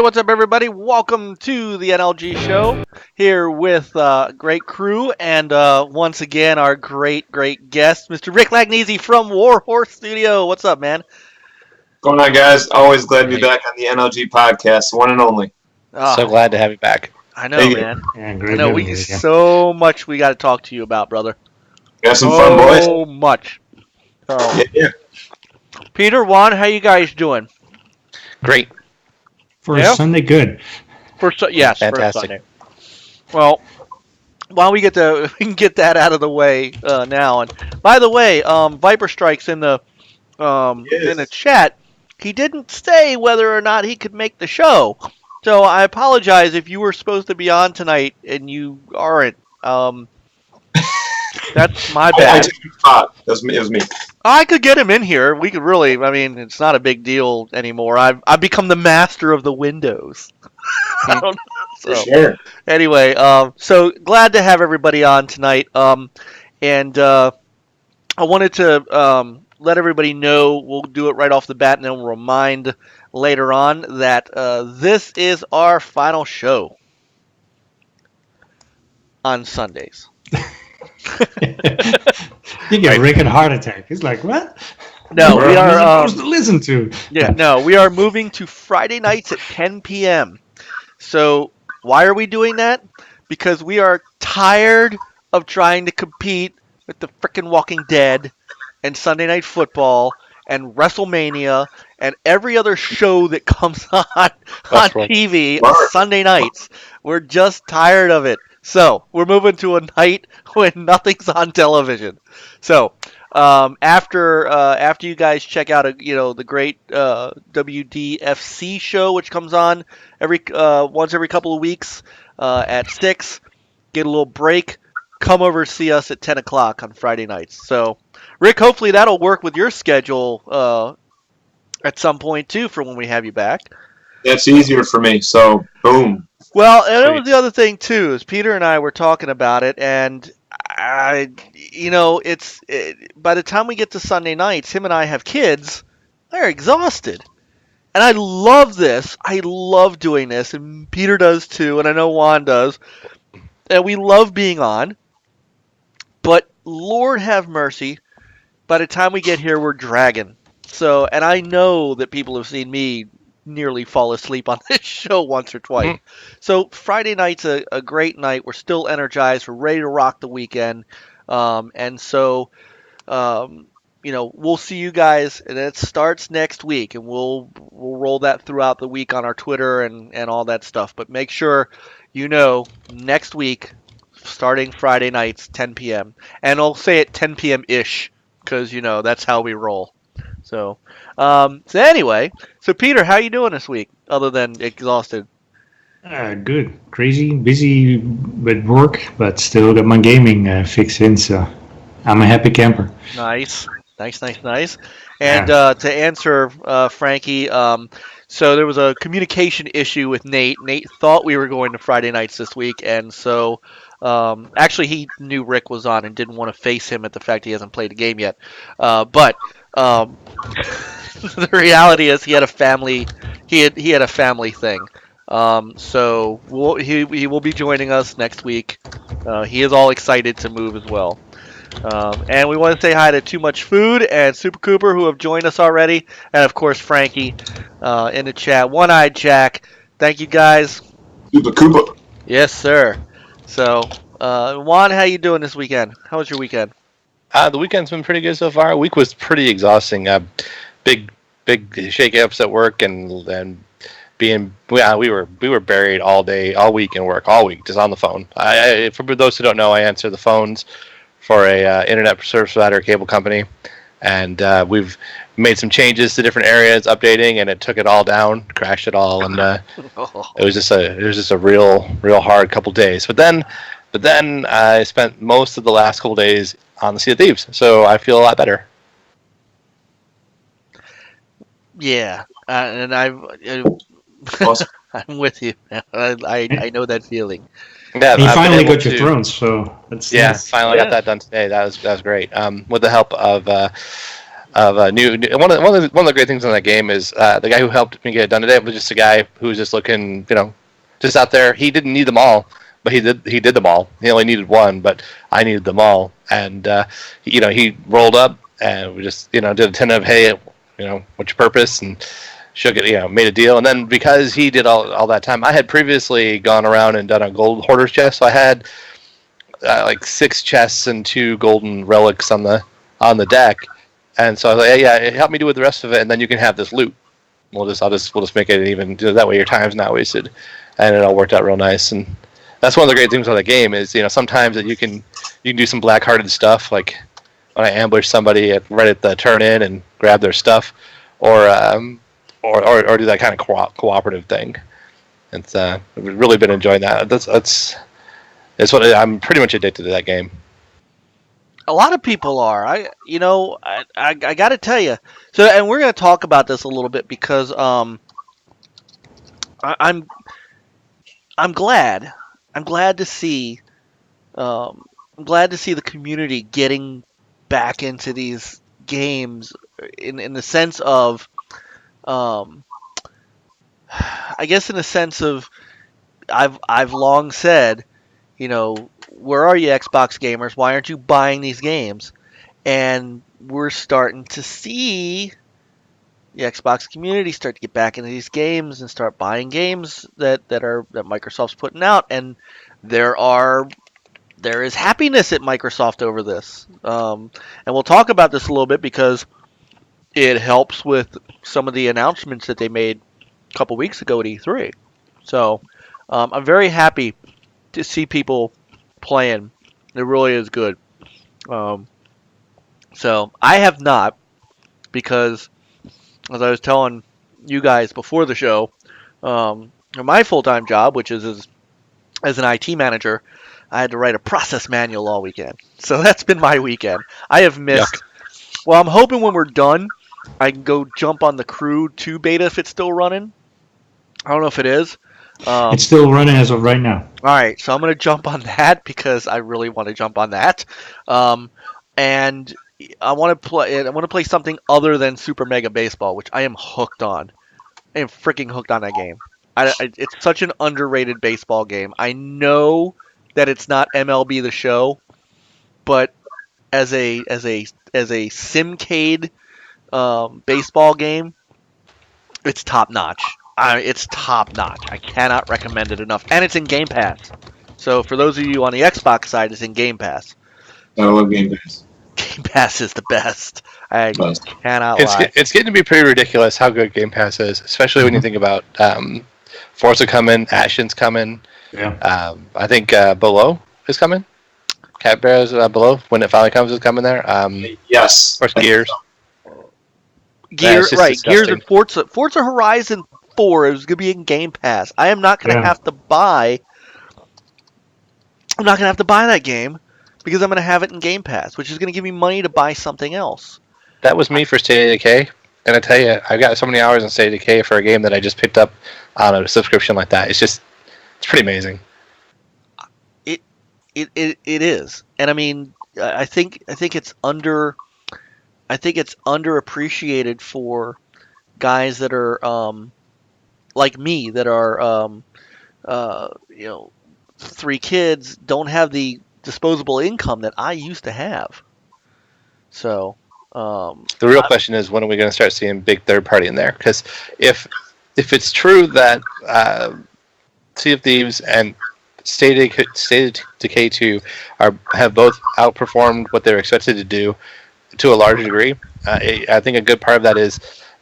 what's up, everybody? Welcome to the NLG show here with great crew and once again our great guest, Mr. Rick Lagnese from Warhorse Studio. What's up, man? Going on, guys? Always glad to be back on the NLG podcast, one and only. So glad to have you back. I know, man. Yeah, I know so much we got to talk to you about, brother. Got some fun, boys. So much. So, Yeah. Peter, Juan, how you guys doing? Great. For a Sunday, good. Yes, fantastic. for a Sunday. Well, while we can get that out of the way now. And by the way, Viper Strikes in the chat. He didn't say whether or not he could make the show, so I apologize if you were supposed to be on tonight and you aren't. That's my bad. I took your spot. It was me. I could get him in here. We could really. I mean, it's not a big deal anymore. I've become the master of the windows. I don't know. For sure. Anyway, so glad to have everybody on tonight. And I wanted to let everybody know, we'll do it right off the bat, and then we'll remind later on that this is our final show on Sundays. You get Rick a heart attack. He's like, what? No, we are supposed to listen to. Yeah, no, we are moving to Friday nights at 10 p.m. So why are we doing that? Because we are tired of trying to compete with the frickin' Walking Dead and Sunday Night Football and WrestleMania and every other show that comes on TV on Sunday nights. We're just tired of it. So we're moving to a night when nothing's on television. So after you guys check out the great WDFC show, which comes on once every couple of weeks at 6, get a little break, come over see us at 10 o'clock on Friday nights. So Rick, hopefully that'll work with your schedule at some point too for when we have you back. That's easier for me. So boom. Well, and that was the other thing too, is Peter and I were talking about it, and by the time we get to Sunday nights, him and I have kids, they're exhausted. And I love this. I love doing this, and Peter does too, and I know Juan does. And we love being on. But Lord have mercy, by the time we get here, we're dragging. So, and I know that people have seen me nearly fall asleep on this show once or twice. So Friday night's a great night. We're still energized. We're ready to rock the weekend. And so, we'll see you guys, and it starts next week, and we'll roll that throughout the week on our Twitter and all that stuff. But make sure next week, starting Friday nights, 10 p.m. And I'll say it 10 p.m.-ish, because, that's how we roll. So anyway, Peter, how you doing this week, other than exhausted? Good. Crazy, busy with work, but still got my gaming fixed in, so I'm a happy camper. Nice. And to answer Frankie, so there was a communication issue with Nate. Nate thought we were going to Friday nights this week, and so actually he knew Rick was on and didn't want to face him at the fact he hasn't played the game yet. But the reality is he had a family thing. So he will be joining us next week. He is all excited to move as well. And we want to say hi to Too Much Food and Super Cooper, who have joined us already, and of course Frankie in the chat. One-Eyed Jack, thank you guys. Super Cooper. Yes, sir. So Juan, how you doing this weekend? How was your weekend? The weekend's been pretty good so far. The week was pretty exhausting. Big shake-ups at work, and we were buried all week in work, all week, just on the phone. For those who don't know, I answer the phones for a internet service provider cable company, and we've made some changes to different areas, updating, and it took it all down, crashed it all, and it was just a real hard couple days. But then I spent most of the last couple days on the Sea of Thieves, so I feel a lot better. Yeah, and Awesome. I'm with you. I know that feeling. Yeah, you finally got your thrones, so that's nice. Finally got that done today. That was great. With the help of one of the great things in that game is the guy who helped me get it done today was just a guy who was just looking, just out there. He didn't need them all, but he did them all. He only needed one, but I needed them all. And he rolled up and we just did a tentative, hey, what's your purpose, and shook it, made a deal. And then because he did all that time, I had previously gone around and done a gold hoarder's chest, so I had like 6 chests and 2 golden relics on the deck. And so I was like, hey, yeah, help me do with the rest of it, and then you can have this loot. We'll just make it even. That way your time's not wasted, and it all worked out real nice. And that's one of the great things about the game is sometimes that you can do some black-hearted stuff, like when I ambush somebody right at the turn in and grab their stuff, or do that kind of cooperative thing. It's I've really been enjoying that. It's what I'm pretty much addicted to that game. A lot of people are. I got to tell you. So, and we're going to talk about this a little bit because I'm glad. I'm glad to see. I'm glad to see the community getting back into these games in the sense of, I guess in the sense of, I've long said, where are you, Xbox gamers? Why aren't you buying these games? And we're starting to see the Xbox community start to get back into these games and start buying games that Microsoft's putting out. And there is happiness at Microsoft over this. And we'll talk about this a little bit because it helps with some of the announcements that they made a couple weeks ago at E3. So I'm very happy to see people playing. It really is good. So I have not, because as I was telling you guys before the show, my full-time job, which is as an IT manager, I had to write a process manual all weekend. So that's been my weekend. I have missed. Yuck. Well, I'm hoping when we're done, I can go jump on the Crew 2 beta if it's still running. I don't know if it is. It's still running as of right now. All right, so I'm going to jump on that because I really want to jump on that, and I want to play. I want to play something other than Super Mega Baseball, which I am hooked on. I am freaking hooked on that game. It's such an underrated baseball game. I know that it's not MLB The Show, but as a Simcade baseball game, it's top notch. It's top notch. I cannot recommend it enough, and it's in Game Pass. So for those of you on the Xbox side, it's in Game Pass. I love Game Pass. Game Pass is the best. I cannot lie. It's getting to be pretty ridiculous how good Game Pass is, especially when you think about Forza coming, Ashen's coming. Yeah. I think Below is coming. Cat Bear's Below, when it finally comes, is coming there. Yes. Of course, Gears. Gears and Forza Horizon 4 is going to be in Game Pass. I am not going to have to buy. I'm not going to have to buy that game because I'm going to have it in Game Pass, which is going to give me money to buy something else. That was me for State of Decay, and I tell you, I've got so many hours in State of Decay for a game that I just picked up on a subscription like that. It's pretty amazing. It is, and I mean, I think it's underappreciated for guys that are like me, that are 3 kids, don't have the disposable income that I used to have. So the real question is, when are we going to start seeing big third party in there? Because if it's true that Sea of Thieves and State of Decay 2 have both outperformed what they were expected to do to a large degree, I think a good part of that is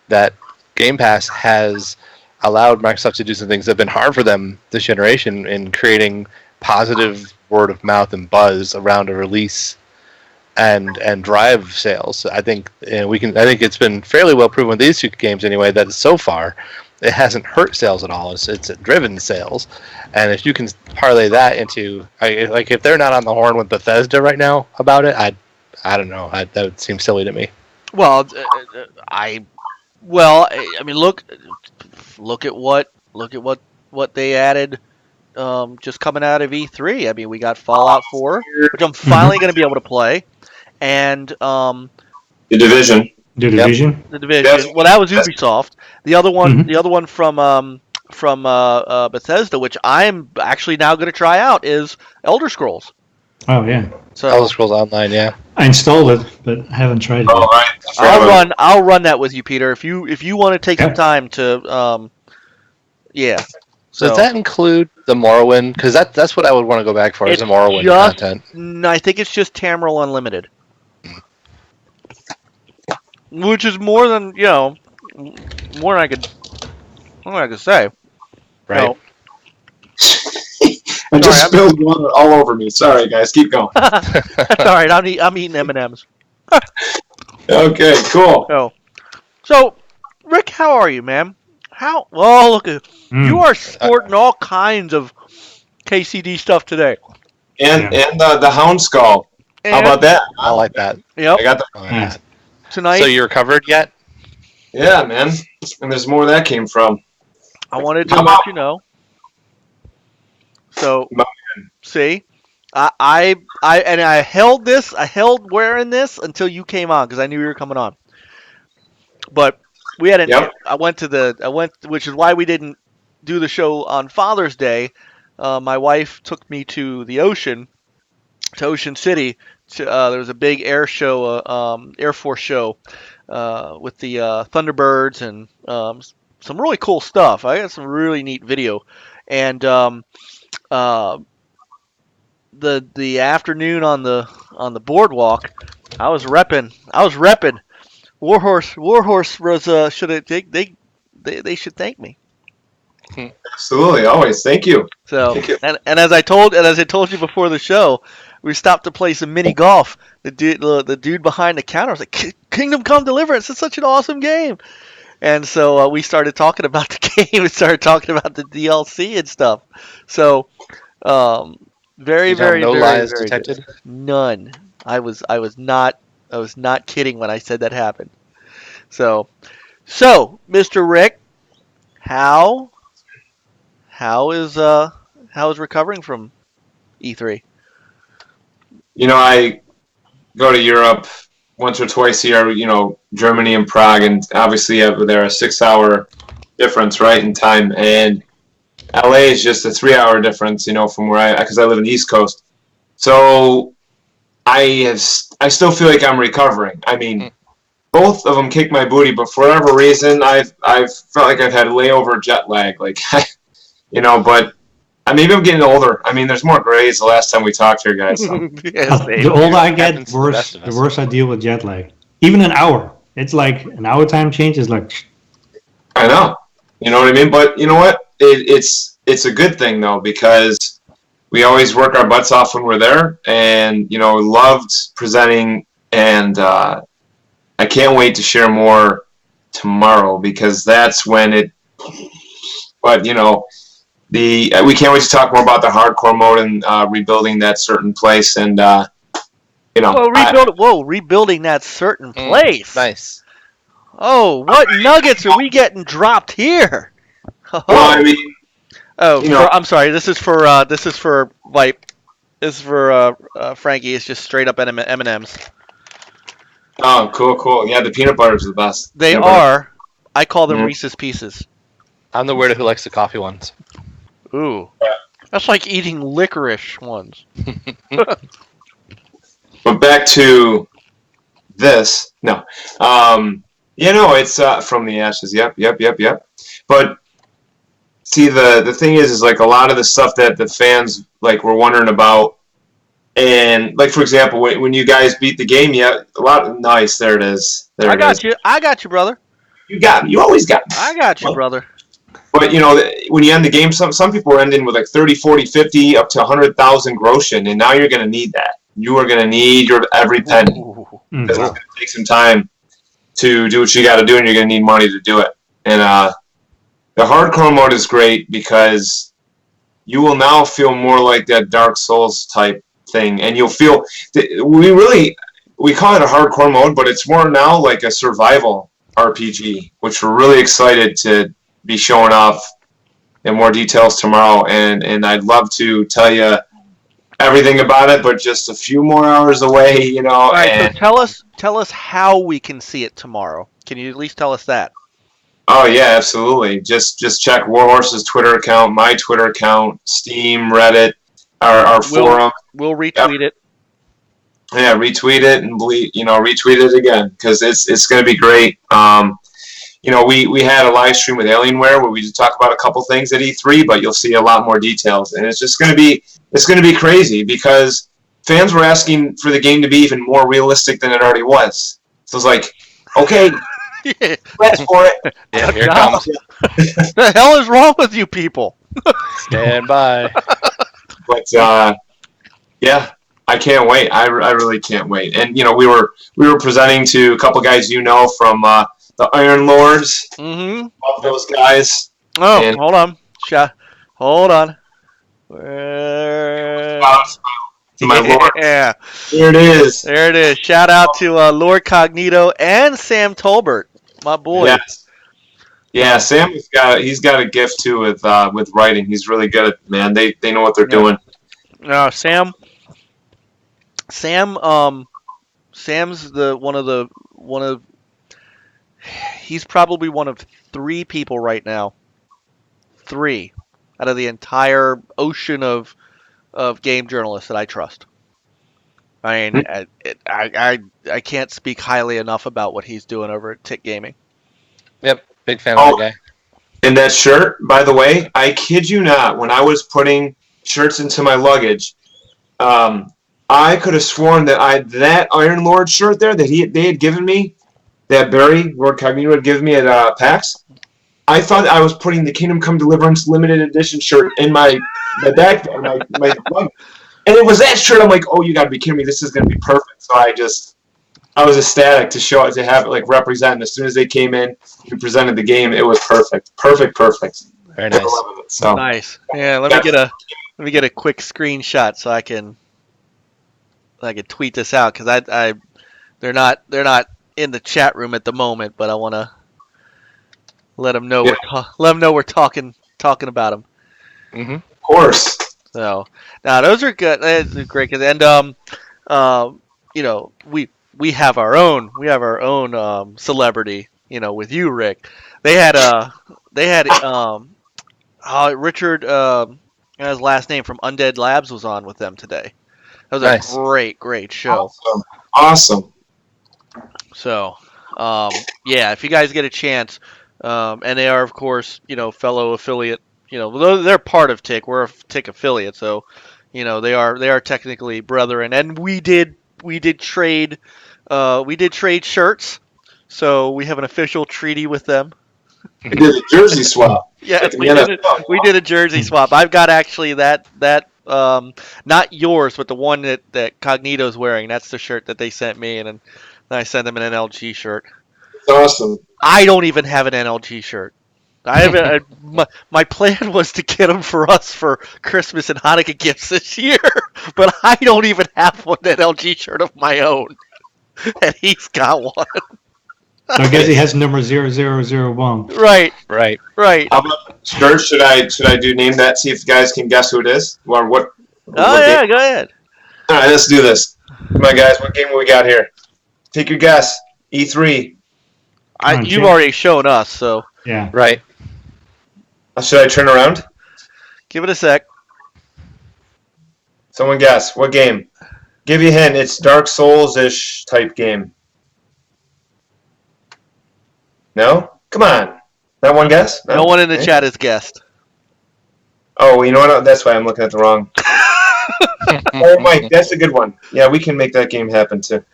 that Game Pass has allowed Microsoft to do some things that have been hard for them this generation in creating positive word of mouth and buzz around a release and drive sales. I think I think it's been fairly well proven with these 2 games anyway that so far it hasn't hurt sales at all. It's driven sales, and if you can parlay that into if they're not on the horn with Bethesda right now about it, I don't know. That would seem silly to me. Well, I mean, look at what they added just coming out of E3. I mean, we got Fallout 4, which I'm finally going to be able to play, and The Division. The Division. The Division. That's- Well, that was Ubisoft. The other one, Mhm. the other one from Bethesda, which I'm actually now going to try out, is Elder Scrolls. Oh yeah, So Elder Scrolls Online, yeah. I installed it, but haven't tried it Oh, yet. right. I forgot about I'll run that with you, Peter. If you want to take some Yeah. time to yeah. So does that include the Morrowind? Because that's what I would want to go back for, is the It's Morrowind just- content. I think it's just Tamriel Unlimited, which is more than more than I could say. Right. No. I just Sorry, spilled water all over me. Sorry, guys. Keep going. That's all right. I'm eating M&Ms. Okay, cool. So, Rick, how are you, man? Well, look at you are sporting all kinds of KCD stuff today. And the Hound Skull. How And- about that? I like that. Yep. I got the. I like Nice. that. Tonight, So you're covered yet? Yeah, man. And there's more where that came from. I wanted to Come let on. you know. So, Come see, I held wearing this until you came on because I knew you were coming on. But we had Yep. I went, which is why we didn't do the show on Father's Day. My wife took me to the ocean, to Ocean City. There was a big air show, Air Force show, with the Thunderbirds and some really cool stuff. I got some really neat video, and the afternoon on the boardwalk, I was repping. Warhorse was they should thank me. Absolutely. Always. Thank you. So Thank you. and as I told you before the show, we stopped to play some mini golf. The dude behind the counter was like, "Kingdom Come Deliverance, it's such an awesome game." And so we started talking about the game. We started talking about the DLC and stuff. So very, You very, no very, lies very detected. good. None. I was not kidding when I said that happened. So Mr. Rick, how is recovering from E3? You know, I go to Europe once or twice a year, Germany and Prague, and obviously they're a 6-hour difference, right, in time. And LA is just a 3-hour difference, from where because I live in the East Coast. So I still feel like I'm recovering. I mean, both of them kicked my booty, but for whatever reason, I've felt like I've had layover jet lag, like, but maybe I'm getting older. I mean, there's more grays the last time we talked here, guys. So. Yes, The older I get, Happens to the best worse of us. the worse I deal with jet lag. Even an hour. It's like an hour time change is like I know. You know what I mean? But you know what? It's a good thing, though, because we always work our butts off when we're there, and, loved presenting, and I can't wait to share more tomorrow, because that's when but, we can't wait to talk more about the hardcore mode and rebuilding that certain place, and, rebuilding that certain place. Nice. Oh, what nuggets are we getting dropped here? well, I mean, I'm sorry. This is for Frankie. It's just straight up M&Ms. oh, cool. Yeah, the peanut butter is the best. They Peanut butter. are. I call them Mhm. Reese's Pieces. I'm the weirdo who likes the coffee ones. Ooh, that's like eating licorice ones. But back to this. No. It's from the ashes. Yep. But see, the thing is like a lot of the stuff that the fans were wondering about, and for example, when you guys beat the game, nice. There it is. I got you, brother. You got me. You always got me. I got you, brother. But when you end the game, some people are ending with 30, 40, 50, up to 100,000 groschen, and now you're going to need that. You are going to need your every penny. Because it's going to take some time to do what you got to do, and you're going to need money to do it. And the hardcore mode is great because you will now feel more like that Dark Souls type thing, and you'll feel we call it a hardcore mode, but it's more now like a survival RPG, which we're really excited to be showing off in more details tomorrow. And I'd love to tell you everything about it, but just a few more hours away, you know. All right, And so tell us how we can see it tomorrow. Can you at least tell us that? oh yeah, absolutely. Just check Warhorse's Twitter account, my Twitter account, Steam, Reddit, our forum. We'll retweet it. Yeah, retweet it and retweet it again because it's going to be great. We had a live stream with Alienware where we just talk about a couple things at E3, but you'll see a lot more details, and it's going to be crazy because fans were asking for the game to be even more realistic than it already was. So it's like, okay, let's for it. Yeah, here it comes. What the hell is wrong with you people? Stand by. But yeah, I can't wait. I really can't wait. And we were presenting to a couple guys from the Iron Lords. Mm-hmm. Love those guys. Oh, And hold on. Hold on. to my lord. Yeah. Here it is. There it is. Shout out to Lord Cognito and Sam Tolbert, my boy. Yes. Yeah, Sam he's got a gift too with writing. He's really good at it, man. They know what they're doing. No, Sam's he's probably one of 3 people right now. 3 out of the entire ocean of game journalists that I trust. I mean, I can't speak highly enough about what he's doing over at Tick Gaming. Yep, big fan of that guy. And that shirt, by the way, I kid you not, when I was putting shirts into my luggage, I could have sworn that that Iron Lord shirt there that they had given me, that Barry Lord Cognito had given me at PAX, I thought I was putting the Kingdom Come Deliverance limited edition shirt in my back, my luggage. And it was that shirt. I'm like, oh, you got to be kidding me! This is going to be perfect. So I was ecstatic to have it represent. And as soon as they came in and presented the game, it was perfect. Very nice. So Nice. Yeah, let me get a quick screenshot so I can tweet this out because they're not in the chat room at the moment, but I want to let them know we're talking about them. Mm-hmm. Of course. So now those are good. That's great. And we have our own celebrity. With you, Rick. They had Richard. His last name from Undead Labs was on with them today. That was Nice. a great show. Awesome. So, if you guys get a chance, and they are, of course, fellow affiliate. They're part of Tick. We're a Tick affiliate, so they are technically brethren. And we did trade shirts, so we have an official treaty with them. We did a jersey swap. Yes, we did a jersey swap. I've got actually that not yours, but the one that Cognito's wearing. That's the shirt that they sent me, and then I sent them an NLG shirt. It's awesome. I don't even have an NLG shirt. I haven't. My plan was to get them for us for Christmas and Hanukkah gifts this year, but I don't even have one NLG shirt of my own, and he's got one. So I guess he has number 0001. Right. How about shirts? Should I do name that? See if you guys can guess who it is or what? Oh yeah, go ahead. All right, let's do this. Come on, guys. What game have we got here? Take your guess. E3. You've already shown us, so Yeah. Right. Should I turn around? give it a sec. Someone guess. What game? Give you a hint. It's Dark Souls-ish type game. No? Come on. That one guess? No one in the chat has guessed. Oh, you know what? That's why I'm looking at the wrong. Oh, Mike, that's a good one. Yeah, we can make that game happen too.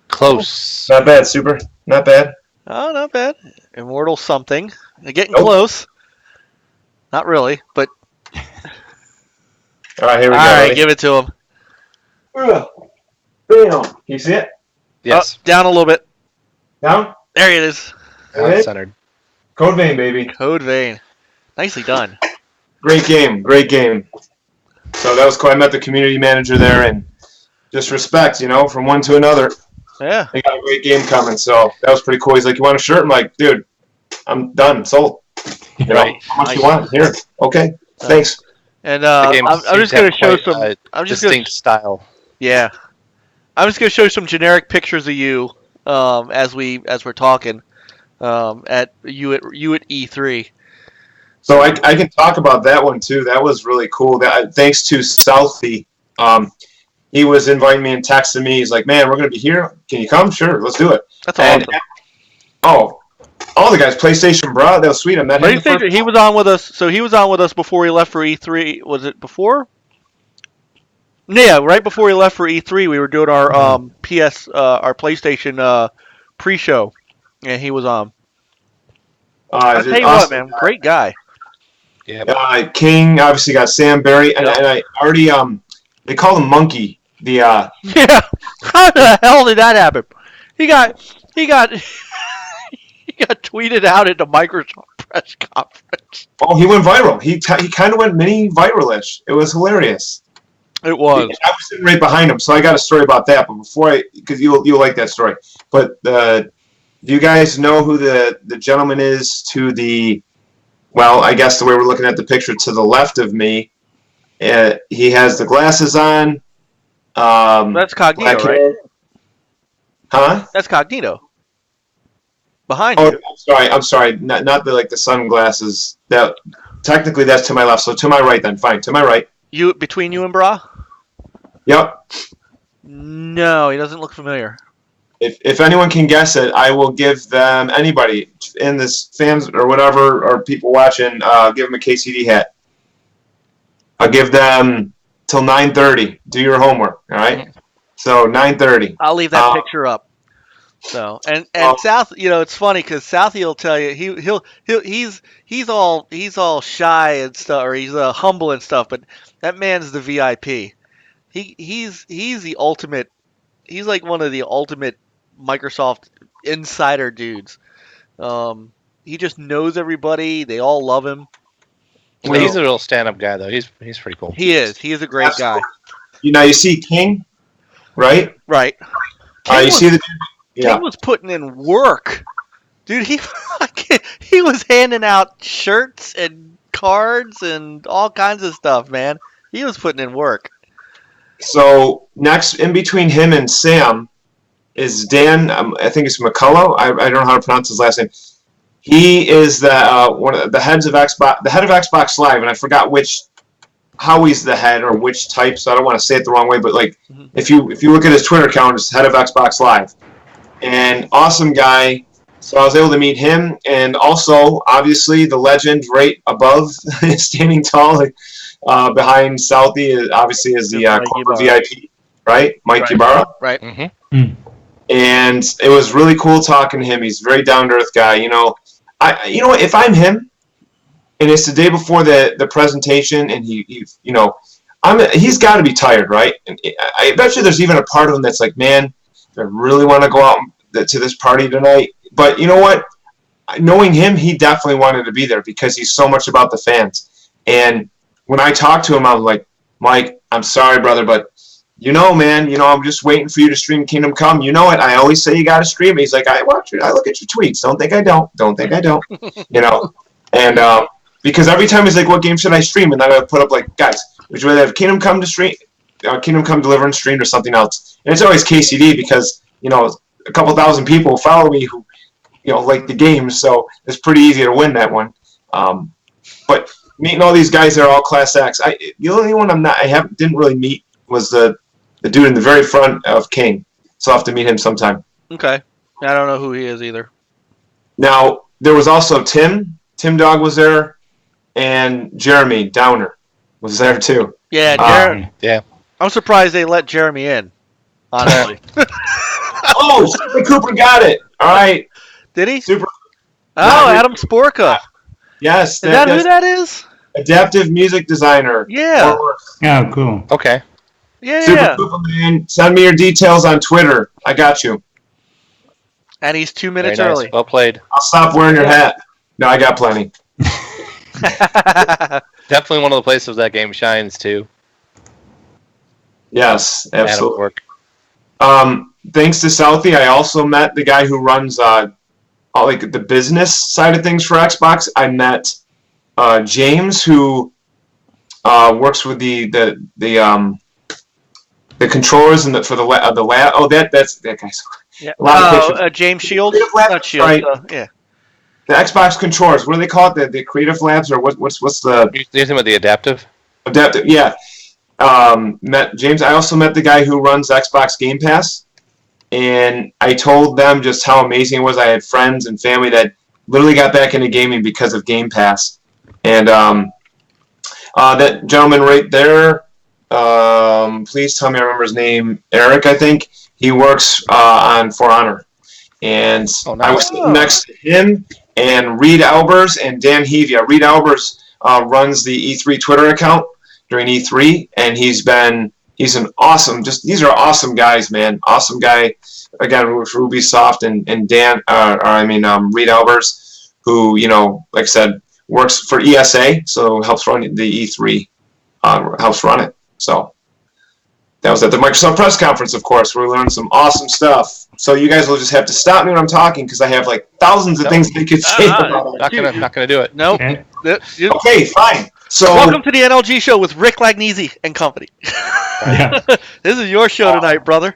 Close. Not bad, Super. Not bad. Oh, not bad. Immortal something. They're getting Nope. close. Not really, but All right, here we all go. right, Ready? give it to him. Bam. You see it? Yes. Down a little bit. Down? There it is. There it is? Centered. Code Vein, baby. Code Vein. Nicely done. Great game. So that was cool. I met the community manager there, and just respect, from one to another. Yeah. They got a great game coming, so that was pretty cool. He's like, "You want a shirt?" I'm like, "Dude, I'm done, sold." Right. How much you want? Here. Okay. Thanks. And The game I'm seems just to going have to show quite some. a I'm just going distinct style. Yeah. I'm just going to show some generic pictures of you as we're talking at E3. So I can talk about that one too. That was really cool. That thanks to Southie, he was inviting me and texting me. He's like, "Man, we're gonna be here. Can you come? Sure, let's do it." That's And awesome. all the guys, PlayStation, bro, that was sweet. I met him. He was on with us. So he was on with us before he left for E3. Was it before? Yeah, right before he left for E3, we were doing our our PlayStation pre-show, and he was on. I'll tell you what, man, great guy. Yeah. King obviously got Sam Berry, and I already they call him Monkey. The Yeah, how the hell did that happen? He got he got tweeted out at the Microsoft press conference. Oh, he went viral. He kind of went mini viralish. It was hilarious. It was. I was sitting right behind him, so I got a story about that. But before because you'll like that story. But do you guys know who the gentleman is to the? Well, I guess the way we're looking at the picture to the left of me, he has the glasses on. That's Cognito, right? Huh? That's Cognito. Behind Oh, you. I'm sorry. Not the sunglasses. That technically that's to my left. So to my right then. Fine. To my right. Between you and Bra? Yep. No, he doesn't look familiar. If anyone can guess it, I will give them, anybody in this fans or whatever or people watching, give them a KCD hat. I'll give them till 9:30. Do your homework, all right? So 9:30. I'll leave that picture up. So and South, it's funny because Southie will tell you he's all shy and stuff, or he's humble and stuff, but that man's the VIP. He's the ultimate. He's like one of the ultimate Microsoft insider dudes. He just knows everybody. They all love him. Well, he's a real stand-up guy, though. He's pretty cool. He is. He is a great guy. You see King, right? Right. See the King was putting in work, dude. He was handing out shirts and cards and all kinds of stuff, man. He was putting in work. So next, in between him and Sam, is Dan. I think it's McCullough. I don't know how to pronounce his last name. He is the one of the heads of Xbox, the head of Xbox Live, and I forgot how he's the head or which type. So I don't want to say it the wrong way, but if you look at his Twitter account, it's head of Xbox Live, and awesome guy. So I was able to meet him, and also obviously the legend right above, standing tall, behind Southie, obviously is the corporate VIP, right? Mike Ybarra. Right. Mm. And it was really cool talking to him. He's a very down to earth guy. If I'm him, and it's the day before the presentation, and he's got to be tired, right? And I bet you there's even a part of him that's like, man, I really want to go out to this party tonight. But you know what? Knowing him, he definitely wanted to be there because he's so much about the fans. And when I talked to him, I was like, Mike, I'm sorry, brother, but man, I'm just waiting for you to stream Kingdom Come. You know it. I always say you got to stream it. He's like, I watch it. I look at your tweets. Don't think I don't. Don't think I don't. And because every time he's like, what game should I stream? And then I put up like, guys, would you rather have Kingdom Come to stream, Kingdom Come Deliverance streamed or something else? And it's always KCD because, a couple thousand people follow me who, like the game. So it's pretty easy to win that one. But meeting all these guys that are all class acts, the only one didn't really meet was the dude in the very front of King. So I'll have to meet him sometime. Okay. I don't know who he is either. Now, there was also Tim. Tim Dog was there. And Jeremy Downer was there too. Yeah, yeah. I'm surprised they let Jeremy in, honestly. Oh, Super Cooper got it. All right. Did he? Super. Oh, Adam Sporka. Yes. Is that who that is? Adaptive music designer. Yeah. Yeah, cool. Okay. Yeah. Super Cooper, man. Send me your details on Twitter. I got you. And he's 2 minutes Very nice. early. Well played. I'll stop wearing your hat. No, I got plenty. Definitely one of the places that game shines too. Yes, absolutely. Work. Thanks to Southie, I also met the guy who runs the business side of things for Xbox. I met James, who works with the controllers and for the lab. Oh, that's that guy's. Yeah. A lot of pictures. James Shields. Creative Labs, Not Shields. right. Yeah. The Xbox controllers. What do they call it? The Creative Labs, or what's the You're talking about the adaptive? adaptive? Yeah. Met James. I also met the guy who runs Xbox Game Pass, and I told them just how amazing it was. I had friends and family that literally got back into gaming because of Game Pass, and that gentleman right there. Please tell me I remember his name. Eric, I think he works on For Honor, and nice. I was sitting next to him and Reed Albers and Dan Hevia. Reed Albers runs the E3 Twitter account during E3, and he's an awesome. These are awesome guys, man. Awesome guy. Again, with Ubisoft and Dan, Reed Albers, who like I said, works for ESA, so helps run the E3, helps run it. So that was at the Microsoft press conference, of course, where we learned some awesome stuff. So you guys will just have to stop me when I'm talking because I have like thousands of things they could say about it. Not gonna do it. Nope. Okay. Okay, fine. So Welcome to the NLG show with Rick Lagnese and company. Yeah. This is your show tonight, brother.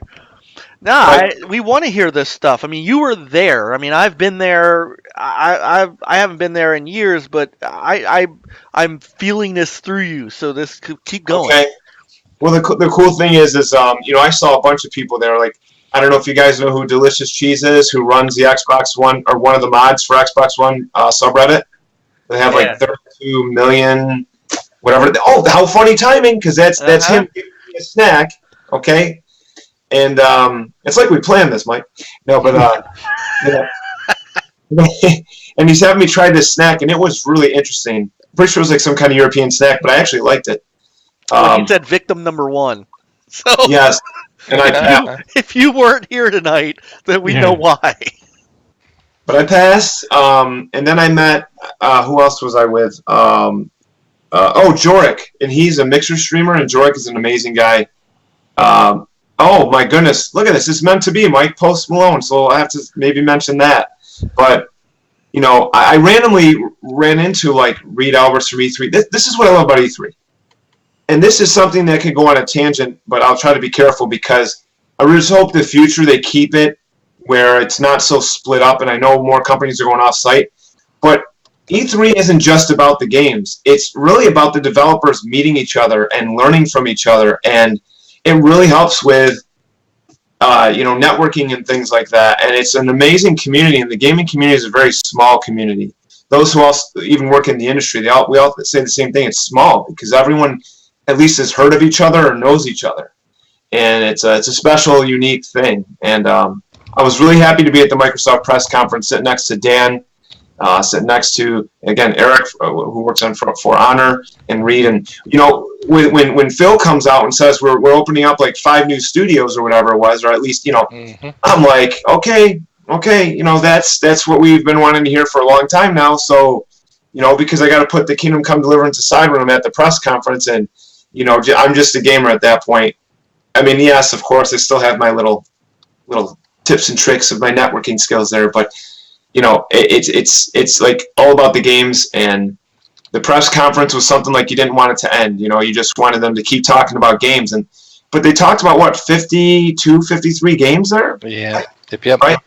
We want to hear this stuff. I mean, you were there. I mean, I've been there. I haven't been there in years, but I'm feeling this through you. So this keep going. Okay. Well, the cool thing is I saw a bunch of people there. Like, I don't know if you guys know who Delicious Cheese is, who runs the Xbox One or one of the mods for Xbox One subreddit. They have like 32 million, whatever. Oh, how funny timing! Because that's him giving me a snack. Okay. And it's like we planned this, Mike. No, but and he's having me try this snack, and it was really interesting. Pretty sure it was like some kind of European snack, but I actually liked it. He said victim number one. So yes, and if you weren't here tonight, then we know why. But I passed, and then I met. Who else was I with? Jorik, and he's a mixer streamer, and Jorik is an amazing guy. Oh my goodness! Look at this. It's meant to be Mike Post Malone, so I have to maybe mention that. But I randomly ran into like Reed Alberts from E3. This is what I love about E3, and this is something that can go on a tangent, but I'll try to be careful because I just hope the future they keep it where it's not so split up. And I know more companies are going off site, but E3 isn't just about the games. It's really about the developers meeting each other and learning from each other, and it really helps with networking and things like that. And it's an amazing community, and the gaming community is a very small community. Those who also even work in the industry, we all say the same thing. It's small because everyone at least has heard of each other or knows each other, and it's a special, unique thing. And I was really happy to be at the Microsoft press conference, sitting next to Dan, sitting next to, again, Eric, who works on For Honor, and Reed. And when Phil comes out and says we're opening up like 5 new studios or whatever it was, or at least I'm like, okay, that's what we've been wanting to hear for a long time now. So because I got to put the Kingdom Come Deliverance aside when I'm at the press conference, and I'm just a gamer at that point. I mean, yes, of course, I still have my little tips and tricks of my networking skills there, but it's like all about the games. And the press conference was something like you didn't want it to end. You just wanted them to keep talking about games, but they talked about what, 52, 53 games there. Yeah. Yep. Right.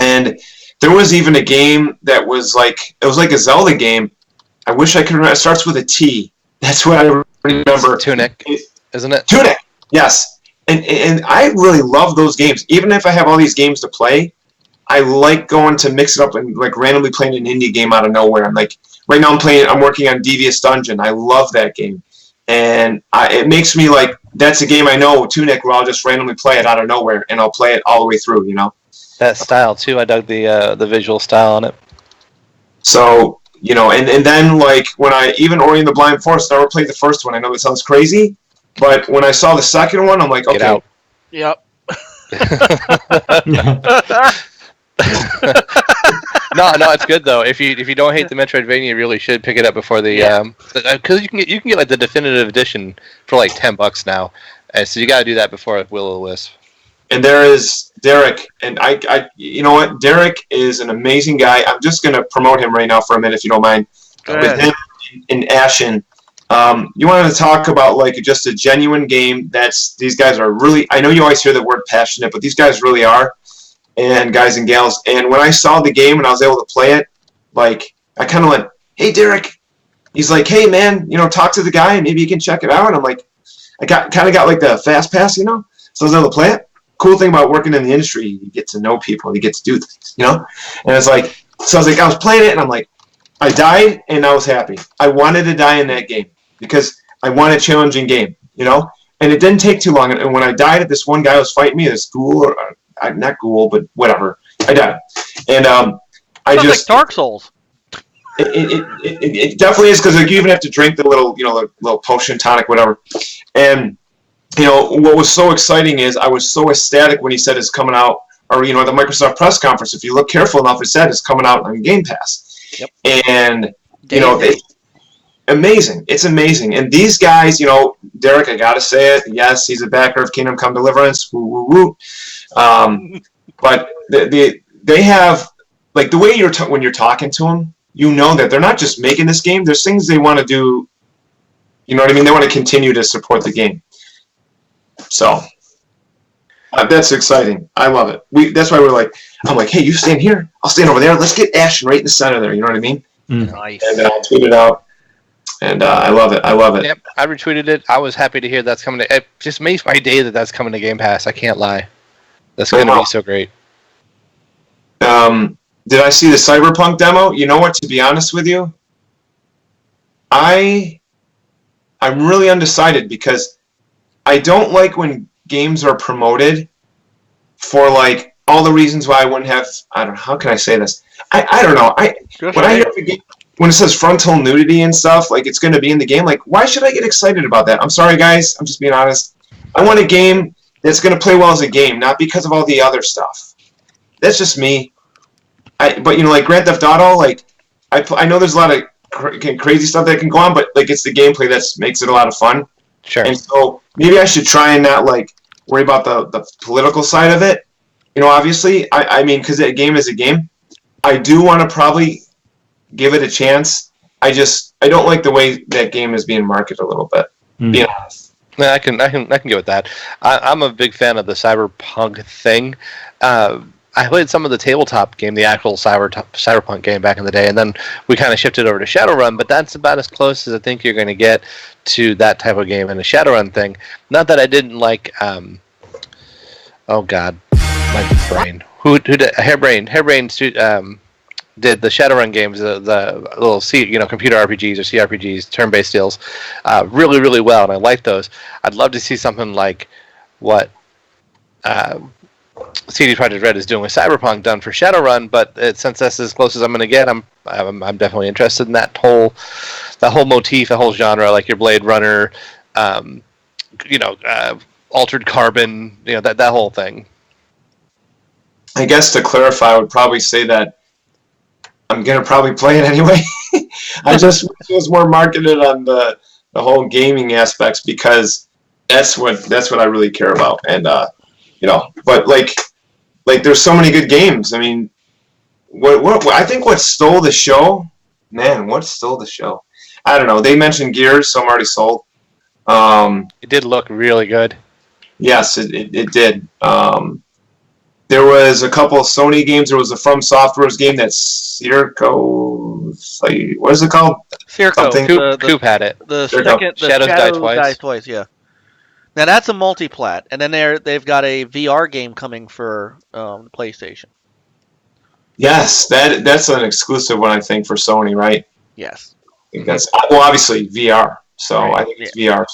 And there was even a game that was like a Zelda game. I wish I could remember. It starts with a T. That's what I remember. Tunic, isn't it? Tunic. Yes. And I really love those games. Even if I have all these games to play, I like going to mix it up and like randomly playing an indie game out of nowhere. I'm like, right now I'm working on Devious Dungeon. I love that game. And it makes me like, that's a game I know, Tunic, where I'll just randomly play it out of nowhere, and I'll play it all the way through, That style too, I dug the visual style on it. So, and then like when even Ori and the Blind Forest, I never played the first one. I know it sounds crazy, but when I saw the second one, I'm like, okay. Get out. Yep. No, it's good though. If you don't hate the Metroidvania, you really should pick it up before because you can get like the definitive edition for like $10 now, so you got to do that before Will-O-Wisp. And there is Derek, and I you know what? Derek is an amazing guy. I'm just gonna promote him right now for a minute, if you don't mind. With him and Ashen, You wanted to talk about like just a genuine game. These guys are really. I know you always hear the word passionate, but these guys really are, and guys and gals. And when I saw the game and I was able to play it, like I kind of went, "Hey, Derek." He's like, "Hey, man, talk to the guy and maybe you can check it out." And I'm like, I kind of got like the fast pass, so I was able to play it. Cool thing about working in the industry, you get to know people, you get to do things, And it's like, so I was playing it, and I'm like, I died, and I was happy. I wanted to die in that game because I want a challenging game, And it didn't take too long. And when I died at this one guy who was fighting me, this ghoul, or not ghoul, but whatever, I died. And I Sounds just like Dark Souls. It definitely is, because like, you even have to drink the little potion, tonic, whatever. And what was so exciting is I was so ecstatic when he said it's coming out, or at the Microsoft press conference. If you look careful enough, it said it's coming out on Game Pass. Yep. And amazing. It's amazing. And these guys, Derek, I gotta say it. Yes, he's a backer of Kingdom Come Deliverance. Woo woo woo. But they have, like, the way when you're talking to them, that they're not just making this game. There's things they want to do. You know what I mean? They want to continue to support the game. So that's exciting. I love it. That's why I'm like, hey, you stand here. I'll stand over there. Let's get Ashton right in the center there. You know what I mean? Nice. And I'll tweet it out. And I love it. I love it. Yep, I retweeted it. I was happy to hear that's coming to. It just makes my day that that's coming to Game Pass. I can't lie. That's going to be so great. Did I see the Cyberpunk demo? You know what? To be honest with you, I'm really undecided, because I don't like when games are promoted for like all the reasons why I wouldn't have. I don't know. How can I say this? I don't know. When I hear the game, when it says frontal nudity and stuff, like it's going to be in the game, like why should I get excited about that? I'm sorry, guys. I'm just being honest. I want a game that's going to play well as a game, not because of all the other stuff. That's just me. But like Grand Theft Auto, like I know there's a lot of crazy stuff that can go on, but like it's the gameplay that makes it a lot of fun. Sure. And so maybe I should try and not like worry about the political side of it. Obviously, I mean, because that game is a game. I do want to probably give it a chance. I don't like the way that game is being marketed a little bit. Being honest. Yeah, I can get with that. I'm a big fan of the cyberpunk thing. I played some of the tabletop game, the actual cyberpunk game back in the day, and then we kind of shifted over to Shadowrun, but that's about as close as I think you're going to get to that type of game in a Shadowrun thing. Not that I didn't like, oh god, my brain. Who did Hairbrain did the Shadowrun games, the little computer RPGs or CRPGs, turn-based deals, really, really well, and I like those. I'd love to see something like what CD Projekt Red is doing with Cyberpunk done for Shadowrun, but since that's as close as I'm going to get, I'm definitely interested in that whole motif, the whole genre, like your Blade Runner, Altered Carbon, that whole thing. I guess to clarify, I would probably say that I'm going to probably play it anyway. I just wish it was more marketed on the whole gaming aspects, because that's what I really care about. And but like there's so many good games. I mean, what I think what stole the show, man, what stole the show? I don't know. They mentioned Gears, so I'm already sold. It did look really good. Yes, it did. There was a couple of Sony games. There was a From Software's game that's Circo. What is it called? Circo. Coop had it. The Circo. second, the Shadows Die Twice. Die Twice, yeah. Now that's a multi-plat, and then they've got a VR game coming for PlayStation. Yes, that's an exclusive one, I think, for Sony, right? Yes. I think that's obviously VR. So Right. I think it's VR.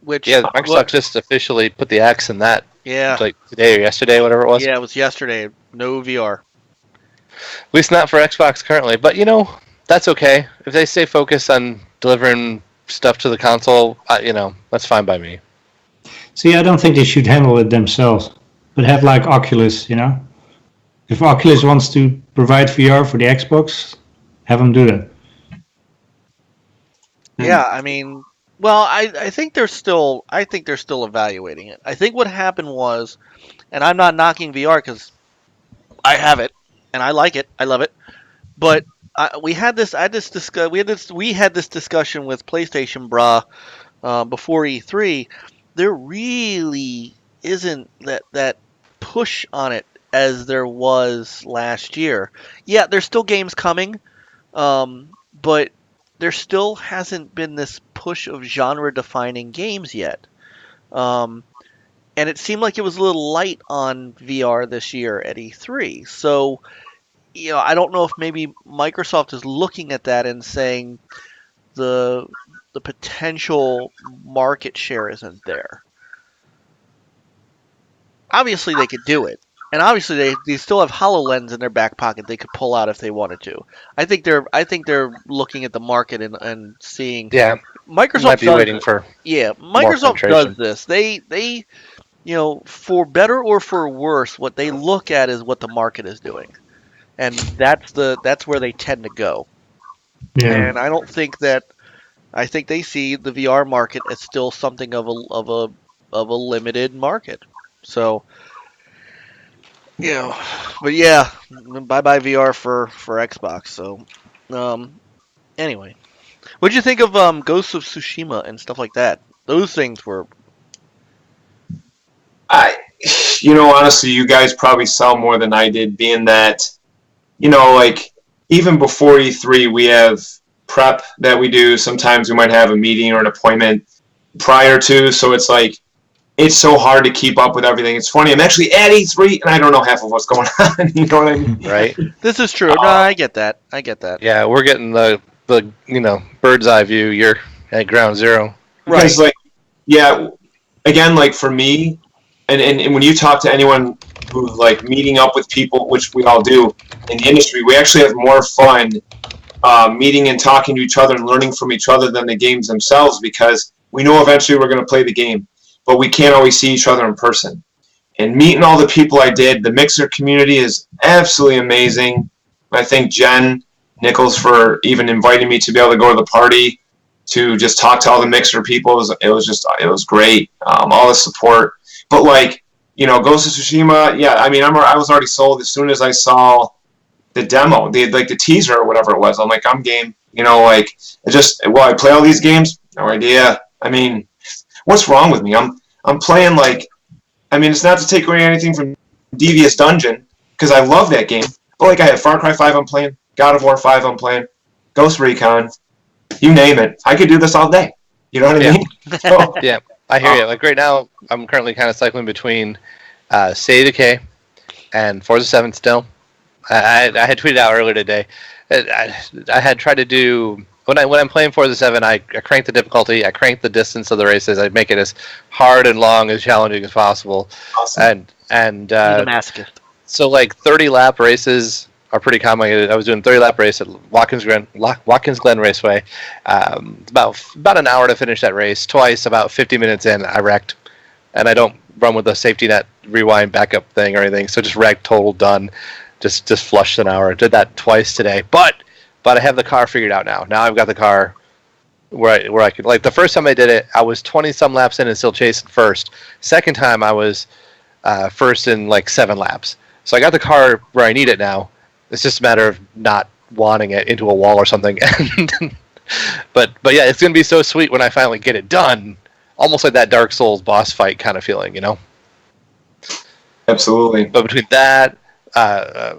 Which Microsoft just officially put the X in that. Yeah. Like today or yesterday, whatever it was. Yeah, it was yesterday. No VR. At least not for Xbox currently. But that's okay. If they stay focused on delivering stuff to the console, that's fine by me. See, I don't think they should handle it themselves, but have like Oculus, If Oculus wants to provide VR for the Xbox, have them do that. Yeah, I mean, well, I think they're still evaluating it. I think what happened was, and I'm not knocking VR because I have it and I like it, I love it, but we had this. We had this discussion with PlayStation Bra before E3. There really isn't that push on it as there was last year. Yeah, there's still games coming, but there still hasn't been this push of genre-defining games yet. Um, and it seemed like it was a little light on VR this year at E3. So, I don't know if maybe Microsoft is looking at that and saying the potential market share isn't there. Obviously, they could do it, and obviously they still have HoloLens in their back pocket they could pull out if they wanted to. I think they're looking at the market and seeing. Yeah, Microsoft might be does waiting this. for Yeah, more Microsoft penetration. does this. They for better or for worse, what they look at is what the market is doing, and that's where they tend to go. Yeah. And I think they see the VR market as still something of a limited market. So, but yeah, bye bye VR for Xbox. So, anyway, what'd you think of Ghosts of Tsushima and stuff like that? Those things were I, honestly, you guys probably saw more than I did, being that, like, even before E3, we have prep that we do. Sometimes we might have a meeting or an appointment prior to, so it's like, it's so hard to keep up with everything. It's funny, I'm actually at E3, and I don't know half of what's going on, you know what I mean? right? This is true. No, I get that. I get that. Yeah, we're getting the bird's eye view. You're at ground zero. Right. Because, like, yeah, again, like, for me, and when you talk to anyone who's, like, meeting up with people, which we all do in the industry, we actually have more fun meeting and talking to each other and learning from each other than the games themselves, because we know eventually we're going to play the game, but we can't always see each other in person. And meeting all the people I did, the Mixer community is absolutely amazing. I thank Jen Nichols for even inviting me to be able to go to the party to just talk to all the Mixer people. It was great. All the support. But, like, Ghost of Tsushima, yeah, I mean, I was already sold as soon as I saw the demo, the teaser or whatever it was. I'm like, I'm game. I play all these games? No idea. I mean, what's wrong with me? I'm playing, like, I mean, it's not to take away anything from Devious Dungeon, because I love that game. But, like, I have Far Cry 5 I'm playing, God of War 5 I'm playing, Ghost Recon, you name it. I could do this all day. You know what I mean? So, Yeah, I hear you. Like right now, I'm currently kind of cycling between State of Decay and Forza 7 still. I had tweeted out earlier today. I had tried to do when I'm playing Forza 7. I crank the difficulty. I crank the distance of the races. I make it as hard and long as challenging as possible. awesome. He's a masochist. So like 30 lap races are pretty common. I was doing 30 lap race at Watkins Glen Raceway. About an hour to finish that race. Twice, about 50 minutes in, I wrecked, and I don't run with a safety net rewind backup thing or anything. So just wrecked, total done. Just flushed an hour. Did that twice today, but I have the car figured out now. Now I've got the car where I could, like, the first time I did it, I was 20 some laps in and still chasing first. Second time I was first in like 7 laps. So I got the car where I need it now. It's just a matter of not wanting it into a wall or something. but yeah, it's gonna be so sweet when I finally get it done. Almost like that Dark Souls boss fight kind of feeling, Absolutely. But between that,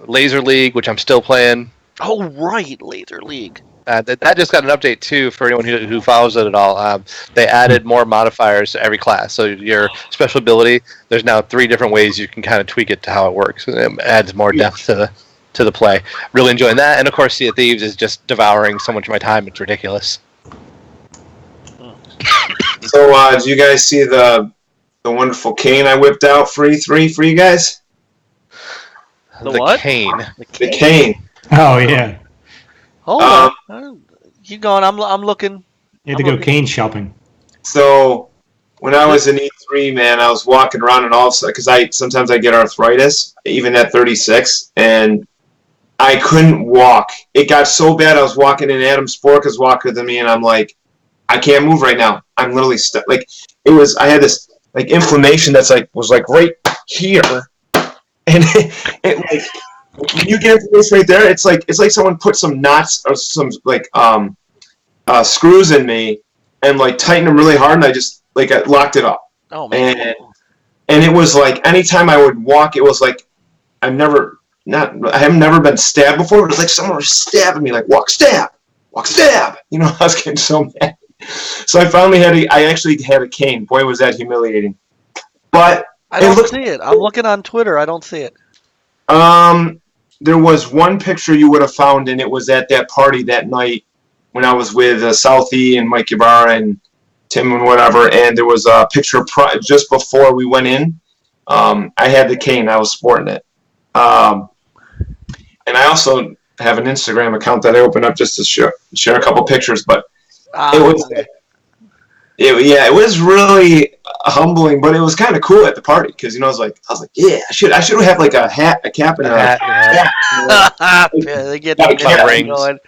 Laser League, which I'm still playing. Oh, right, Laser League. That just got an update too for anyone who follows it at all. They added more modifiers to every class. So your special ability, there's now 3 different ways you can kind of tweak it to how it works. It adds more depth to the play. Really enjoying that, and of course, Sea of Thieves is just devouring so much of my time. It's ridiculous. So, did you guys see the wonderful cane I whipped out for E3 for you guys? The what? Cane. The cane. Oh yeah, Hold on. Keep going. I'm looking. you had to go cane shopping. So, when I was in E3, man, I was walking around and all of a sudden, because sometimes I get arthritis, even at 36, and I couldn't walk. It got so bad. I was walking in. Adam Spork was walking with me, and I'm like, I can't move right now. I'm literally stuck. Like, I had this like inflammation that's like was like right here, and it like when you get into this right there, it's like someone put some knots or some like screws in me and like tightened them really hard, and I just like I locked it up. Oh man. And it was like anytime I would walk, it was like I have never been stabbed before. It was like someone was stabbing me, like walk stab. You know, I was getting so mad. So I finally I actually had a cane. Boy, was that humiliating. But I don't see it. I'm looking on Twitter. I don't see it. There was one picture you would have found, and it was at that party that night when I was with Southie and Mike Ybarra and Tim and whatever, and there was a picture just before we went in. I had the cane. I was sporting it. And I also have an Instagram account that I opened up just to share a couple pictures, but it was really humbling, but it was kind of cool at the party because I was like, yeah, I should have like a cap, and a hat. Yeah, they get the rings going.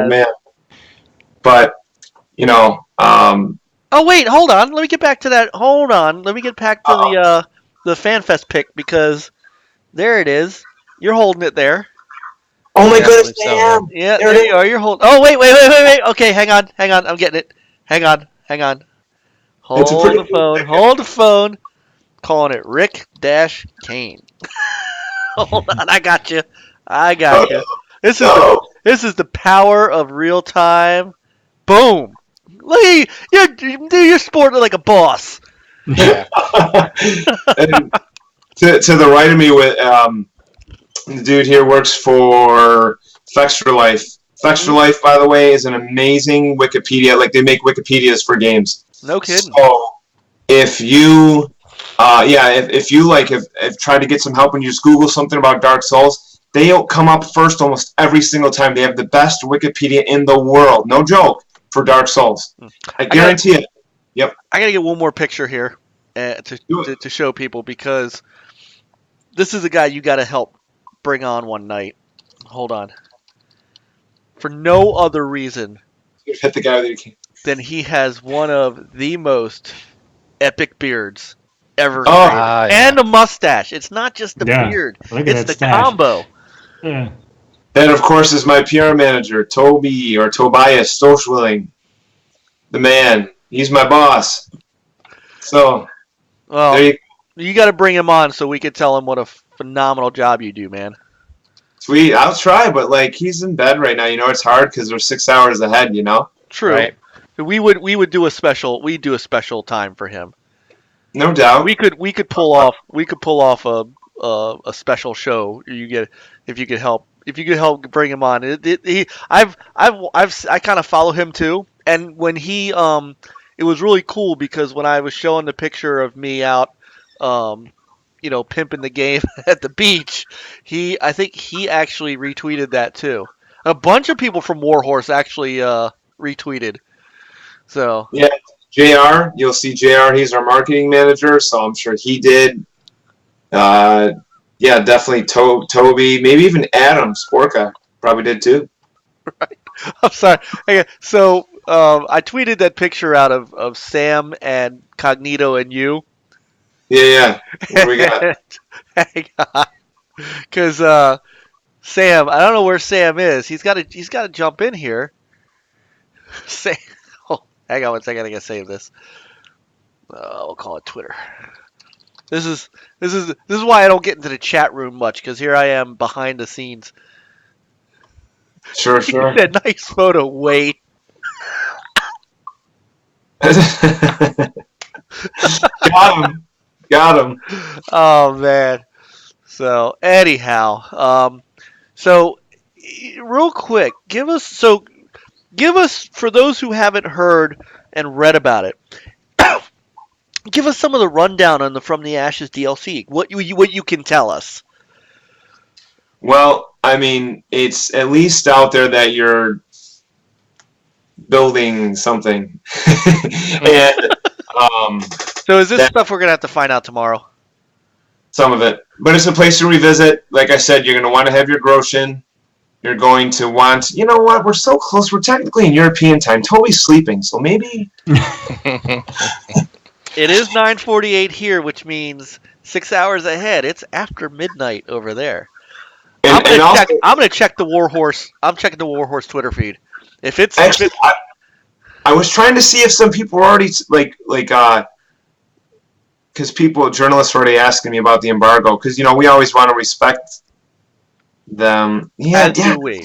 Man, but Oh wait, hold on. Let me get back to that. Hold on. Let me get back to the FanFest pick because there it is. You're holding it there. Oh my goodness, Sam! Yeah, there you are. You're holding. Oh wait. Okay, hang on. I'm getting it. Hang on. Hold the phone. Calling it Rick-Kane. Hold on, I got you. This is the power of real time. Boom. Look, you're sporting like a boss. Yeah. And to the right of me, with the dude here works for Fextra Life. Fextra Life, by the way, is an amazing Wikipedia. Like they make Wikipedias for games. No kidding. So if you, if you like have tried to get some help and you just Google something about Dark Souls, they come up first almost every single time. They have the best Wikipedia in the world. No joke. For Dark Souls. I guarantee it. Yep. I gotta get one more picture here to show people because this is a guy you gotta help bring on one night. Hold on. For no other reason hit the guy than he has one of the most epic beards ever created. And a mustache. It's not just the beard. It's the combo. Yeah. That, of course, is my PR manager, Toby or Tobias Stoschwilling, the man. He's my boss. So, well, you got to bring him on so we could tell him what a phenomenal job you do, man. Sweet. I'll try, but like he's in bed right now. It's hard because we're 6 hours ahead. True. Right. We would do a special. We do a special time for him. No doubt. We could pull off a special show. If you could help bring him on. I kind of follow him too. And when he it was really cool because when I was showing the picture of me out pimping the game at the beach, I think he actually retweeted that too. A bunch of people from Warhorse actually retweeted. So yeah, JR, you'll see JR, he's our marketing manager, so I'm sure he did. Yeah, definitely Toby, maybe even Adam Sporka probably did too. Right. I'm sorry. Okay, so I tweeted that picture out of Sam and Cognito and you. Yeah. What do we got? Hang on. Because Sam, I don't know where Sam is. He's got to jump in here. Sam, hang on one second. I gotta save this. We'll call it Twitter. This is why I don't get into the chat room much because here I am behind the scenes. Sure. He said, "Nice photo." Wait. Got him. Oh man. So anyhow, so real quick, give us for those who haven't heard and read about it. Give us some of the rundown on the From the Ashes DLC. What you can tell us. Well, I mean, it's at least out there that you're building something. And so is this stuff we're gonna have to find out tomorrow? Some of it, but it's a place to revisit. Like I said, you're gonna want to have your Groshin. You're going to want. You know what? We're so close. We're technically in European time. Toby's sleeping, so maybe. It is 9:48 here, which means 6 hours ahead. It's after midnight over there. I'm gonna check the Warhorse. I'm checking the Warhorse Twitter feed. If it's actually, I was trying to see if some people were already because journalists were already asking me about the embargo, because we always want to respect them. Yeah, do we?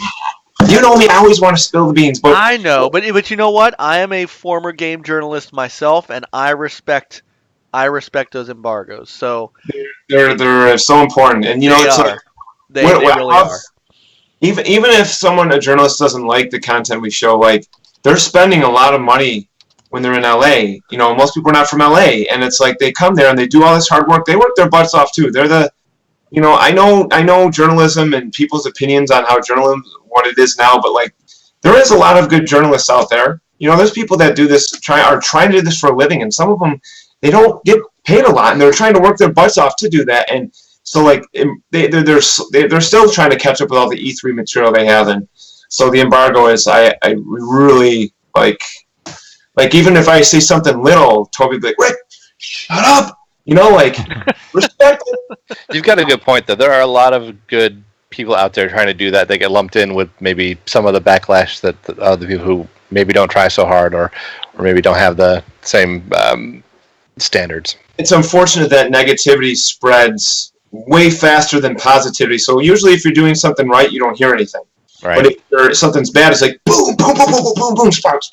You know me, I always want to spill the beans. But I know, but you know what? I am a former game journalist myself, and I respect those embargoes. So they're so important, and it's are. like They really are. Even if a journalist doesn't like the content we show, like they're spending a lot of money when they're in LA. Most people are not from LA, and it's like they come there and they do all this hard work. They work their butts off too. They're the I know journalism and people's opinions on how journalism, what it is now, but like there is a lot of good journalists out there. There's people that do this, are trying to do this for a living, and some of them, they don't get paid a lot, and they're trying to work their butts off to do that. And so like they're still trying to catch up with all the E3 material they have, and so the embargo is, I really like even if I say something little, Toby be like, Rick, shut up. Respect it. You've got a good point, though. There are a lot of good people out there trying to do that. They get lumped in with maybe some of the backlash that the other people who maybe don't try so hard or maybe don't have the same standards. It's unfortunate that negativity spreads way faster than positivity. So usually if you're doing something right, you don't hear anything. Right. But if something's bad, it's like boom, boom, boom, boom, boom, boom, boom, sparks,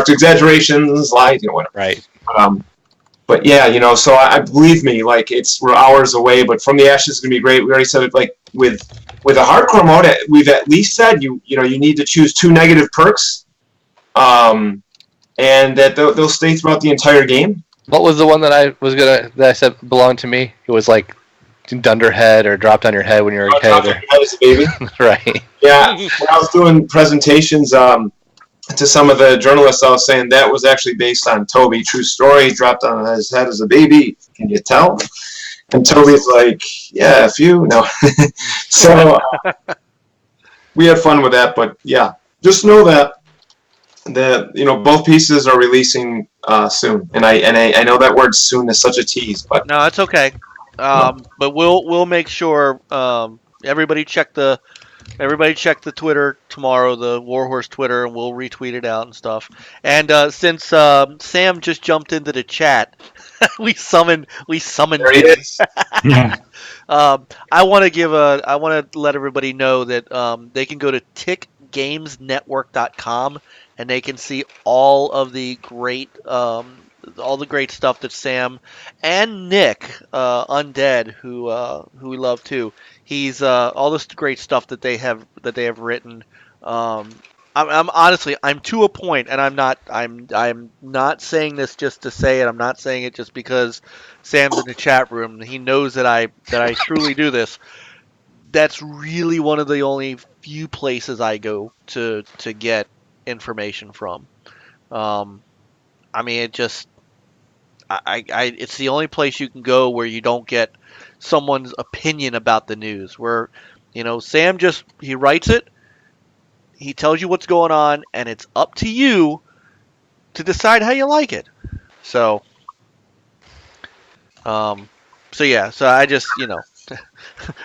exaggerations, lies, whatever. Right. But yeah, so I believe me, like we're hours away, but From the Ashes is gonna be great. We already said it, like with a hardcore mode, we've at least said you need to choose 2 negative perks, and that they'll stay throughout the entire game. What was the one that I said belonged to me? It was like dunderhead or dropped on your head when you were a kid. Dropped on your head as a baby. Right. Yeah, when I was doing presentations to some of the journalists, I was saying that was actually based on Toby. True story. Dropped on his head as a baby. Can you tell? And Toby's like, yeah, a few. No. So we had fun with that. But yeah, just know that both pieces are releasing soon. And I know that word "soon" is such a tease, but no, it's okay. But we'll make sure everybody check the Twitter tomorrow, the Warhorse Twitter, and we'll retweet it out and stuff. And since Sam just jumped into the chat, we summoned there he him. is. Yeah. I want to let everybody know that they can go to tickgamesnetwork.com and they can see all of the great stuff that Sam and Nick Undead, who we love too. He's all this great stuff that they have written. I'm honestly, I'm to a point, and I'm not saying this just to say it. I'm not saying it just because Sam's in the chat room. He knows that I truly do this. That's really one of the only few places I go to get information from. I mean, it just it's the only place you can go where you don't get someone's opinion about the news. Where Sam he writes it, he tells you what's going on, and it's up to you to decide how you like it. So yeah, so I just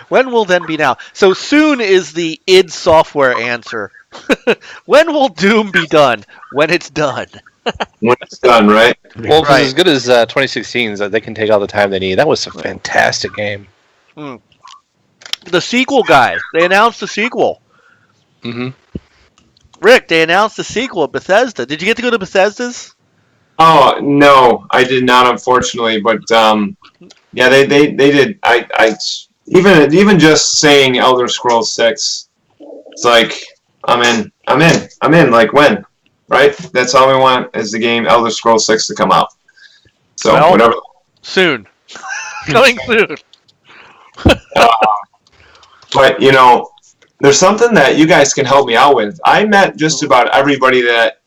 when will then be now? So soon is the id Software answer. When will Doom be done? When it's done. When it's done, right? Well, if it's as good as 2016's, they can take all the time they need. That was a fantastic game. The sequel, guys. They announced the sequel. Mm-hmm. Rick, they announced the sequel at Bethesda. Did you get to go to Bethesda's? Oh no, I did not, unfortunately. But yeah, they did. I even just saying Elder Scrolls 6, it's like I'm in. Like when, right? That's all we want is the game Elder Scrolls 6 to come out. So whatever. Soon, coming soon. But there's something that you guys can help me out with. I met just about everybody that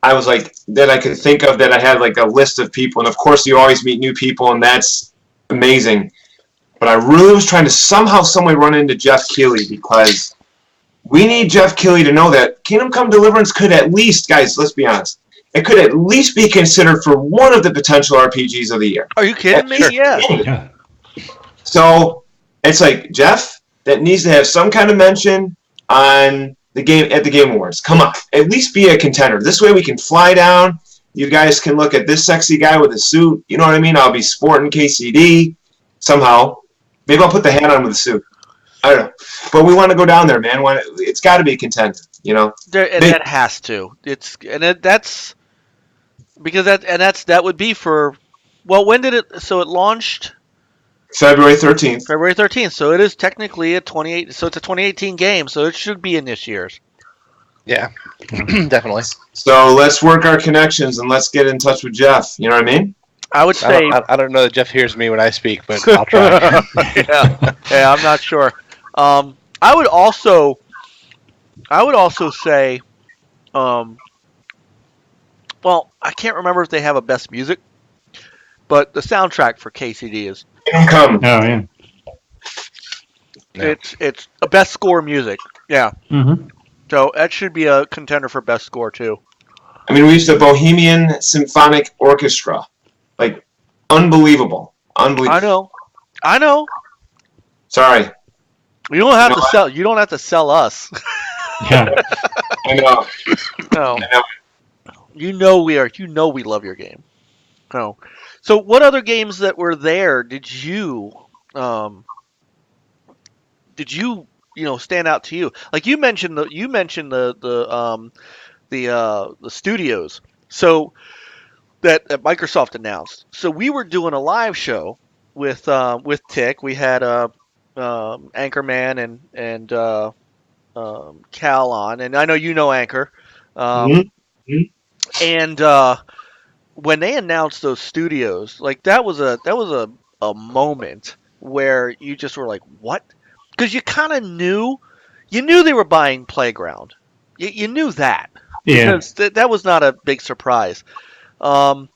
I was like that I could think of, that I had like a list of people, and of course you always meet new people, and that's amazing. But I really was trying to somehow, some way run into Jeff Keighley, because we need Jeff Keighley to know that Kingdom Come Deliverance could at least, guys, let's be honest, it could at least be considered for one of the potential RPGs of the year. Are you kidding me? Yeah. So it's like, Jeff, that needs to have some kind of mention on the game at the Game Awards. Come on, at least be a contender. This way we can fly down. You guys can look at this sexy guy with a suit. You know what I mean? I'll be sporting KCD somehow. Maybe I'll put the hat on with a suit. I don't know. But we want to go down there, man. It's got to be a contender, you know? That has to. That's because that would be for, well, when did it, so it launched? February 13th. February 13th. So it is technically so it's a 2018 game, so it should be in this year's. Yeah, definitely. So let's work our connections and let's get in touch with Jeff. You know what I mean? I would say. I don't know that Jeff hears me when I speak, but I'll try. yeah, I'm not sure. I would also say, well, I can't remember if they have a best music, but the soundtrack for KCD is. Come. Oh yeah. It's a best score music. Yeah. Mm-hmm. So that should be a contender for best score too. I mean, we used the Bohemian Symphonic Orchestra, like unbelievable. I know. Sorry. You don't have to sell. You don't have to sell us. Yeah. I know. No. I know. You know we love your game. No. So what other games that were there did you stand out to you? Like you mentioned the studios. So that Microsoft announced. So we were doing a live show with Tick. We had Anchorman and Cal on, and I know you know Anchor. And when they announced those studios, like that was a moment where you just were like, what? Because you kind of knew they were buying Playground. You knew that. Yeah. Because that was not a big surprise. But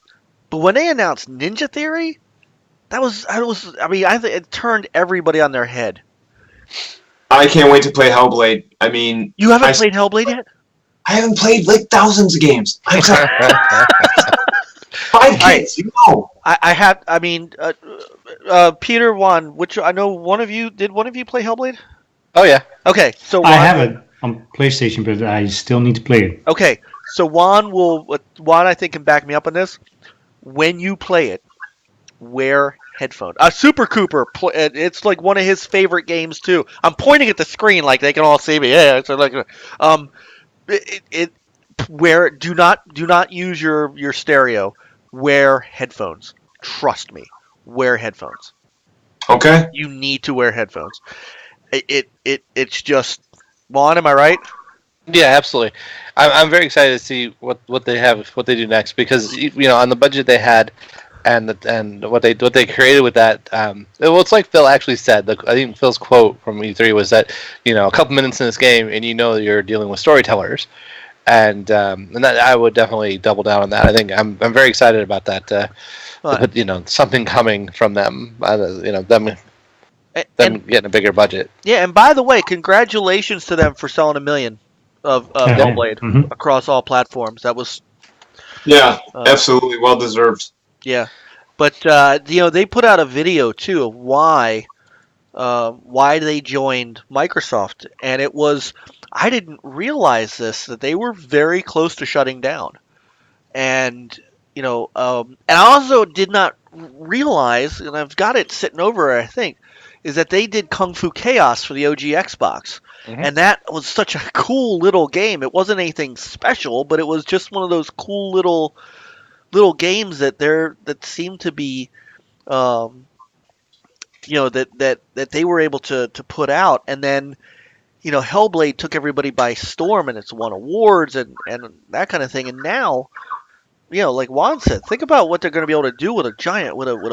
when they announced Ninja Theory, I think it turned everybody on their head. I can't wait to play Hellblade. I mean, You haven't played Hellblade yet? I haven't played like thousands of games. I'm sorry. 5 kids, you know. I have. I mean, Peter, Juan, which I know one of you play Hellblade? Oh yeah. Okay, so I Juan, have it on PlayStation, but I still need to play it. Okay, so Juan I think can back me up on this. When you play it, wear headphones. Super Cooper, it's like one of his favorite games too. I'm pointing at the screen like they can all see me. Yeah, so like, do not use your stereo. Wear headphones. Trust me, wear headphones. Okay. You need to wear headphones. It's just, Juan, am I right? Yeah, absolutely. I'm very excited to see what they do next, because on the budget they had, and what they created with that. Well, it's like Phil actually said. I think Phil's quote from E3 was that a couple minutes in this game and you're dealing with storytellers, and that I would definitely double down on that. I think I'm very excited about that. Something coming from them. Them getting a bigger budget. Yeah, and by the way, congratulations to them for selling 1 million of Hellblade across all platforms. That was absolutely well deserved. Yeah, but they put out a video too of why they joined Microsoft, and it was, I didn't realize that they were very close to shutting down, and and I also did not realize, and I've got it sitting over, I think, is that they did Kung Fu Chaos for the OG Xbox. Mm-hmm. And that was such a cool little game. It wasn't anything special, but it was just one of those cool little games that seemed to be, that they were able to put out. And then, Hellblade took everybody by storm, and it's won awards and that kind of thing. And now, like Juan said, think about what they're going to be able to do with a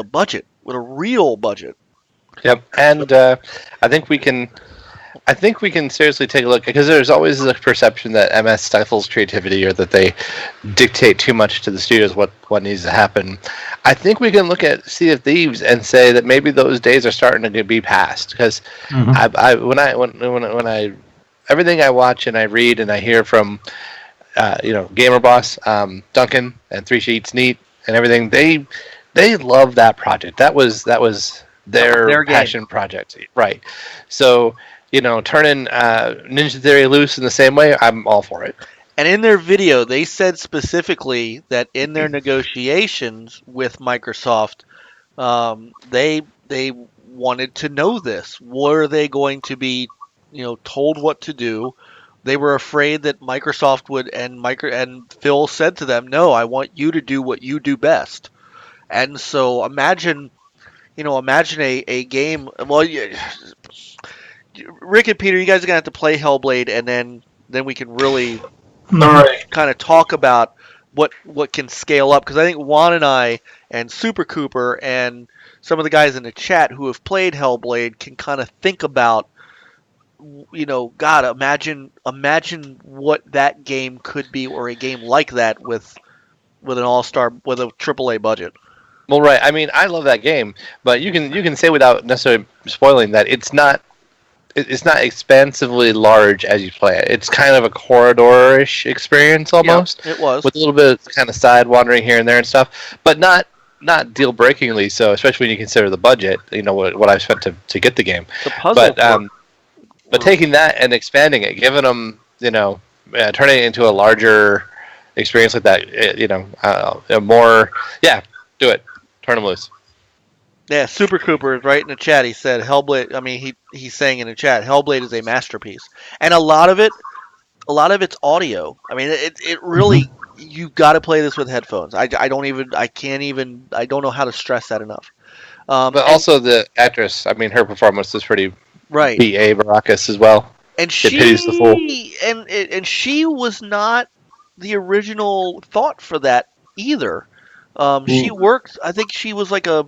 budget, with a real budget. Yep, and I think we can seriously take a look, because there's always a perception that MS stifles creativity, or that they dictate too much to the studios what needs to happen. I think we can look at Sea of Thieves and say that maybe those days are starting to be past, because when I everything I watch and I read and I hear from Gamer Boss, Duncan, and 3 Sheets Neat and everything, they love that project. That was their game. passion project, right? So turning Ninja Theory loose in the same way, I'm all for it. And in their video, they said specifically that in their negotiations with Microsoft, they wanted to know this. Were they going to be, told what to do? They were afraid that Microsoft would, and Phil said to them, "No, I want you to do what you do best." And so imagine a game. Well, Rick and Peter, you guys are gonna have to play Hellblade, and then we can really All right. kind of talk about what can scale up, because I think Juan and I and Super Cooper and some of the guys in the chat who have played Hellblade can kind of think about, God, imagine what that game could be, or a game like that with an all-star, with a AAA budget. Well, right. I mean, I love that game, but you can say without necessarily spoiling that it's not expansively large as you play it. It's kind of a corridor-ish experience almost. Yeah, it was. With a little bit of kind of side wandering here and there and stuff, but not deal-breakingly so, especially when you consider the budget, what I've spent to get the game. The puzzle but taking that and expanding it, giving them, turning it into a larger experience like that, a more, do it. Turn them loose. Yeah, Super Cooper is right in the chat. He said Hellblade. I mean, he's saying in the chat, Hellblade is a masterpiece, and a lot of it's audio. I mean, it really, you've got to play this with headphones. I don't know how to stress that enough. But also the actress. I mean, her performance was pretty right. B.A. Baracus as well. And pities the fool. And she was not the original thought for that either. She worked. I think she was like I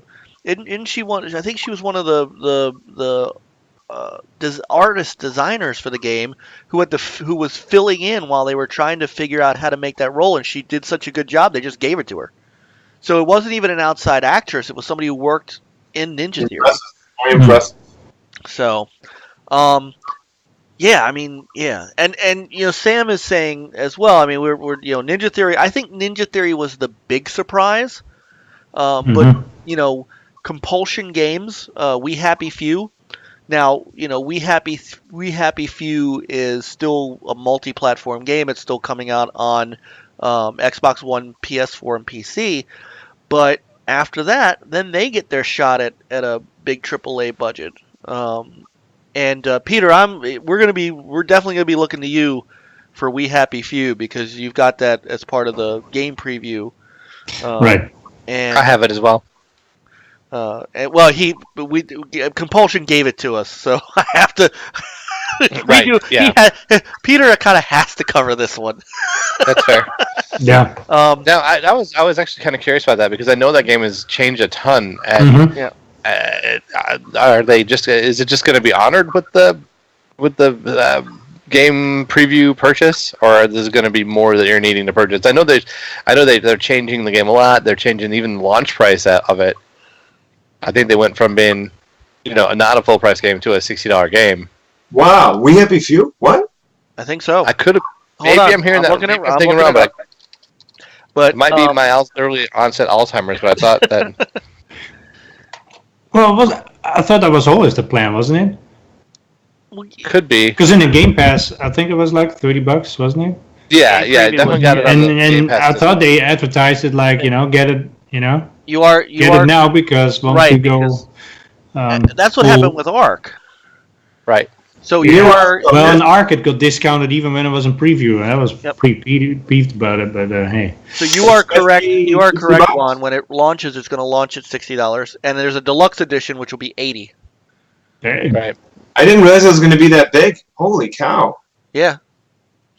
think she was one of the artist designers for the game who was filling in while they were trying to figure out how to make that role, and she did such a good job they just gave it to her. So it wasn't even an outside actress; it was somebody who worked in Ninja Theory. Very impressive. So, yeah, I mean, yeah, and Sam is saying as well. I mean, we're Ninja Theory. I think Ninja Theory was the big surprise, but Compulsion Games, We Happy Few. Now, We Happy Few is still a multi-platform game. It's still coming out on Xbox One, PS4, and PC. But after that, then they get their shot at a big AAA budget. And Peter, we're definitely gonna be looking to you for We Happy Few, because you've got that as part of the game preview. Right. And I have it as well. Compulsion gave it to us, so I have to. Right. Yeah. Peter kind of has to cover this one. That's fair. Yeah. Now, I was actually kind of curious about that, because I know that game has changed a ton. And Yeah. Are they just? Is it just going to be honored with the game preview purchase, or is there going to be more that you're needing to purchase? I know they're changing the game a lot. They're changing even the launch price of it. I think they went from being, not a full price game to a $60 game. Wow, We Happy Few? What? I think so. I could have. Maybe I'm hearing that. I'm thinking wrong, but it might be my early onset Alzheimer's. But I thought that. Well, I thought that was always the plan, wasn't it? Could be. Because in the Game Pass, I think it was like $30, wasn't it? Yeah, definitely got it on the Game And Pass. I thought they advertised it like, get it, You are it now, because once right, you go... that's what happened with Ark. Right. So Yeah. you are... Well, in Ark, it got discounted even when it was in preview, and I was pretty peeved about it, but hey. So you are correct. You are correct, $60. Juan. When it launches, it's going to launch at $60, and there's a deluxe edition which will be $80. Hey. Right. I didn't realize it was going to be that big. Holy cow. Yeah.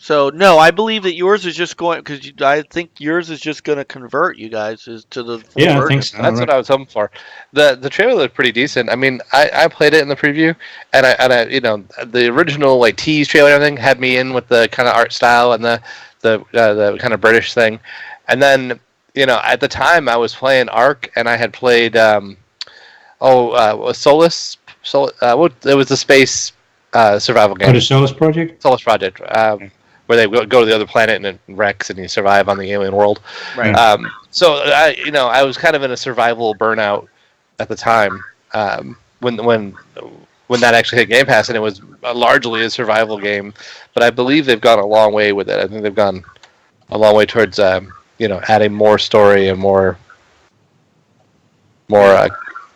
So no, I believe that yours is just going, because I think yours is just going to convert you guys to the full Yeah, version. I think so. That's what I was hoping for. The trailer looked pretty decent. I mean, I played it in the preview, and I the original tease trailer and everything had me in with the kind of art style and the kind of British thing, and then at the time I was playing Ark, and I had played Solus. It was the space survival game. For the Solus Project? Solus Project. Where they go to the other planet and it wrecks and you survive on the alien world. Right. So I was kind of in a survival burnout at the time, when that actually hit Game Pass, and it was largely a survival game. But I believe they've gone a long way with it. I think they've gone a long way towards adding more story and more. I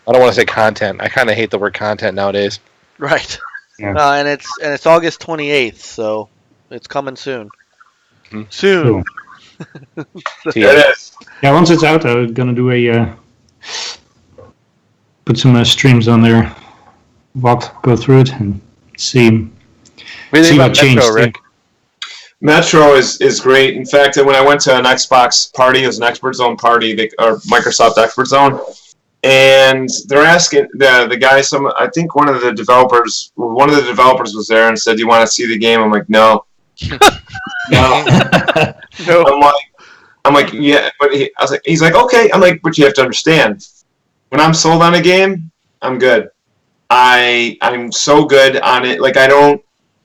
don't want to say content. I kind of hate the word content nowadays. Right. Yeah. And it's August 28th, so it's coming soon. Hmm. Soon. Cool. It is. Yeah, once it's out, I'm gonna do put some streams on there, go through it, and see Really what about changed. Metro, Rick? Metro is great. In fact, when I went to an Xbox party, it was an Expert Zone party, or Microsoft Expert Zone, and they're asking the guy, I think one of the developers was there and said, "Do you want to see the game?" I'm like, "No, no." No. I'm like, yeah, but he's like, okay. I'm like, but you have to understand, when I'm sold on a game, I'm good. I'm so good on it. Like I don't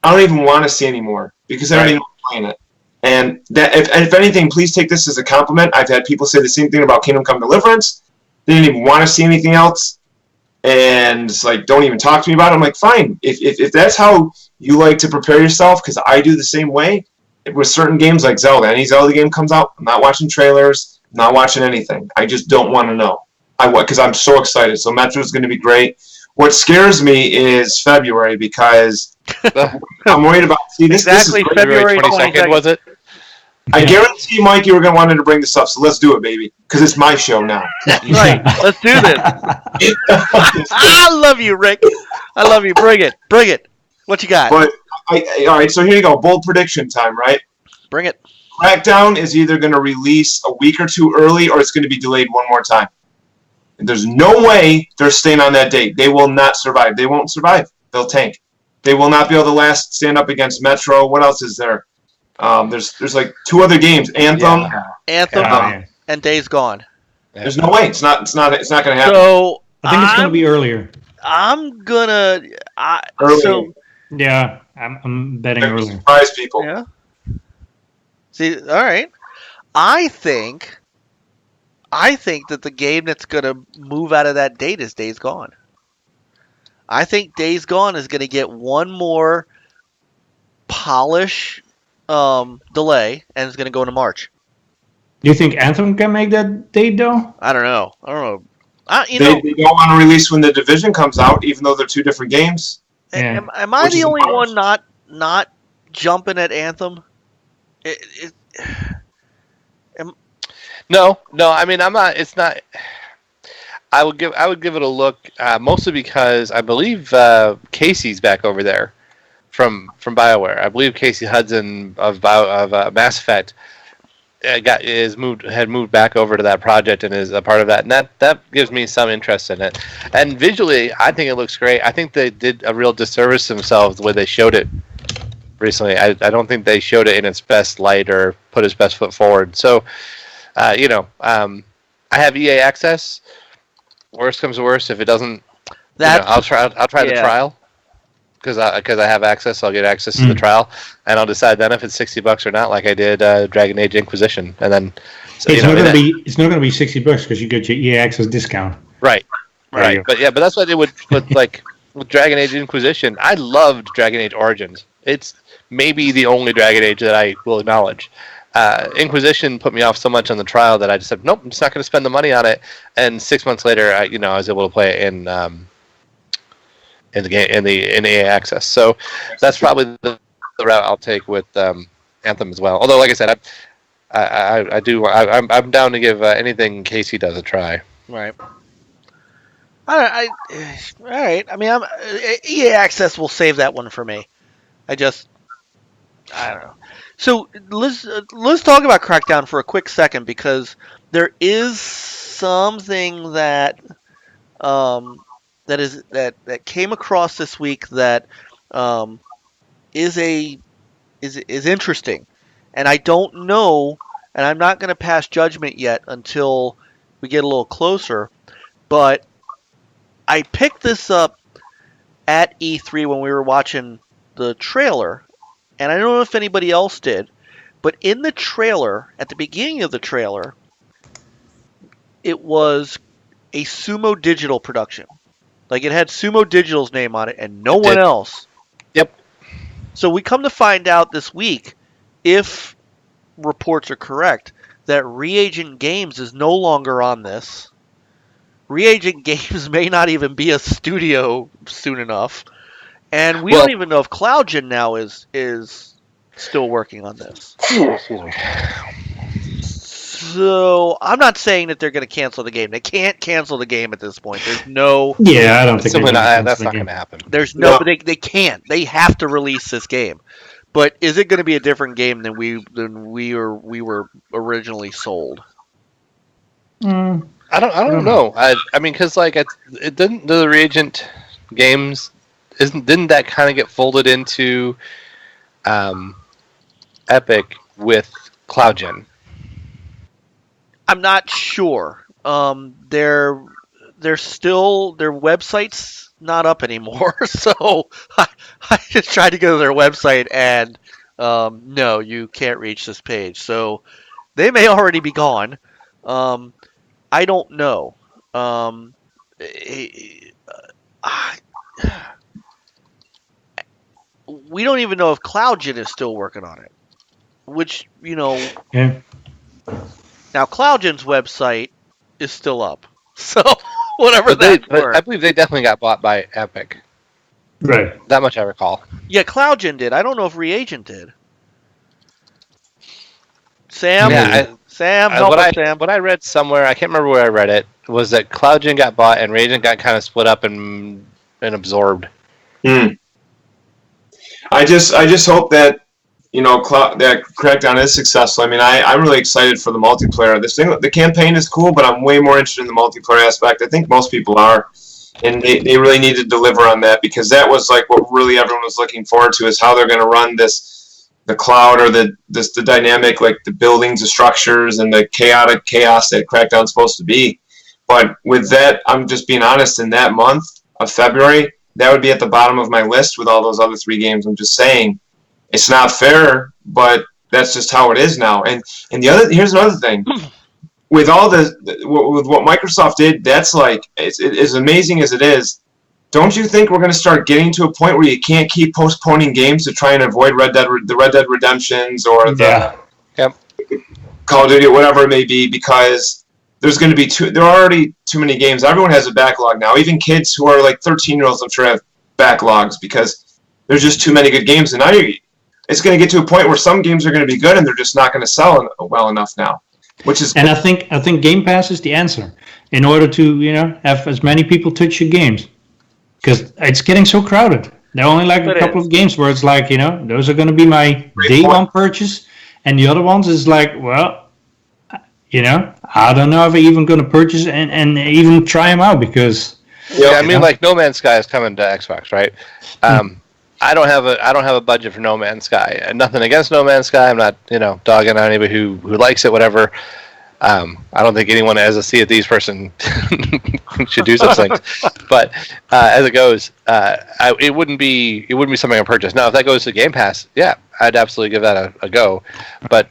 even want to see anymore because I don't even want to play it. And that, if anything, please take this as a compliment. I've had people say the same thing about Kingdom Come Deliverance. They didn't even want to see anything else, and it's like, don't even talk to me about it. I'm like, fine. If that's how you like to prepare yourself, because I do the same way. With certain games like Zelda, any Zelda game comes out, I'm not watching trailers, I'm not watching anything. I just don't want to know. Because I'm so excited. So Metro is going to be great. What scares me is February because I'm worried about. See, this Exactly, is great. February 22nd, was it? I guarantee you, Mike, you were going to want to bring this up. So let's do it, baby, because it's my show now. Right. Let's do this. I love you, Rick. I love you. Bring it. Bring it. What you got? But all right, so here you go. Bold prediction time, right? Bring it. Crackdown is either going to release a week or two early, or it's going to be delayed one more time. And there's no way they're staying on that date. They will not survive. They won't survive. They'll tank. They will not be able to stand up against Metro. What else is there? There's like two other games. Anthem. Yeah. Anthem and Days Gone. There's no way. It's not going to happen. So I think it's gonna be earlier. I'm gonna. Early. So Yeah, I'm betting They're going to earlier. surprise people. yeah. See, all right. I think that the game that's gonna move out of that date is Days Gone. I think Days Gone is gonna get one more polish delay, and it's gonna go into March. Do you think Anthem can make that date though? I don't know. They don't want to release when the Division comes out, even though they're two different games. Yeah. Am I Which the is only March. one not jumping at Anthem? No. I mean, I'm not. It's not. I would give it a look, mostly because I believe Casey's back over there from BioWare. I believe Casey Hudson of Mass Effect had moved back over to that project and is a part of that, and that gives me some interest in it. And visually, I think it looks great. I think they did a real disservice to themselves the way they showed it recently. I don't think they showed it in its best light or put its best foot forward. So, I have EA access. Worst comes to worst, if it doesn't, I'll try the trial because I have access. I'll get access to the trial, and I'll decide then if it's $60 or not, like I did Dragon Age Inquisition, and then It's not gonna be $60 because you get your EA access discount. right. There you go. But that's what it would. But like with Dragon Age Inquisition, I loved Dragon Age Origins. It's maybe the only Dragon Age that I will acknowledge. Inquisition put me off so much on the trial that I just said, nope, I'm just not going to spend the money on it. And 6 months later, I was able to play it in the game in EA Access. So that's probably the route I'll take with Anthem as well. Although, like I said, I'm down to give anything Casey does a try. Right. All right. I mean, EA Access will save that one for me. I don't know. So let's talk about Crackdown for a quick second because there is something that came across this week that is interesting, and I don't know, and I'm not going to pass judgment yet until we get a little closer. But I picked this up at E3 when we were watching the trailer. And I don't know if anybody else did, but in the trailer, at the beginning of the trailer, it was a Sumo Digital production. Like it had Sumo Digital's name on it and no It one did. else. Yep. So we come to find out this week, if reports are correct, that Reagent Games is no longer on this. Reagent Games may not even be a studio soon enough. And we Well- don't even know if CloudGen now is still working on this. Excuse me. So I'm not saying that they're going to cancel the game. They can't cancel the game at this point. There's no, Yeah, I don't It's think simply they're gonna not. cancel That's the not game. going to happen. there's no, No. but they can't. They have to release this game. But is it going to be a different game than we were originally sold? Mm, I don't know. I mean, because like it didn't the Reagent Games didn't that kind of get folded into Epic with CloudGen? I'm not sure. They're still, their website's not up anymore. So I just tried to go to their website and no, you can't reach this page. So they may already be gone. I don't know. We don't even know if CloudGen is still working on it. Which, yeah. now CloudGen's website is still up. So whatever But that's but I worth. believe they definitely got bought by Epic. Right. That much I recall. Yeah, CloudGen did. I don't know if Reagent did. Sam, Yeah, Sam, help us, Sam. what I read somewhere, I can't remember where I read it, was that CloudGen got bought and Reagent got kind of split up and absorbed. I just hope that that Crackdown is successful. I mean, I'm really excited for the multiplayer. The campaign is cool, but I'm way more interested in the multiplayer aspect. I think most people are, and they really need to deliver on that, because that was like what really everyone was looking forward to, is how they're going to run the cloud, or the dynamic, like the buildings, the structures, and the chaotic chaos that Crackdown's supposed to be. But with that, I'm just being honest, in that month of February, that would be at the bottom of my list with all those other 3 games. I'm just saying, it's not fair, but that's just how it is now. And here's another thing. With all with what Microsoft did, that's like, as amazing as it is, don't you think we're going to start getting to a point where you can't keep postponing games to try and avoid the Red Dead Redemptions or the Call of Duty, or whatever it may be, because there's going to be there are already too many games. Everyone has a backlog now. Even kids who are like 13-year-olds, I'm sure, have backlogs because there's just too many good games. And now it's going to get to a point where some games are going to be good and they're just not going to sell well enough now. And I think Game Pass is the answer in order to have as many people touch your games, because it's getting so crowded. There are only like a couple of games where it's like those are going to be my day one purchase, and the other ones is like, well, I don't know if I'm even going to purchase and even try them out, because I mean, like No Man's Sky is coming to Xbox, right? I don't have a budget for No Man's Sky. And nothing against No Man's Sky. I'm not dogging on anybody who likes it, whatever. I don't think anyone as a Sea of Thieves person should do such things. But as it goes, it wouldn't be something I purchase. Now, if that goes to Game Pass, yeah, I'd absolutely give that a go. But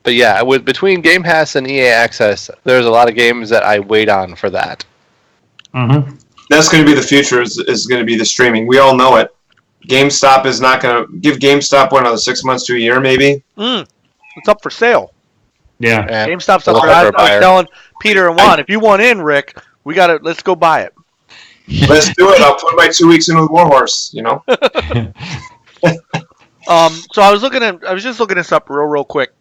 yeah, between Game Pass and EA Access, there's a lot of games that I wait on for that. Mm-hmm. That's going to be the future. Is going to be the streaming. We all know it. GameStop is not going to give GameStop another 6 months to a year, maybe. It's up for sale. Yeah. GameStop's up for sale. I was telling Peter and Juan, if you want in, Rick, let's go buy it. Let's do it. I'll put my 2 weeks into the Warhorse. So I was just looking this up real quick.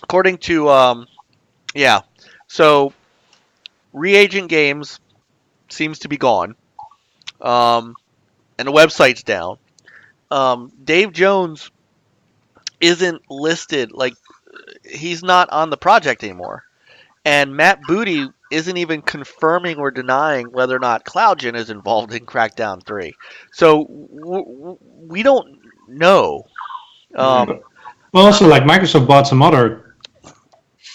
According to so Reagent Games seems to be gone. And the website's down. Dave Jones isn't listed, like he's not on the project anymore. And Matt Booty isn't even confirming or denying whether or not CloudGen is involved in Crackdown 3. So we don't know. Well, also, like Microsoft bought some other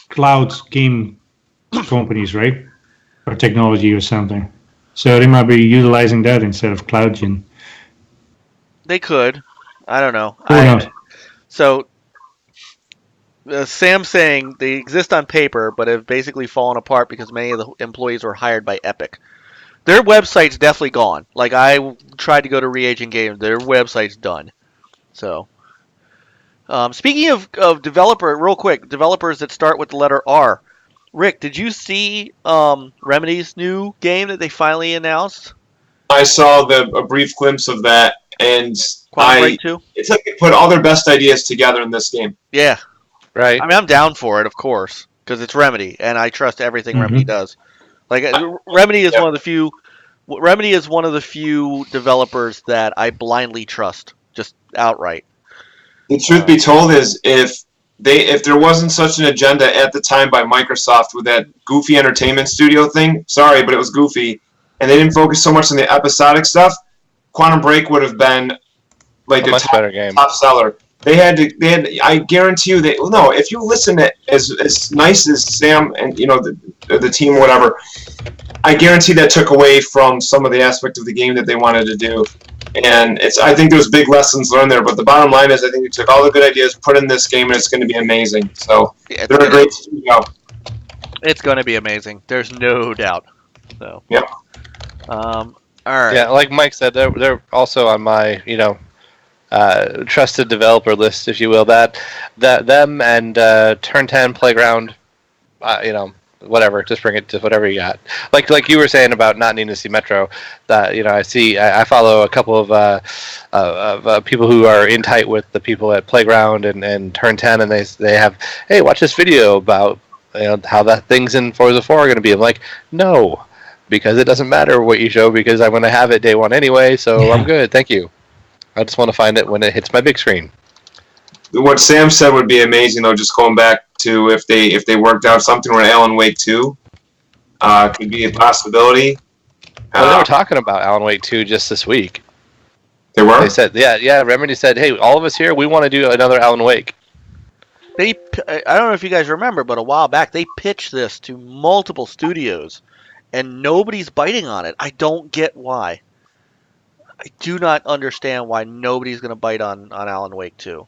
cloud game companies, right? Or technology or something. So they might be utilizing that instead of CloudGen. They could. I don't know. Who knows? So Sam's saying they exist on paper, but have basically fallen apart because many of the employees were hired by Epic. Their website's definitely gone. Like, I tried to go to Reagent Games, their website's done. So, speaking of real quick, developers that start with the letter R. Rick, did you see Remedy's new game that they finally announced? I saw a brief glimpse of that, and Quantum Break 2? it's like they put all their best ideas together in this game. Yeah. Right. I mean, I'm down for it, of course, because it's Remedy, and I trust everything Remedy Mm-hmm. does. Like, Remedy is one of the few. Remedy is one of the few developers that I blindly trust, just outright. The truth be told is, if there wasn't such an agenda at the time by Microsoft with that goofy entertainment studio thing, sorry, but it was goofy, and they didn't focus so much on the episodic stuff, Quantum Break would have been like A much better game. top seller. They had. I guarantee you that. No, if you listen to as nice as Sam and the team, whatever, I guarantee that took away from some of the aspect of the game that they wanted to do. And I think there's big lessons learned there. But the bottom line is, I think they took all the good ideas, put in this game, and it's going to be amazing. So Yeah, they're a great studio. It's going to be amazing. There's no doubt. So. Yep. All right. Yeah, like Mike said, they're also on my trusted developer list, if you will. That them and Turn 10 Playground, whatever. Just bring it to whatever you got. Like you were saying about not needing to see Metro. That I follow a couple of people who are in tight with the people at Playground and Turn 10, and they have, hey, watch this video about how that things in Forza 4 are going to be. I'm like, no, because it doesn't matter what you show, because I'm going to have it day one anyway, so I'm good. Thank you. I just want to find it when it hits my big screen. What Sam said would be amazing, though. Just going back to if they worked out something where Alan Wake 2 could be a possibility. Well, they were talking about Alan Wake 2 just this week. They were? They said, yeah. Remedy said, hey, all of us here, we want to do another Alan Wake. I don't know if you guys remember, but a while back they pitched this to multiple studios, and nobody's biting on it. I don't get why. I do not understand why nobody's going to bite on Alan Wake 2.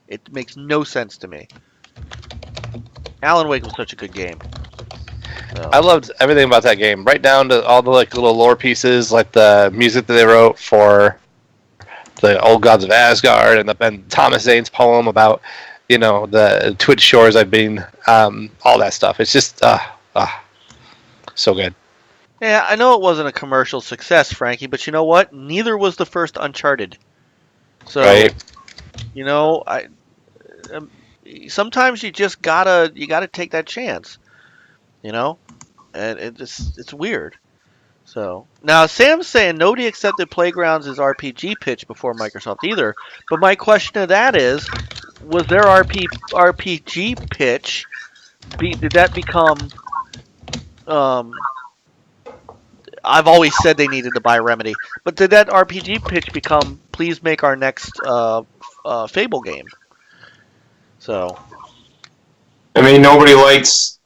It makes no sense to me. Alan Wake was such a good game. So. I loved everything about that game, right down to all the little lore pieces, like the music that they wrote for the Old Gods of Asgard, and Thomas Zane's poem about the Twitch shores I've been, all that stuff. It's just so good. Yeah, I know it wasn't a commercial success, Frankie, but you know what? Neither was the first Uncharted. So, right. Sometimes you just gotta take that chance, and it's weird. So now Sam's saying nobody accepted Playgrounds' RPG pitch before Microsoft either. But my question to that is, was their RPG pitch? Did that become? I've always said they needed to buy Remedy, but did that RPG pitch become, please make our next Fable game? So, I mean, nobody likes,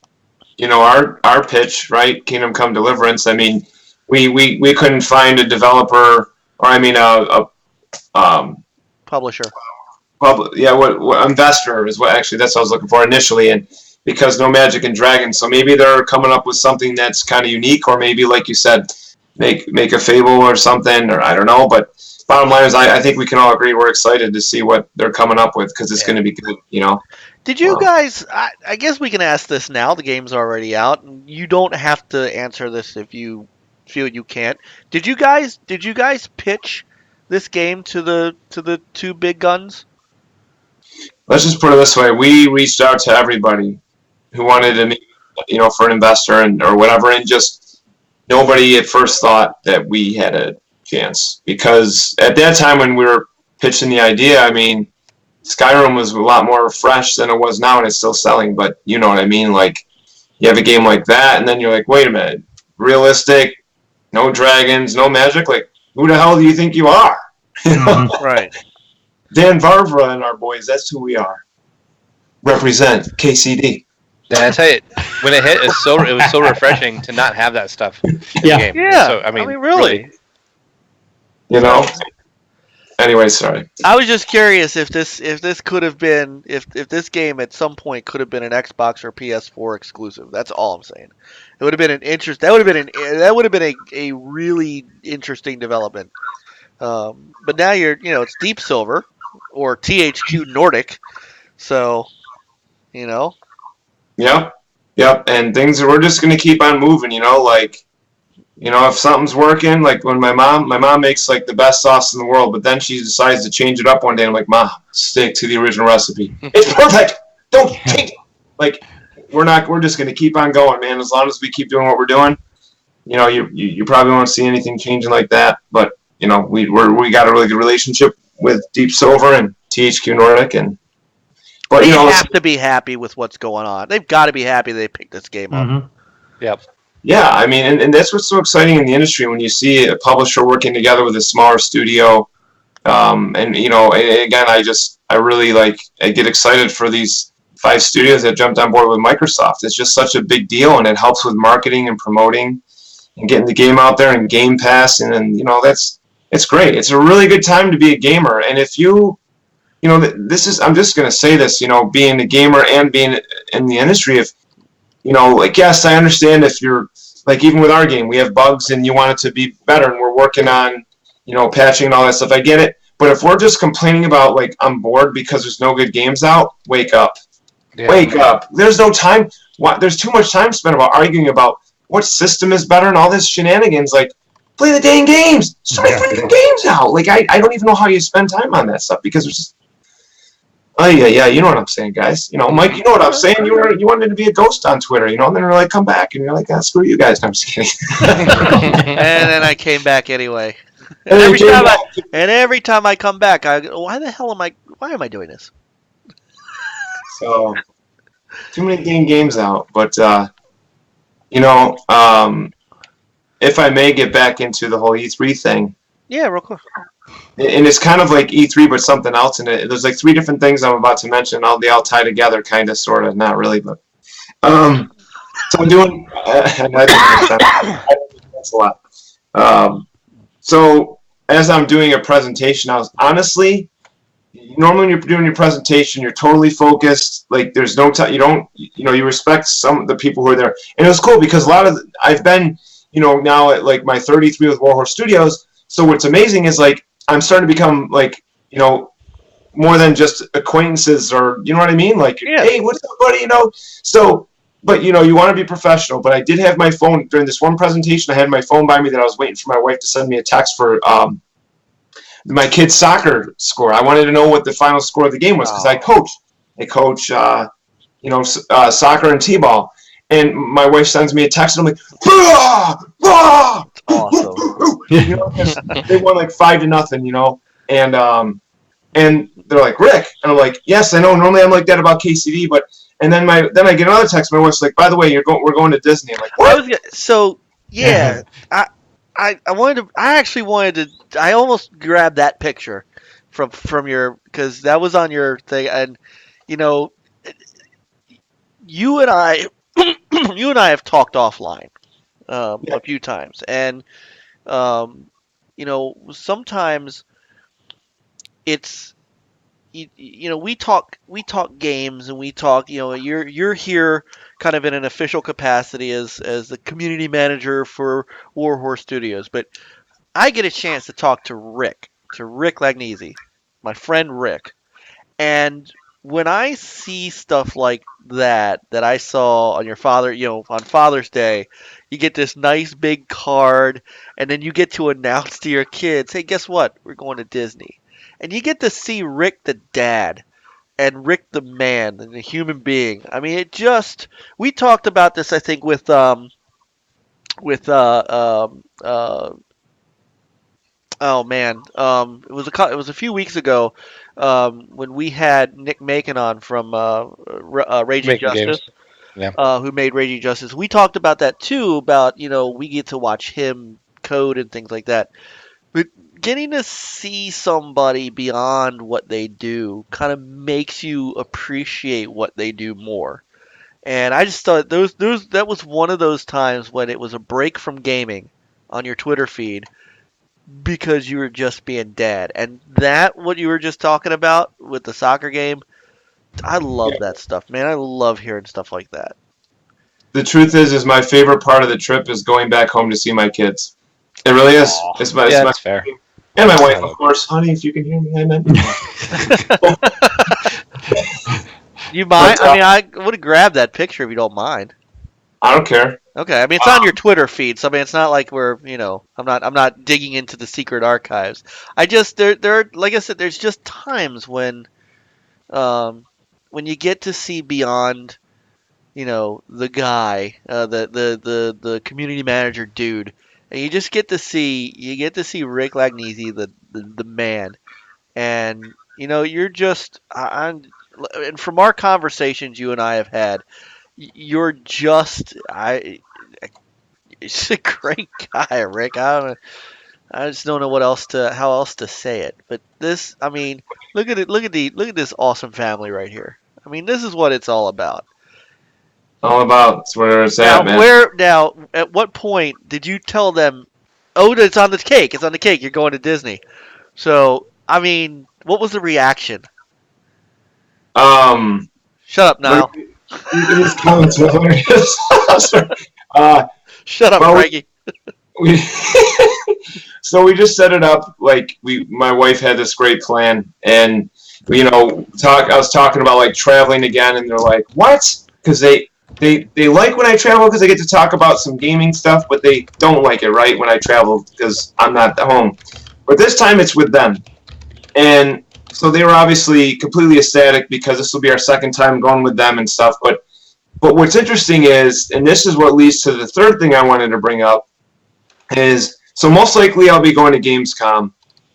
our pitch, right? Kingdom Come Deliverance. I mean, we couldn't find a developer, or a publisher. What investor is what actually that's what I was looking for initially, and because no Magic and Dragons, so maybe they're coming up with something that's kind of unique, or maybe, like you said, make a Fable or something, or I don't know. But bottom line is, I think we can all agree we're excited to see what they're coming up with, because it's going to be good, Did you guys? I guess we can ask this now. The game's already out, and you don't have to answer this if you feel you can't. Did you guys pitch this game to the two big guns? Let's just put it this way: we reached out to everybody who wanted to meet, for an investor or whatever, and just nobody at first thought that we had a chance, because at that time when we were pitching the idea, I mean, Skyrim was a lot more fresh than it was now, and it's still selling. But you know what I mean? Like, you have a game like that, and then you're like, wait a minute, realistic, no dragons, no magic. Like, who the hell do you think you are? Right. Dan Barbara and our boys, that's who we are. Represent KCD. And I tell you, when it hit, it was so refreshing to not have that stuff in the game. Yeah. So, really. And Anyway, sorry. I was just curious if this could have been if this game at some point could have been an Xbox or PS4 exclusive. That's all I'm saying. It would have been an interest. That would have been a really interesting development. But now it's Deep Silver or THQ Nordic. So, Yep. And we're just gonna keep on moving. If something's working, like when my mom makes like the best sauce in the world, but then she decides to change it up one day. And I'm like, Mom, stick to the original recipe. It's perfect. Don't change it. Like we're just gonna keep on going, man. As long as we keep doing what we're doing, you probably won't see anything changing like that. But we got a really good relationship with Deep Silver and THQ Nordic, but they have to be happy with what's going on. They've got to be happy they picked this game up. Yep. Yeah, I mean, and that's what's so exciting in the industry when you see a publisher working together with a smaller studio. And again, I really I get excited for these 5 studios that jumped on board with Microsoft. It's just such a big deal, and it helps with marketing and promoting and getting the game out there and Game Pass, and then it's great. It's a really good time to be a gamer, and if I'm just gonna say this, being a gamer and being in the industry, if yes, I understand if you're even with our game, we have bugs and you want it to be better, and we're working on patching and all that stuff. I get it, but if we're just complaining about I'm bored because there's no good games out, wake up. Yeah. Wake up. There's no time. There's too much time spent about arguing about what system is better and all this shenanigans. Play the dang games. So many freaking games out. I don't even know how you spend time on that stuff because it's just. Oh yeah, you know what I'm saying, guys. Mike, you know what I'm saying. You wanted to be a ghost on Twitter, and then you're like, come back, and you're like, screw you guys. No, I'm just kidding. And then I came back anyway. And every time I come back, I go, why am I doing this? So, too many games out, but if I may get back into the whole E3 thing. Yeah, real quick. And it's kind of like E3, but something else in it. There's 3 different things I'm about to mention. They all tie together, kind of, sort of, not really, but. So I'm doing. That's a lot. So as I'm doing a presentation, I was honestly. Normally, when you're doing your presentation, you're totally focused. There's no time. You don't. You respect some of the people who are there, and it was cool because I've been, now at my 33 with Warhorse Studios. So what's amazing is I'm starting to become more than just acquaintances, or you know what I mean? Yeah. Hey, what's up, buddy? So, but you want to be professional. But I did have my phone during this one presentation. I had my phone by me that I was waiting for my wife to send me a text for my kid's soccer score. I wanted to know what the final score of the game was because I coach soccer and t-ball. And my wife sends me a text, and I'm like, bah! Bah! Awesome. They won 5-0, and they're like, Rick, and I'm like, yes, I know. Normally I'm like that about KCD, but and then I get another text. My wife's like, by the way, we're going to Disney. I'm like, what? I almost grabbed that picture from your, because that was on your thing, and you and I have talked offline a few times, and sometimes it's we talk games, and we talk, you're here kind of in an official capacity as the community manager for Warhorse Studios, but I get a chance to talk to Rick Lagnese, my friend Rick, and when I see stuff like that I saw on your father, on Father's Day, you get this nice big card, and then you get to announce to your kids, hey, guess what? We're going to Disney. And you get to see Rick the dad and Rick the man and the human being. I mean, we talked about this, I think, with oh man, it was a few weeks ago when we had Nick Macon on from Raging Justice, who made Raging Justice. We talked about that too, about we get to watch him code and things like that. But getting to see somebody beyond what they do kind of makes you appreciate what they do more. And I just thought that was one of those times when it was a break from gaming on your Twitter feed. because you were just being dad. And that, what you were just talking about with the soccer game, I love that stuff, man. I love hearing stuff like that. The truth is my favorite part of the trip is going back home to see my kids. It really is. Aw. It's my, Yeah, that's fair. and my wife, of course. Honey, if you can hear me, I meant. You mind? But, I mean, I would grab that picture if you don't mind. I don't care. Okay, I mean it's on your Twitter feed, so I mean it's not like we're I'm not digging into the secret archives. I just there like I said, there's just times when you get to see beyond the guy, the community manager dude, and you just get to see Rick Lagnese, the man, and you're just and from our conversations you and I have had, you're just he's a great guy, Rick. I just don't know how else to say it. But this, I mean, look at it. Look at this awesome family right here. I mean, this is what it's all about. All about it's where it's Now, at, man. at what point did you tell them, "Oh, it's on the cake. It's on the cake. You're going to Disney." So, I mean, what was the reaction? Shut up, Niall. These comments are hilarious. Shut up, well, Frankie. we so we just set it up like my wife had this great plan, and I was talking about like traveling again, and they're like, what? Because they like when I travel because I get to talk about some gaming stuff, but they don't like it, right, when I travel because I'm not at home. But this time it's with them, and so they were obviously completely ecstatic because this will be our second time going with them and stuff. But what's interesting is, and this is what leads to the third thing I wanted to bring up, is so most likely I'll be going to Gamescom,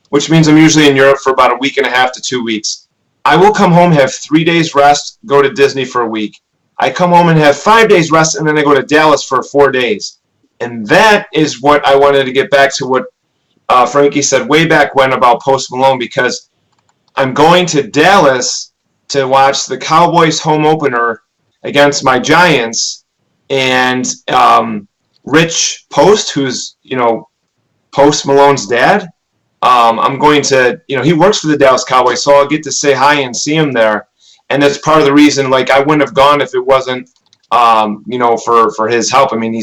which means I'm usually in Europe for about a week and a half to 2 weeks. I will come home, have 3 days rest, go to Disney for a week. I come home and have 5 days rest, and then I go to Dallas for 4 days. And that is what I wanted to get back to what Frankie said way back when about Post Malone, because I'm going to Dallas to watch the Cowboys home opener against my Giants, and Rich Post, who's Post Malone's dad, I'm going to he works for the Dallas Cowboys, so I'll get to say hi and see him there, and that's part of the reason. Like, I wouldn't have gone if it wasn't for his help. I mean,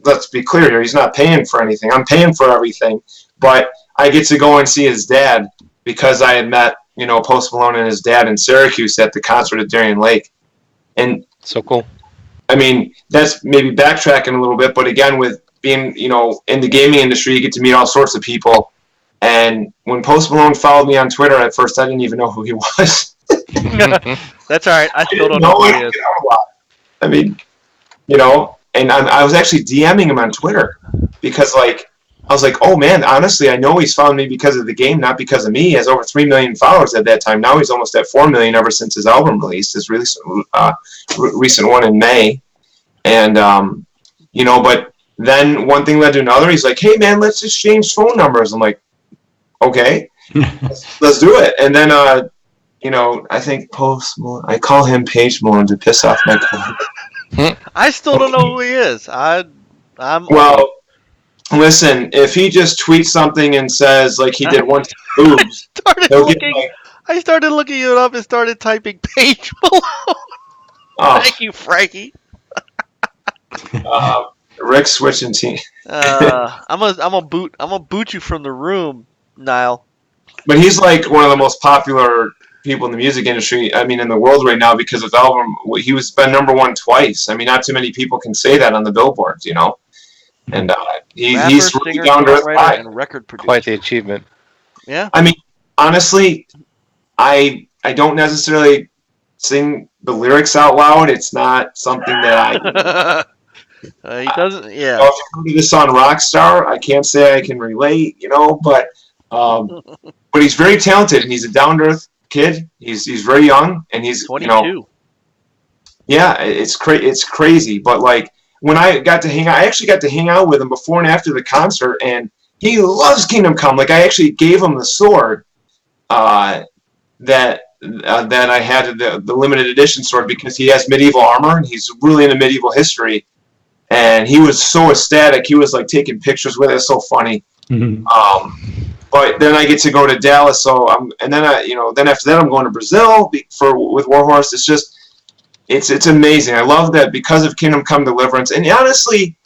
let's be clear here, he's not paying for anything. I'm paying for everything, but I get to go and see his dad because I had met Post Malone and his dad in Syracuse at the concert at Darien Lake. And so cool. I mean, that's maybe backtracking a little bit, but again, with being, in the gaming industry, you get to meet all sorts of people. And when Post Malone followed me on Twitter, at first I didn't even know who he was. That's all right. I still don't know who he is. I mean, and I was actually DMing him on Twitter because, I was like, oh man, honestly, I know he's found me because of the game, not because of me. He has over 3 million followers at that time. Now he's almost at 4 million ever since his album released, his recent one in May. And, but then one thing led to another. He's like, hey man, let's exchange phone numbers. I'm like, okay, let's do it. And then, I think Post Malone, I call him Page Malone to piss off my client. I still don't know who he is. I'm Listen, if he just tweets something and says, like he did once, boobs, I started looking it up and started typing Page Malone. Thank you, Frankie. Rick switching team. I'm gonna boot you from the room, Niall. But he's like one of the most popular people in the music industry. I mean, in the world right now, because his album, he's been #1 twice. I mean, not too many people can say that on the billboards, And he's really down to earth guy. And record producer. Quite the achievement. Yeah. I mean, honestly, I don't necessarily sing the lyrics out loud. It's not something that he doesn't. Yeah. If you come to this on Rockstar, I can't say I can relate, but he's very talented and he's a down to earth kid. He's very young and he's 22. Yeah, it's crazy, but when I actually got to hang out with him before and after the concert, and he loves Kingdom Come. Like, I actually gave him the sword that I had, the limited edition sword, because he has medieval armor and he's really into medieval history. And he was so ecstatic. He was taking pictures with it. It's so funny. Mhm. But then I get to go to Dallas, and then then after that I'm going to Brazil with Warhorse. It's just, it's amazing. I love that because of Kingdom Come Deliverance, and honestly,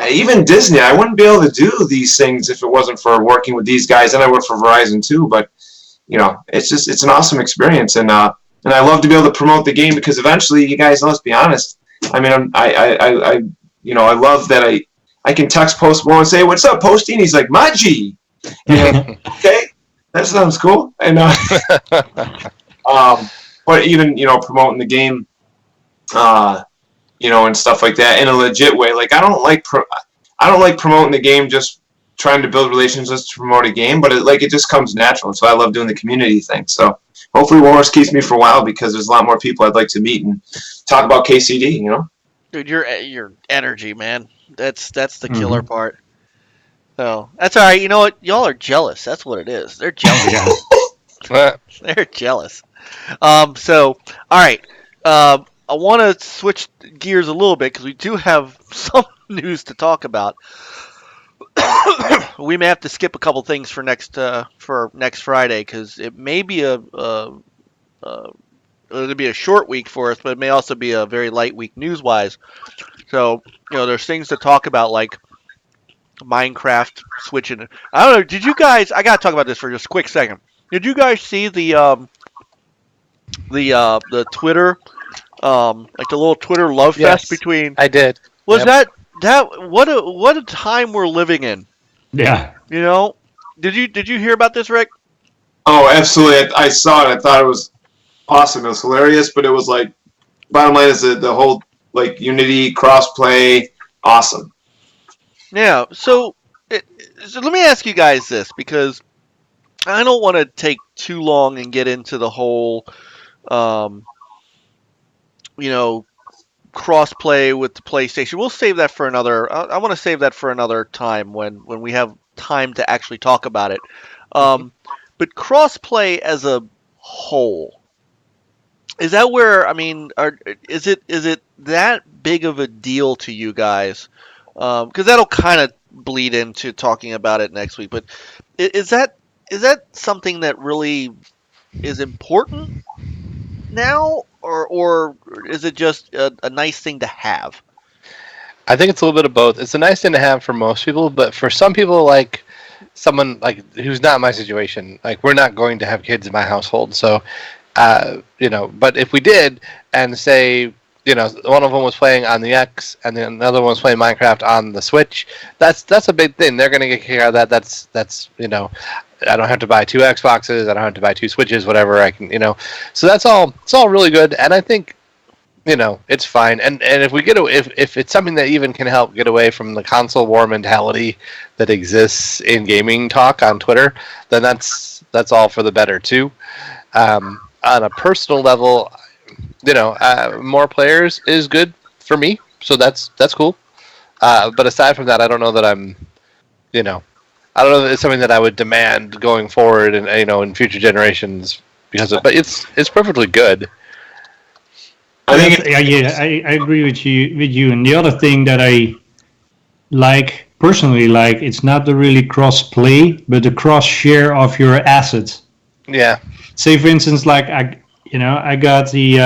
even Disney, I wouldn't be able to do these things if it wasn't for working with these guys. And I work for Verizon too, but it's an awesome experience, and I love to be able to promote the game because eventually, you guys, let's be honest. I mean, I love that I can text Post Malone and say, "What's up, Posty?" And he's like, "Maji." Okay, that sounds cool. And but even promoting the game, and stuff like that in a legit way. Like I don't like promoting the game just trying to build relationships to promote a game, but it just comes natural. So I love doing the community thing. So hopefully Warhorse keeps me for a while because there's a lot more people I'd like to meet and talk about KCD. Dude, your energy, man. That's the killer part. So that's all right. You know what? Y'all are jealous. That's what it is. They're jealous. They're jealous. So all right. I want to switch gears a little bit because we do have some news to talk about. We may have to skip a couple things for next Friday because it may be it'll be a short week for us, but it may also be a very light week news-wise. So there's things to talk about like Minecraft switching. I don't know. Did you guys? I gotta talk about this for just a quick second. Did you guys see the Twitter, like the little Twitter love fest between? I did. Was that what a time we're living in? Yeah. Did you hear about this, Rick? Oh, absolutely. I saw it. I thought it was awesome. It was hilarious, but it was like, bottom line is the whole like Unity crossplay, awesome. Yeah. So let me ask you guys this because I don't want to take too long and get into the whole, crossplay with the PlayStation. We'll save that for another. I want to save that for another time when we have time to actually talk about it. But crossplay as a whole, is that where? I mean, is it that big of a deal to you guys? Because that'll kind of bleed into talking about it next week. But is that something that really is important now, or is it just a nice thing to have? I think it's a little bit of both. It's a nice thing to have for most people, but for some people, like someone like who's not in my situation, like we're not going to have kids in my household, so but if we did, and say one of them was playing on the X and then another one was playing Minecraft on the Switch, that's a big thing. They're going to get kicked out of that. That's I don't have to buy 2 Xboxes. I don't have to buy 2 Switches. Whatever I can, So that's all. It's all really good, and I think, it's fine. And if we if it's something that even can help get away from the console war mentality that exists in gaming talk on Twitter, then that's all for the better too. On a personal level, more players is good for me, so that's cool. But aside from that, I don't know that I'm, I don't know if it's something that I would demand going forward, and in future generations but it's perfectly good. I agree with you. And the other thing that I personally like, it's not the really cross play, but the cross share of your assets. Yeah. Say for instance, like I got the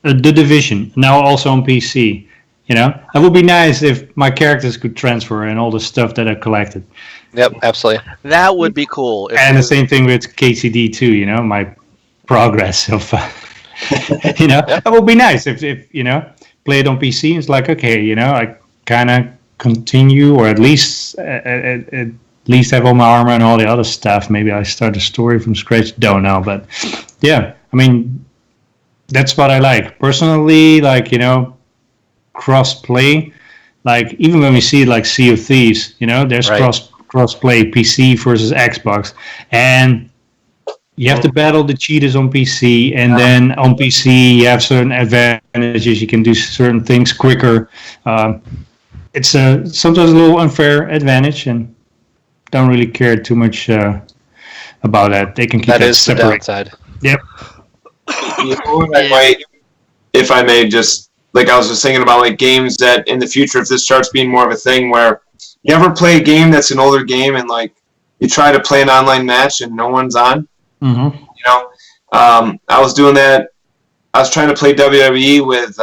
the Division now also on PC. It would be nice if my characters could transfer and all the stuff that I collected. Yep, absolutely. That would be cool. And the same thing with KCD too. My progress of, That would be nice if play it on PC. It's like, okay, I kind of continue, or at least have all my armor and all the other stuff. Maybe I start a story from scratch. Don't know, but yeah, I mean, that's what I like personally. Like cross play, like even when we see like Sea of Thieves, there's cross play PC versus Xbox, and you have to battle the cheaters on PC, and then on PC you have certain advantages. You can do certain things quicker. It's sometimes a little unfair advantage, and don't really care too much about that. They can keep that separate. The downside. Yep. I might, if I may just like I was just thinking about like games that in the future, if this starts being more of a thing where you ever play a game that's an older game and like you try to play an online match and no one's on, Mm-hmm. you know, I was doing that. I was trying to play WWE with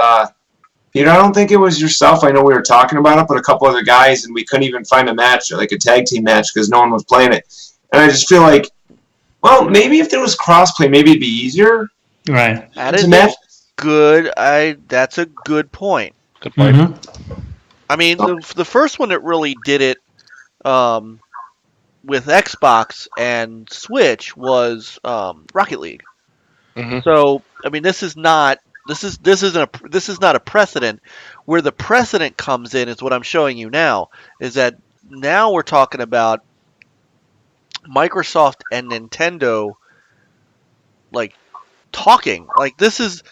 Peter. I don't think it was yourself. I know we were talking about it, but a couple other guys, and we couldn't even find a match, like a tag team match, because no one was playing it. And I just feel like, well, maybe if there was crossplay, maybe it'd be easier. Right. That is a good. That's a good point. Good point. Mm-hmm. I mean, the first one that really did it with Xbox and Switch was Rocket League. Mm-hmm. So, I mean, this is not a precedent. Where the precedent comes in is what I'm showing you now. Is that now we're talking about Microsoft and Nintendo, like talking. Like this is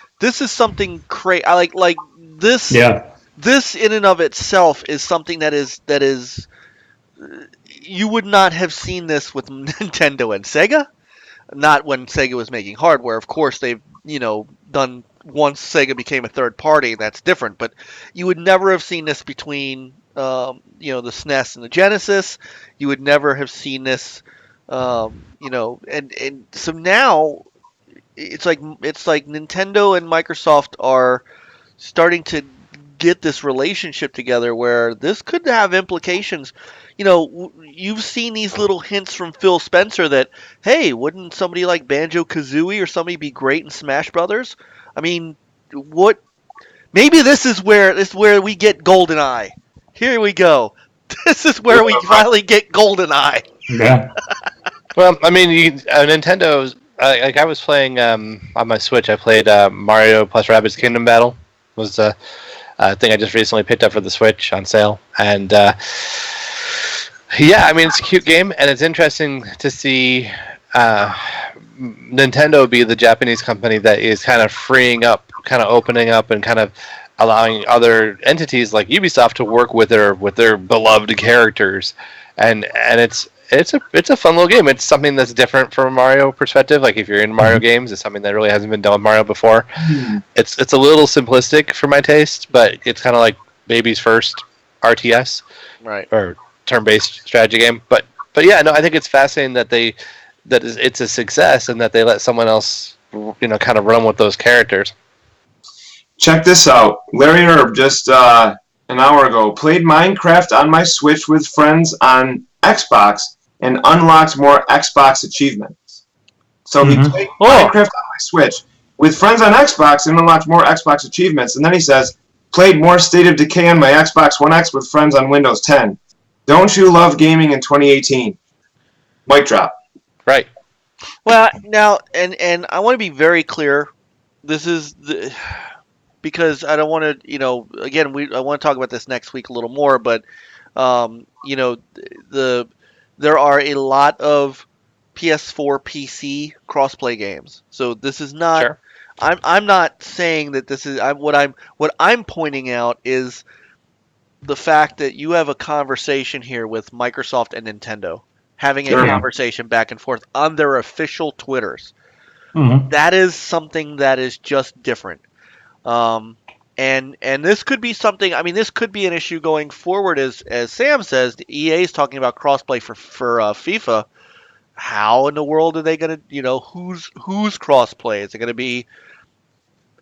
something crazy. Like this. Yeah. This in and of itself is something that is you would not have seen this with Nintendo and Sega. Not when Sega was making hardware. Of course, they've done once Sega became a third party. That's different. But you would never have seen this between the SNES and the Genesis. You would never have seen this. And so now it's like Nintendo and Microsoft are starting to get this relationship together where this could have implications. You've seen these little hints from Phil Spencer that, hey, wouldn't somebody like Banjo-Kazooie or somebody be great in Smash Brothers? I mean, what? Maybe this is where we get GoldenEye. Here we go. This is where we finally get GoldenEye. Yeah. Well, I mean, Nintendo's. I was playing on my Switch. I played Mario plus Rabbids Kingdom Battle. Was a thing I just recently picked up for the Switch on sale, and yeah, I mean it's a cute game, and it's interesting to see Nintendo be the Japanese company that is kind of freeing up, kind of opening up, and kind of allowing other entities like Ubisoft to work with their beloved characters, and it's a fun little game. It's something that's different from a Mario perspective. Like if you're in Mario games, it's something that really hasn't been done with Mario before. It's a little simplistic for my taste, but it's kind of like baby's first RTS, right? Or turn-based strategy game. But yeah, no, I think it's fascinating that it's a success and that they let someone else kind of run with those characters. Check this out. Larry Herb just an hour ago played Minecraft on my Switch with friends on Xbox and unlocked more Xbox achievements. So he played Minecraft on my Switch with friends on Xbox and unlocked more Xbox achievements. And then he says, played more State of Decay on my Xbox One X with friends on Windows 10. Don't you love gaming in 2018? Mic drop. Right. Well, now, and I want to be very clear. This is because I don't want to, again, I want to talk about this next week a little more, but there are a lot of PS4 PC crossplay games. So this is not. Sure. I'm not saying that this is. What I'm pointing out is the fact that you have a conversation here with Microsoft and Nintendo having a conversation back and forth on their official Twitters. Mm-hmm. That is something that is just different. And this could be something. I mean, this could be an issue going forward, as Sam says. The EA is talking about crossplay for FIFA. How in the world are they going to? Who's crossplay? Is it going to be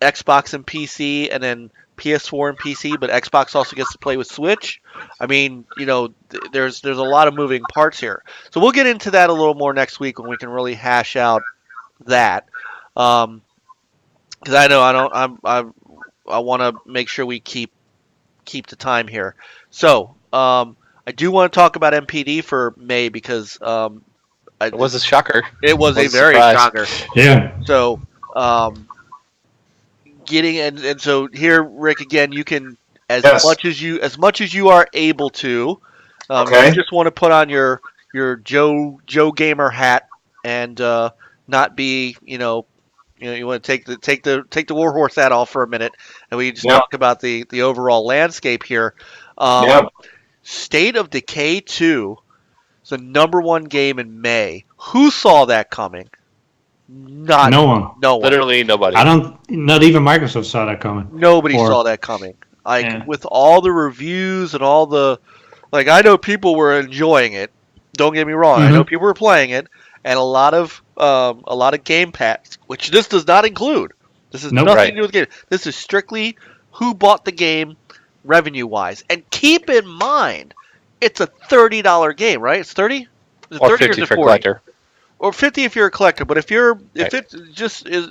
Xbox and PC, and then PS4 and PC, but Xbox also gets to play with Switch? I mean, there's a lot of moving parts here. So we'll get into that a little more next week when we can really hash out that. Because I know I want to make sure we keep the time here. So, I do want to talk about NPD for May because it was a shocker. It was a very shocker. Yeah. So, getting and so here, Rick, again, you can as much as you are able to. You just want to put on your Joe Gamer hat and not be you want to take the warhorse hat off for a minute, and we just talk about the overall landscape here. State of Decay 2 is the #1 game in May. Who saw that coming? Not No one. No one. Literally nobody. Not even Microsoft saw that coming. Nobody Or- saw that coming. Like Yeah. with all the reviews and all the, like I know people were enjoying it. Don't get me wrong. I know Mhm. people were playing it, and a lot of Game Pass, which this does not include. This has Nope. nothing Right. to do with game. This is strictly who bought the game, revenue wise. And keep in mind, it's a $30 game, right? It's 30. Is it Or 30 or is 50 it for 40? collector. Or 50 if you're a collector. But if Right. it just is,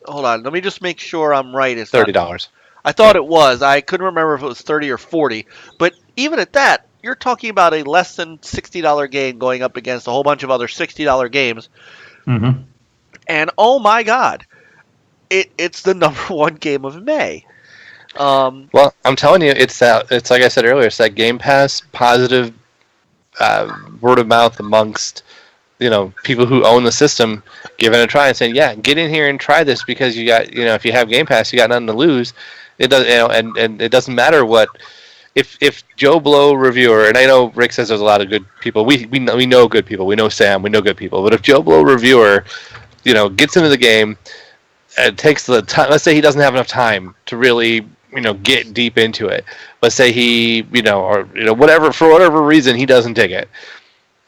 hold on. Let me just make sure I'm right. It's not $30. I thought it was. I couldn't remember if it was 30 or 40. But even at that, you're talking about a less than $60 game going up against a whole bunch of other $60 games. Mhm. And oh my God, it's the number one game of May. Well, I'm telling you, it's like I said earlier, it's that Game Pass positive word of mouth amongst people who own the system, giving it a try and saying, yeah, get in here and try this because you got if you have Game Pass, you got nothing to lose. It does and it doesn't matter what. If Joe Blow reviewer, and I know Rick says there's a lot of good people. We know good people. We know Sam. We know good people. But if Joe Blow reviewer, gets into the game and takes the time. Let's say he doesn't have enough time to really get deep into it. Let's say he or whatever, for whatever reason he doesn't dig it.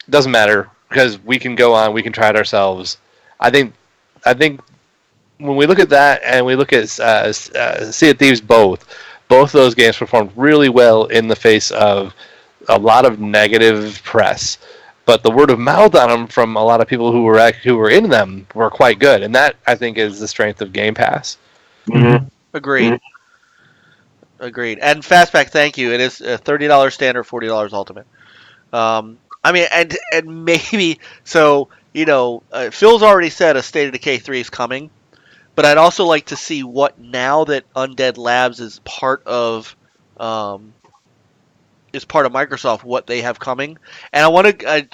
Doesn't matter because we can go on. We can try it ourselves. I think when we look at that and we look at Sea of Thieves, both of those games performed really well in the face of a lot of negative press. But the word of mouth on them from a lot of people who were in them were quite good, and that I think is the strength of Game Pass. Mhm. Agreed. Mm-hmm. Agreed. And Fastback, thank you. It is a $30 standard, $40 ultimate. I mean, and maybe so. Phil's already said a State of Decay 3 is coming, but I'd also like to see what now that Undead Labs is part of Microsoft, what they have coming. And I want to I'm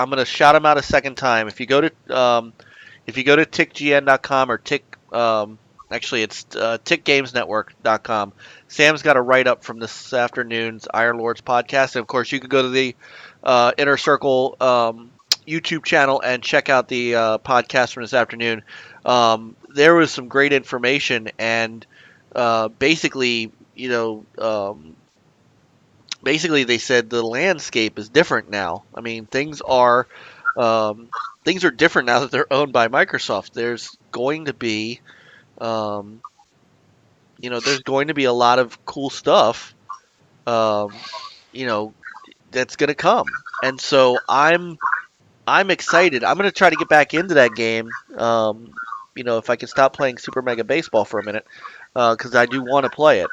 going to shout them out a second time. If you go to tickgn.com or actually it's tickgamesnetwork.com. Sam's got a write up from this afternoon's Iron Lords podcast, and of course you could go to the Inner Circle YouTube channel and check out the podcast from this afternoon. There was some great information, and basically they said the landscape is different now. I mean, things are different now that they're owned by Microsoft. There's going to be there's going to be a lot of cool stuff that's going to come. And so I'm excited. I'm going to try to get back into that game. If I can stop playing Super Mega Baseball for a minute, because I do want to play it.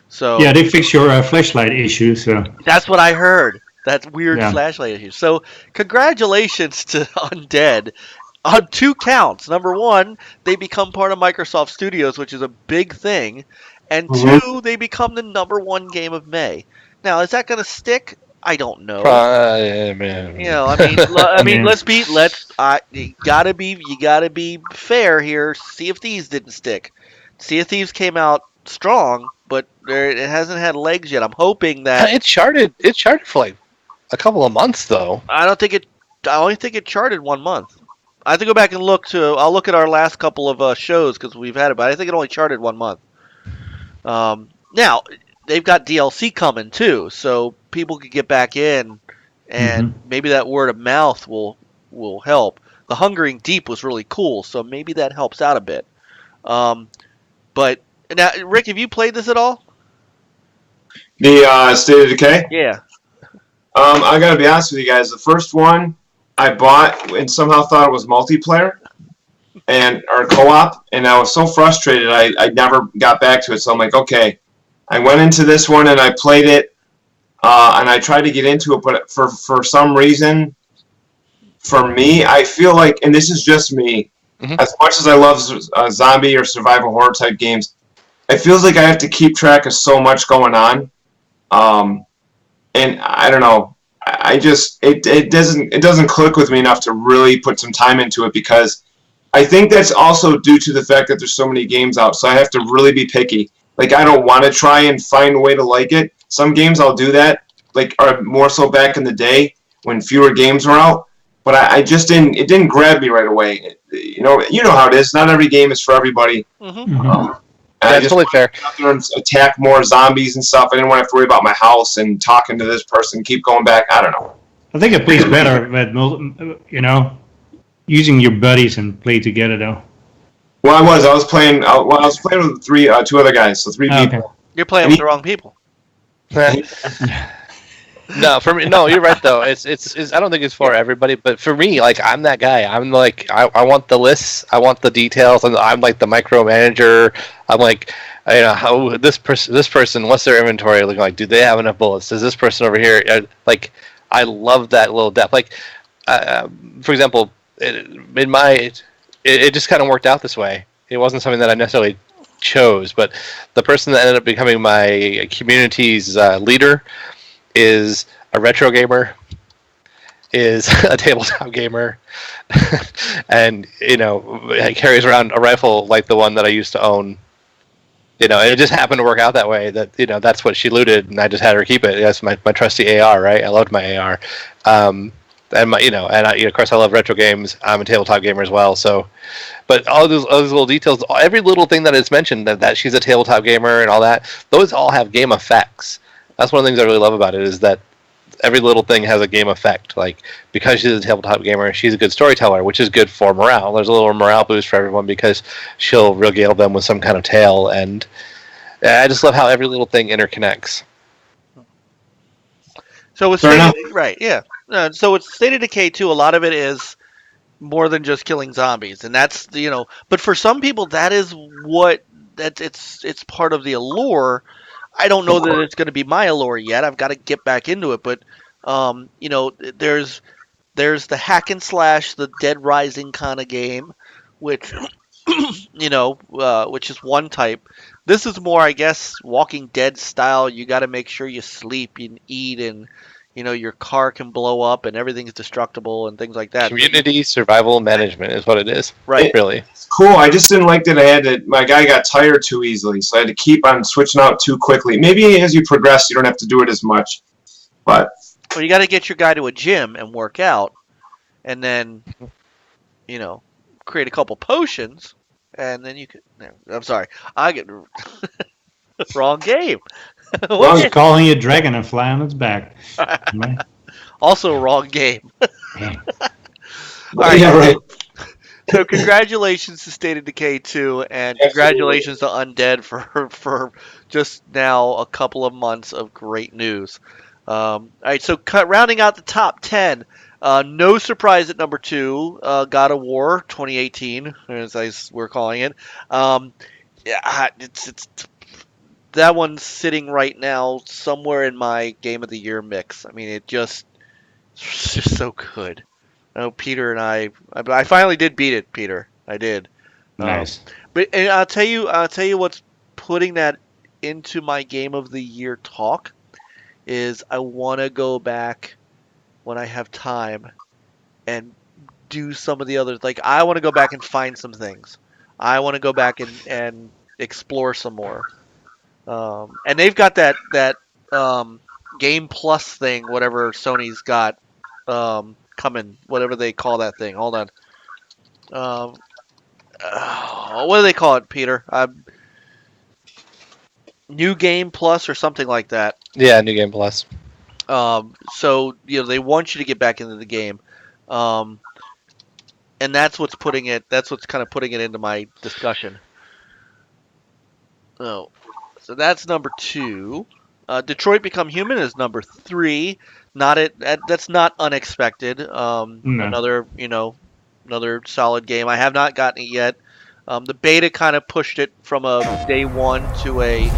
So Yeah, they fixed your flashlight issue, so that's what I heard. That weird Yeah. flashlight issue. So congratulations to Undead on 2 counts. Number 1, they become part of Microsoft Studios, which is a big thing. And 2, they become the number 1 game of May. Now, is that going to stick? I don't know. Man. I mean, Yeah. you gotta be fair here. Sea of Thieves didn't stick. Sea of Thieves came out strong, but it hasn't had legs yet. I'm hoping that It charted for like a couple of months though. I only think it charted 1 month. I have to go back and I'll look at our last couple of shows because we've had it, but I think it only charted 1 month. Now they've got DLC coming too, so people could get back in, and maybe that word of mouth will help. The Hungering Deep was really cool, so maybe that helps out a bit. But now, Rick, have you played this at all? The State of Decay. Yeah. I gotta be honest with you guys. The first one I bought and somehow thought it was multiplayer or co-op, and I was so frustrated I never got back to it. So I'm like, okay. I went into this one and I played it, and I tried to get into it, but for some reason, for me, I feel like, and this is just me, as much as I love zombie or survival horror type games, it feels like I have to keep track of so much going on, and I don't know. It doesn't click with me enough to really put some time into it, because I think that's also due to the fact that there's so many games out, so I have to really be picky. Like, I don't want to try and find a way to like it. Some games I'll do that, like, are more so back in the day when fewer games were out. but I just didn't. It didn't grab me right away. You know how it is. Not every game is for everybody. That's totally fair. Attack more zombies and stuff. I didn't want to have to worry about my house and talking to this person. Keep going back. I don't know. I think it plays better with using your buddies and play together though. Well, I was playing. I was playing with two other guys, so three people. Okay. You're playing with the wrong people. No, for me, no, you're right though. It's I don't think it's for everybody, but for me, like I'm that guy. I'm like I want the lists, I want the details, and I'm like the micromanager. I'm like, how this person, what's their inventory looking like? Do they have enough bullets? Does this person over here like? I love that little depth. Like, for example, it just kind of worked out this way. It wasn't something that I necessarily chose, but the person that ended up becoming my community's leader is a retro gamer, is a tabletop gamer, and carries around a rifle like the one that I used to own. And it just happened to work out that way. That that's what she looted, and I just had her keep it. That's my trusty AR, right? I loved my AR, and of course I love retro games. I'm a tabletop gamer as well. So, but all those little details, every little thing that is mentioned, that she's a tabletop gamer and all that, those all have game effects. That's one of the things I really love about it, is that every little thing has a game effect. Like, because she's a tabletop gamer, she's a good storyteller, which is good for morale. There's a little morale boost for everyone because she'll regale them with some kind of tale, and I just love how every little thing interconnects. So it's right, yeah. So it's State of Decay 2. A lot of it is more than just killing zombies, and that's But for some people, that is it's part of the allure. I don't know that it's going to be my allure yet. I've got to get back into it, but there's the hack and slash, the Dead Rising kind of game, which which is one type. This is more, I guess, Walking Dead style. You got to make sure you sleep and eat, and your car can blow up and everything's destructible and things like that. Community survival management is what it is. Right. Really. It's cool. I just didn't like that my guy got tired too easily, so I had to keep on switching out too quickly. Maybe as you progress, you don't have to do it as much. But well, you got to get your guy to a gym and work out, and then, create a couple potions, and then you could. I'm sorry, I get wrong game. Well, he's calling you a dragon and fly on its back. Also, wrong game. Yeah. All right. Yeah, right. So congratulations to State of Decay 2, and congratulations to Undead for just now a couple of months of great news. All right, so rounding out the top 10, no surprise at number 2, God of War 2018, as we're calling it. It's that one's sitting right now somewhere in my Game of the Year mix. I mean, it's just so good. I know Peter and I finally did beat it, Peter. I did. Nice. But I'll tell you what's putting that into my Game of the Year talk is I want to go back when I have time and do some of the others. Like, I want to go back and find some things. I want to go back and explore some more. And they've got that Game Plus thing, whatever Sony's got coming, whatever they call that thing. Hold on. What do they call it, Peter? New Game Plus or something like that. Yeah, New Game Plus. So they want you to get back into the game, and that's what's putting it. That's what's kind of putting it into my discussion. Oh, so that's number 2. Detroit Become Human is number 3. That's not unexpected. No. Another solid game. I have not gotten it yet. The beta kind of pushed it from a day 1 to a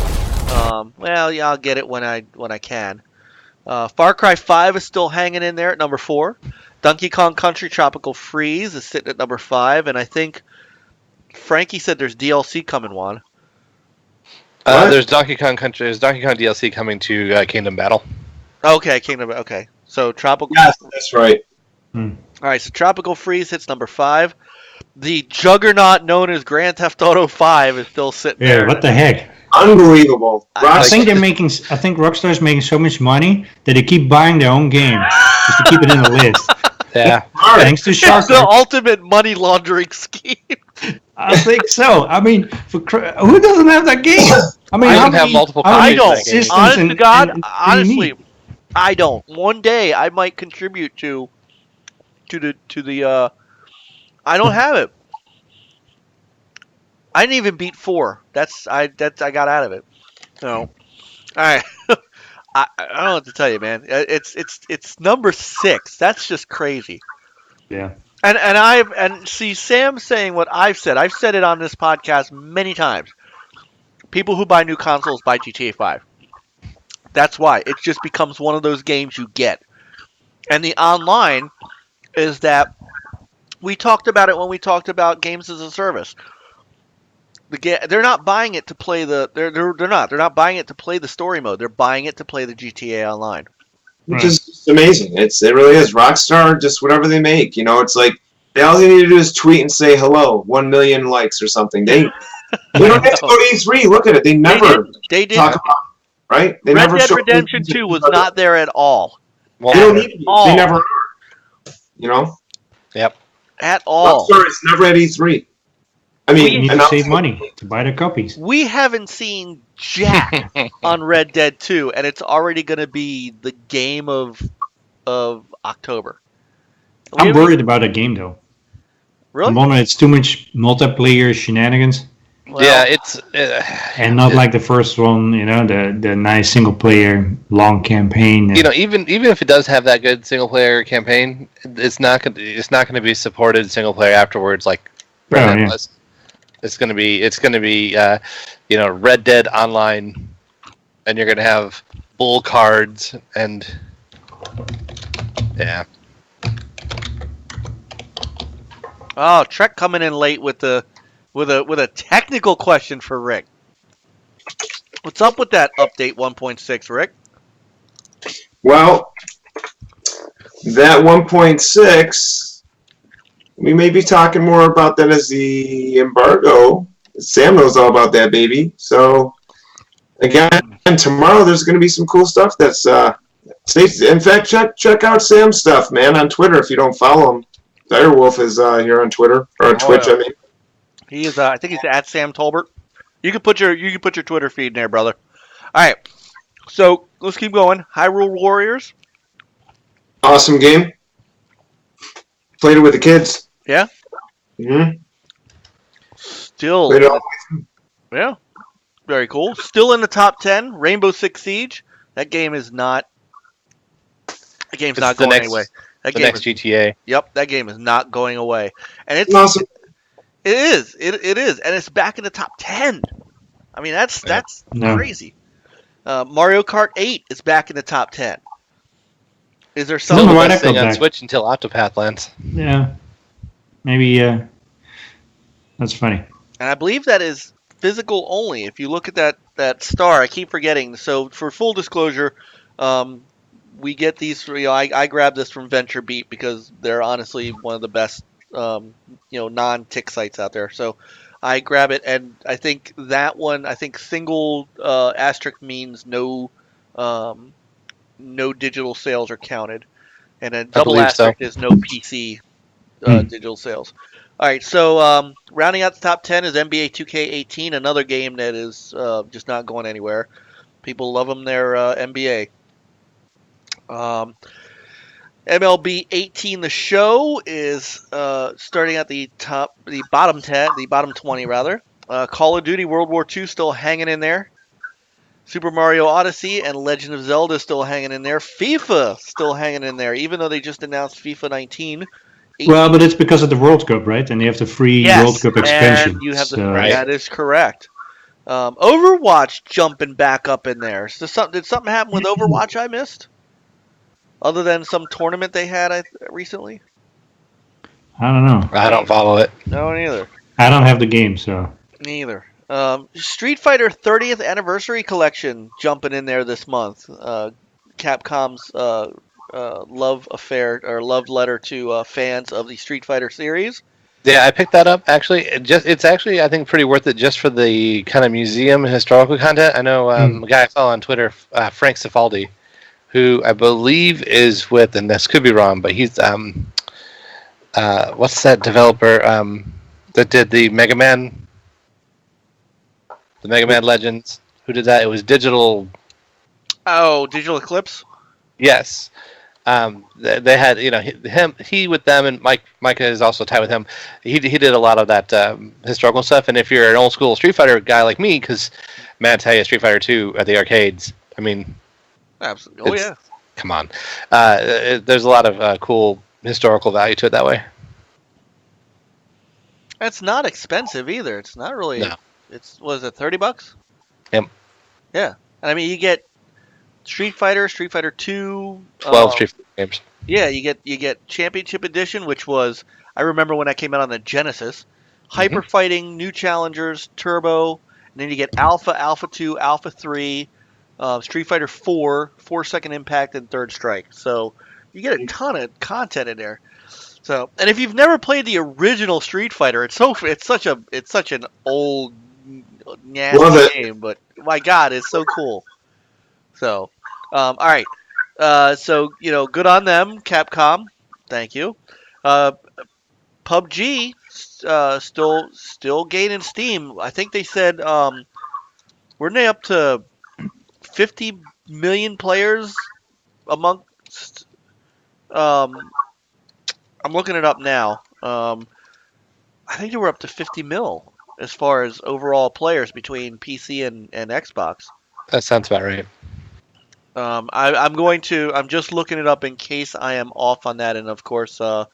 I'll get it when I can. Far Cry 5 is still hanging in there at number 4. Donkey Kong Country Tropical Freeze is sitting at number 5, and I think Frankie said there's DLC coming, Juan. There's Donkey Kong DLC coming to Kingdom Battle. Okay, Kingdom. Okay, so Tropical. Yes, that's right. All right, so Tropical Freeze hits number 5. The juggernaut known as Grand Theft Auto 5 is still sitting there. Yeah, what the heck? Unbelievable. I think Rockstar's making so much money that they keep buying their own game just to keep it in the list. Yeah. Thanks to Shark. It's the ultimate money laundering scheme. I think so. I mean, who doesn't have that game? I mean, I how don't have many- multiple how many I don't. systems Honest and- to God, and do you honestly, need? I don't. One day I might contribute to the. I don't have it. I didn't even beat 4. I got out of it. So, all right. I don't know what to tell you, man. It's number 6. That's just crazy. Yeah. And see Sam saying what I've said. I've said it on this podcast many times. People who buy new consoles buy GTA 5. That's why it just becomes one of those games you get. And the online is that we talked about it when we talked about games as a service. They're not buying it to play they're not buying it to play the story mode. They're buying it to play the GTA Online. Which is just amazing. It really is. Rockstar, just whatever they make. It's like all they need to do is tweet and say hello, 1 million likes or something. They don't have to go to E3. Look at it. They never They did. talk about it, right? They Red never Dead show Redemption 2 was not there at all. Well, They don't need to be. all. They never are. Yep. At all. Rockstar is never at E3. I They mean, need to and save money to buy the copies. We haven't seen jack on Red Dead 2, and it's already going to be the game of October. I'm worried about a game though. Really? I'm wondering it's too much multiplayer shenanigans. Well, yeah, it's And not like the first one, the nice single player long campaign. even if it does have that good single player campaign, it's not going to be supported single player afterwards like Red Dead was. It's going to be Red Dead Online, and you're going to have bull cards and yeah. Oh, Trek coming in late with a technical question for Rick. What's up with that update 1.6, Rick? well, that 1.6, we may be talking more about that as the embargo. Sam knows all about that, baby. So, again, tomorrow there's going to be some cool stuff that's... in fact, check out Sam's stuff, man, on Twitter if you don't follow him. Direwolf is here on Twitter, or on Twitch, yeah. I mean. He is. I think he's at Sam Tolbert. You can put your Twitter feed in there, brother. All right. So let's keep going. Hyrule Warriors. Awesome game. Played it with the kids. Yeah. Mm-hmm. Still. Played it all. Yeah. Very cool. Still in the top 10. Rainbow Six Siege. That game is not. The game's not going anyway. The next GTA. Yep, that game is not going away, and it's Awesome. It is, and it's back in the top 10. I mean, that's crazy. Mario Kart 8 is back in the top 10. Is there Still something? the why best that thing go on back? Switch until Octopath lands. Yeah. Maybe, that's funny. And I believe that is physical only. If you look at that star, I keep forgetting. So for full disclosure, we get these. I grabbed this from VentureBeat because they're honestly one of the best, non-tick sites out there. So I grab it, and I think that one. I think single asterisk means no digital sales are counted, and a double asterisk is no PC digital sales. All right, so rounding out the top 10 is NBA 2K18, another game that is just not going anywhere. People love them, their NBA. MLB 18 The Show is starting at the bottom 10, the bottom 20 rather. Call of Duty World War II still hanging in there. Super Mario Odyssey and Legend of Zelda still hanging in there. FIFA still hanging in there, even though they just announced FIFA 19. 18. Well, but it's because of the World Cup, right? And you have the free World Cup expansion. And you have right. That is correct. Overwatch jumping back up in there. So did something happen with Overwatch I missed? Other than some tournament they had recently? I don't know. I don't follow it. No, neither. I don't have the game, so. Neither. Street Fighter 30th Anniversary Collection jumping in there this month. Capcom's love affair or love letter to fans of the Street Fighter series. Yeah, I picked that up. Actually, it's actually I think pretty worth it just for the kind of museum and historical content. I know a guy I follow on Twitter, Frank Cifaldi, who I believe is with, and this could be wrong, but he's what's that developer that did the Mega Man Legends? Who did that? It was Digital. Oh, Digital Eclipse. Yes. They had, he with them, and Micah is also tied with him. He did a lot of that historical stuff. And if you're an old school Street Fighter guy like me, because man, I tell you, Street Fighter 2 at the arcades. I mean, Absolutely. Oh yeah. Come on. There's a lot of cool historical value to it that way. It's not expensive either. It's not really. No. Was it $30? Yep. Yeah, and I mean you get Street Fighter 2, 12 Street Fighter games. Yeah, you get Championship Edition, which was, I remember when that came out on the Genesis. Hyper Fighting, New Challengers, Turbo, and then you get Alpha, Alpha 2, Alpha 3, Street Fighter 4, 4-Second Impact, and Third Strike. So you get a ton of content in there. So, and if you've never played the original Street Fighter, it's such an old nasty game, but my God, it's so cool. So, all right. So good on them, Capcom. Thank you. PUBG still gaining steam. I think they said we're now up to 50 million players amongst. I'm looking it up now. I think they were up to 50 mil as far as overall players between PC and Xbox. That sounds about right. I'm just looking it up in case I am off on that, and of course, oh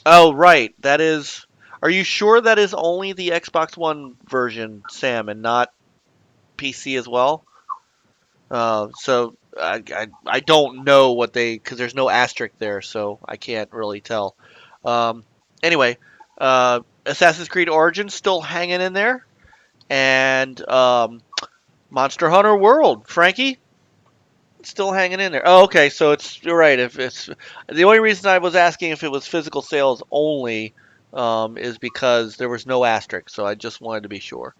right, that is. Are you sure that is only the Xbox One version, Sam, and not PC as well? So I don't know what because there's no asterisk there, so I can't really tell. Anyway, Assassin's Creed Origins still hanging in there, and Monster Hunter World, Frankie, still hanging in there. Oh, okay, so you're right. If it's the only reason I was asking if it was physical sales only is because there was no asterisk, so I just wanted to be sure.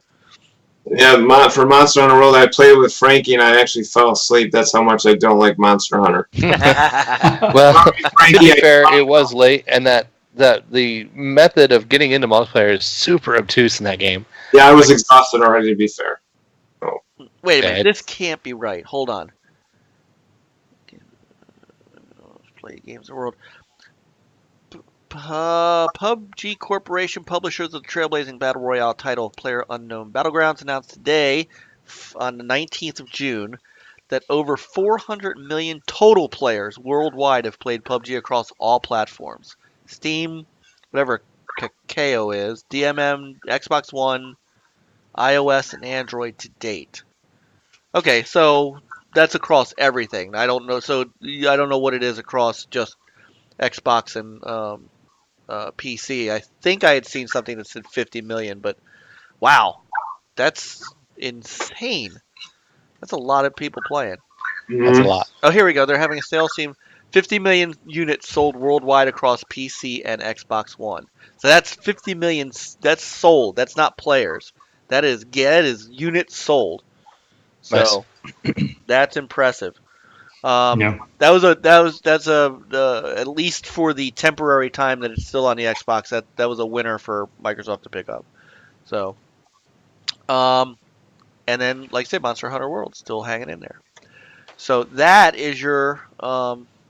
Yeah, for Monster Hunter World, I played with Frankie and I actually fell asleep. That's how much I don't like Monster Hunter. Well, to be fair, it was late, and that the method of getting into multiplayer is super obtuse in that game. Yeah, I was exhausted already, to be fair. So. Wait a minute, this can't be right. Hold on. Play games in the world. PUBG Corporation, publishers of the trailblazing Battle Royale title PlayerUnknown Battlegrounds, announced today, on the 19th of June, that over 400 million total players worldwide have played PUBG across all platforms. Steam, whatever KO is, DMM, Xbox One, iOS, and Android to date. Okay, so that's across everything. I don't know. So I don't know what it is across just Xbox and PC. I think I had seen something that said 50 million, but wow, that's insane. That's a lot of people playing. That's a lot. Oh, here we go. They're having a sales team. 50 million units sold worldwide across PC and Xbox One. So that's 50 million. That's sold. That's not players. That is units sold. So that's impressive. Yeah. That's at least for the temporary time that it's still on the Xbox. That was a winner for Microsoft to pick up. So, and then like I said, Monster Hunter World still hanging in there. So that is your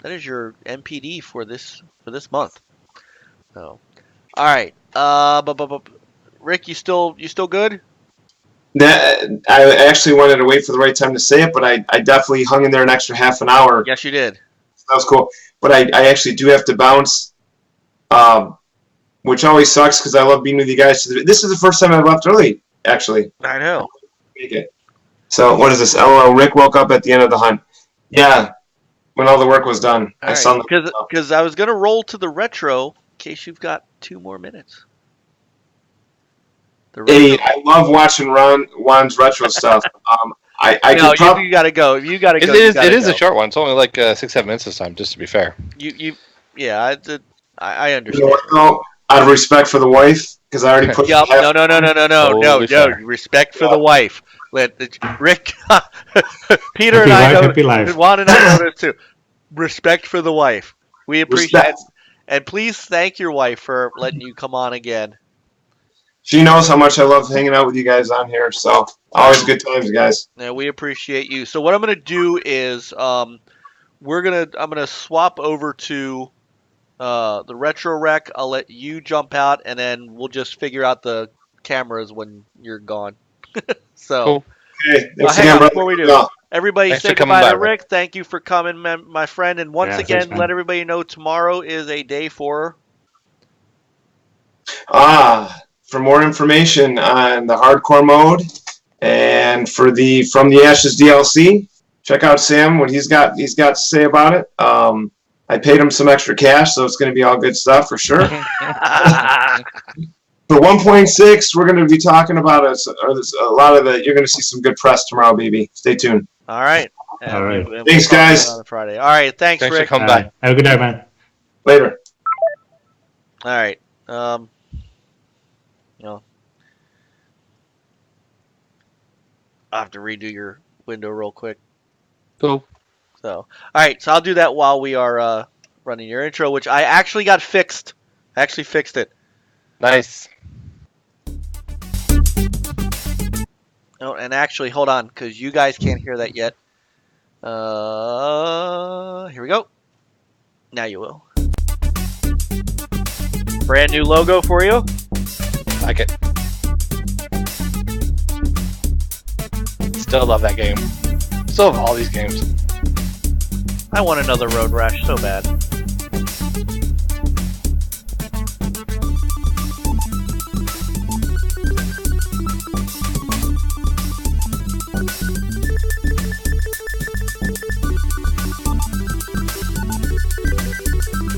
NPD for this month. So, all right. Rick, you still good? I actually wanted to wait for the right time to say it, but I definitely hung in there an extra half an hour. Yes, you did. So that was cool. But I actually do have to bounce, which always sucks because I love being with you guys. This is the first time I've left early, actually. I know. Okay. So what is this? LOL, Rick woke up at the end of the hunt. Yeah, when all the work was done. Because I was going to roll to the retro in case you've got 2 more minutes. Hey, I love watching Juan's retro stuff. You gotta go. You gotta go. It is a short one. It's only like 6-7 minutes this time, just to be fair. I understand. Out of respect for the wife, because I already put. Yep. No. Respect for the wife. Rick, Peter, and I know. Juan and I know this too. Respect for the wife. We appreciate And please thank your wife for letting you come on again. She knows how much I love hanging out with you guys on here, so always good times, guys. Yeah, we appreciate you. So what I'm gonna do is I'm gonna swap over to the retro rec. I'll let you jump out, and then we'll just figure out the cameras when you're gone. So Cool. Okay, thanks hang again, on brother. before we do. Yeah. Everybody Thanks say for coming goodbye by, to Rick. Rick. Thank you for coming, my friend. And once Yeah, again, thanks, man. let everybody know tomorrow is a day for. For more information on the hardcore mode and for the From the Ashes DLC, check out Sam, what he's got to say about it. I paid him some extra cash, so it's going to be all good stuff for sure. For 1.6, we're going to be talking about a lot of the. You're going to see some good press tomorrow, baby. Stay tuned. All right. All right. And Thanks, talk guys. On Friday. All right. Thanks Thanks Rick. for coming by. Have a good night, man. Later. All right. I'll have to redo your window real quick. Cool. So, all right. So I'll do that while we are running your intro, which I actually got fixed. I actually fixed it. Nice. Oh, and actually, hold on, because you guys can't hear that yet. Here we go. Now you will. Brand new logo for you. Like it. Still love that game. Still love all these games. I want another Road Rash so bad.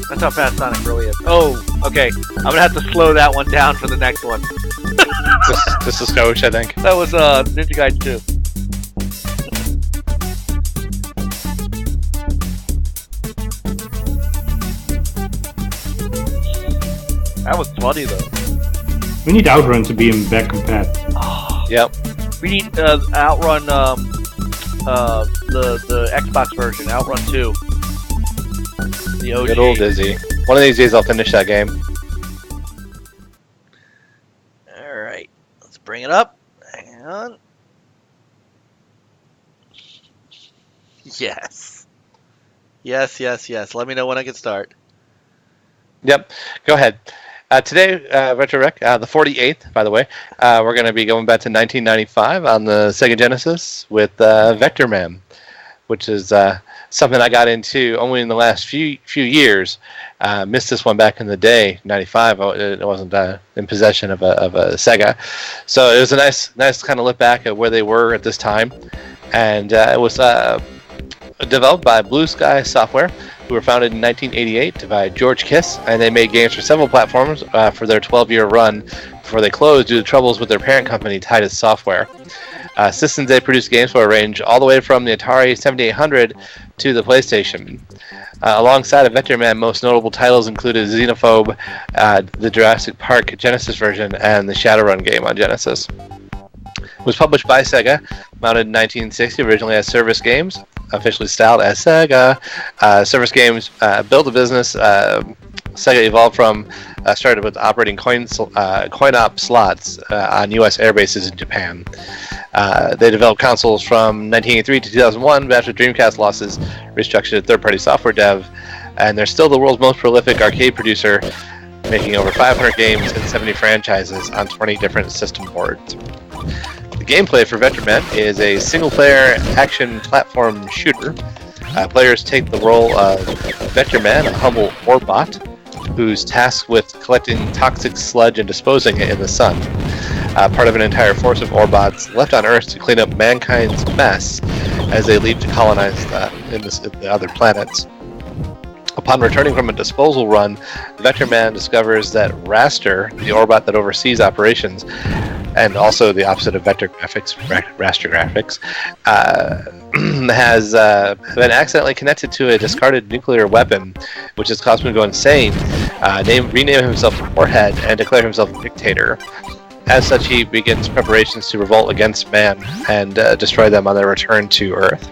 That's how fast Sonic really is. Oh, okay. I'm gonna have to slow that one down for the next one. This is Coach, I think. That was Ninja Gaiden 2. That was funny though. We need Outrun to be in back compat. Yep. We need Outrun, the Xbox version, Outrun 2. The OG. Good old Dizzy. One of these days I'll finish that game. Alright, let's bring it up. Hang on. Yes. Yes. Let me know when I can start. Yep. Go ahead. Today, Retro Rec, the 48th, by the way, we're going to be going back to 1995 on the Sega Genesis with Vector Man, which is something I got into only in the last few years. Missed this one back in the day, 95. It wasn't in possession of a Sega, so it was a nice kind of look back at where they were at this time, and it was developed by Blue Sky Software, who were founded in 1988 by George Kiss, and they made games for several platforms for their 12-year run before they closed due to troubles with their parent company, Titus Software. Systems they produced games for range all the way from the Atari 7800 to the PlayStation. Alongside of Vector Man, most notable titles included Xenophobe, the Jurassic Park Genesis version, and the Shadowrun game on Genesis. It was published by Sega, mounted in 1960, originally as Service Games, officially styled as Sega. Service Games built a business Sega evolved from, started with operating coin-op slots on U.S. air bases in Japan. They developed consoles from 1983 to 2001, but after Dreamcast losses, restructured third-party software dev, and they're still the world's most prolific arcade producer, making over 500 games and 70 franchises on 20 different system boards. The gameplay for Vector Man is a single-player action platform shooter. Players take the role of Vector Man, a humble Orbot, who's tasked with collecting toxic sludge and disposing it in the sun. Part of an entire force of Orbots left on Earth to clean up mankind's mess as they leave to colonize the other planets. Upon returning from a disposal run, Vector Man discovers that Raster, the Orbot that oversees operations, and also the opposite of Vector Graphics, Raster Graphics, has been accidentally connected to a discarded nuclear weapon, which has caused him to go insane, rename himself Warhead, and declare himself a dictator. As such, he begins preparations to revolt against man and destroy them on their return to Earth.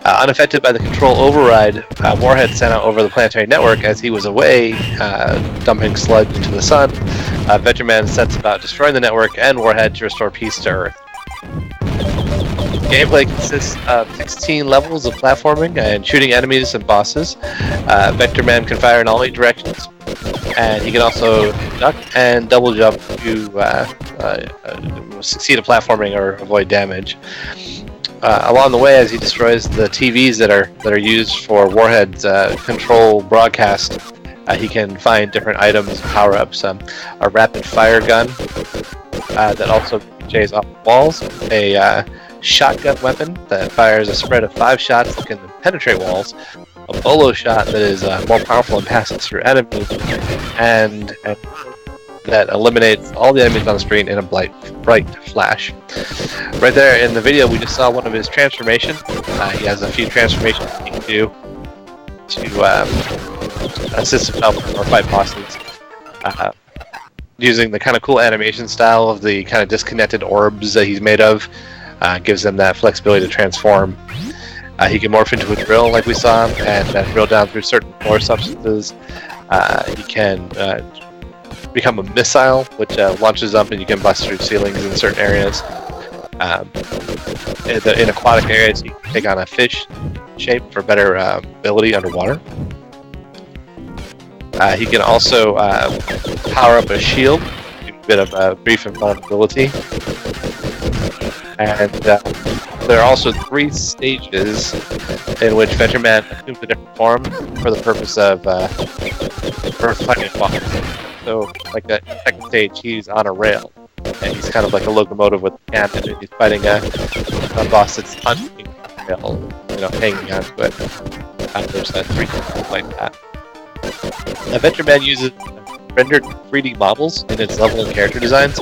Unaffected by the control override, Warhead sent out over the planetary network as he was away, dumping sludge into the sun. Vectorman sets about destroying the network and Warhead to restore peace to Earth. Gameplay consists of 16 levels of platforming and shooting enemies and bosses. Vectorman can fire in all 8 directions, and he can also duck and double jump to succeed at platforming or avoid damage. Along the way, as he destroys the TVs that are used for Warhead's control broadcast, he can find different items, power-ups, a rapid fire gun that also jays off walls, a shotgun weapon that fires a spread of 5 shots that can penetrate walls, a bolo shot that is more powerful and passes through enemies, and that eliminates all the enemies on the screen in a bright flash. Right there in the video, we just saw one of his transformations. He has a few transformations he can do to assist himself or fight bosses. Using the kind of cool animation style of the kind of disconnected orbs that he's made of, gives him that flexibility to transform. He can morph into a drill like we saw, and drill down through certain ore substances. He can become a missile, which launches up and you can bust through ceilings in certain areas. In aquatic areas, you can take on a fish shape for better ability underwater. He can also power up a shield, a bit of brief invulnerability. And there are also 3 stages in which Vectorman assumes a different form for the purpose of fighting a boss. So, like the second stage, he's on a rail, and he's kind of like a locomotive with a cannon, and he's fighting a boss that's on a rail, hanging onto it. There's 3 things like that. Vectorman uses rendered 3D models in its level and character designs,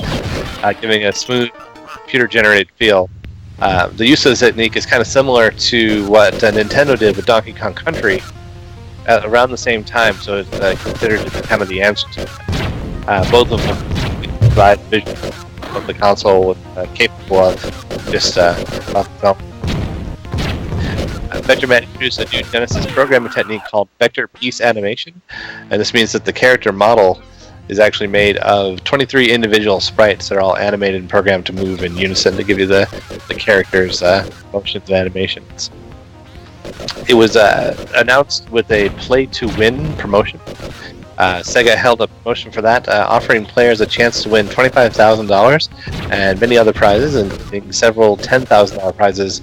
giving a smooth, computer-generated feel. The use of this technique is kind of similar to what Nintendo did with Donkey Kong Country around the same time, so it's considered to be kind of the answer to it. Both of them provide vision of the console capable of just Vectorman introduced a new Genesis programming technique called vector piece animation, and this means that the character model is actually made of 23 individual sprites that are all animated and programmed to move in unison to give you the characters' motions and animations. It was announced with a play-to-win promotion. Sega held a promotion for that, offering players a chance to win $25,000 and many other prizes, including several $10,000 prizes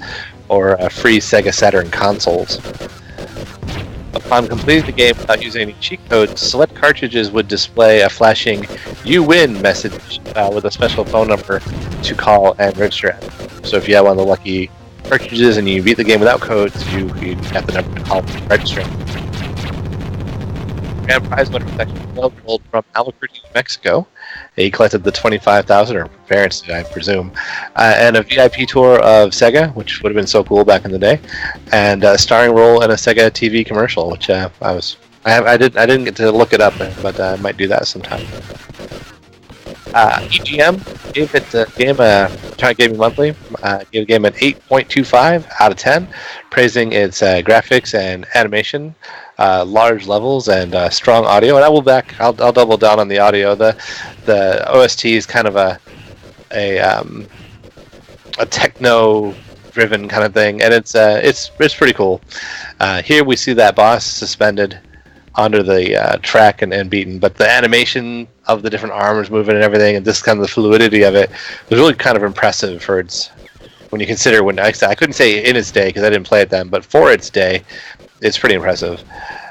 or free Sega Saturn consoles. Upon completing the game without using any cheat codes, select cartridges would display a flashing "You win" message with a special phone number to call and register at. So if you have one of the lucky cartridges and you beat the game without codes, you have the number to call and register. Grand prize winner was actually 12-year-old from Albuquerque, New Mexico. He collected the $25,000, or parents did, I presume, and a VIP tour of Sega, which would have been so cool back in the day, and a starring role in a Sega TV commercial, which I didn't get to look it up, but I might do that sometime. EGM gave the game Giant Gaming Monthly gave the game an 8.25 out of 10, praising its graphics and animation, large levels, and strong audio. And I'll double down on the audio. The OST is kind of a techno-driven kind of thing, and it's pretty cool. Here we see that boss suspended onto the track and beaten, but the animation of the different arms moving and everything, and just kind of the fluidity of it was really kind of impressive for its. When you consider I couldn't say in its day because I didn't play it then, but for its day, it's pretty impressive.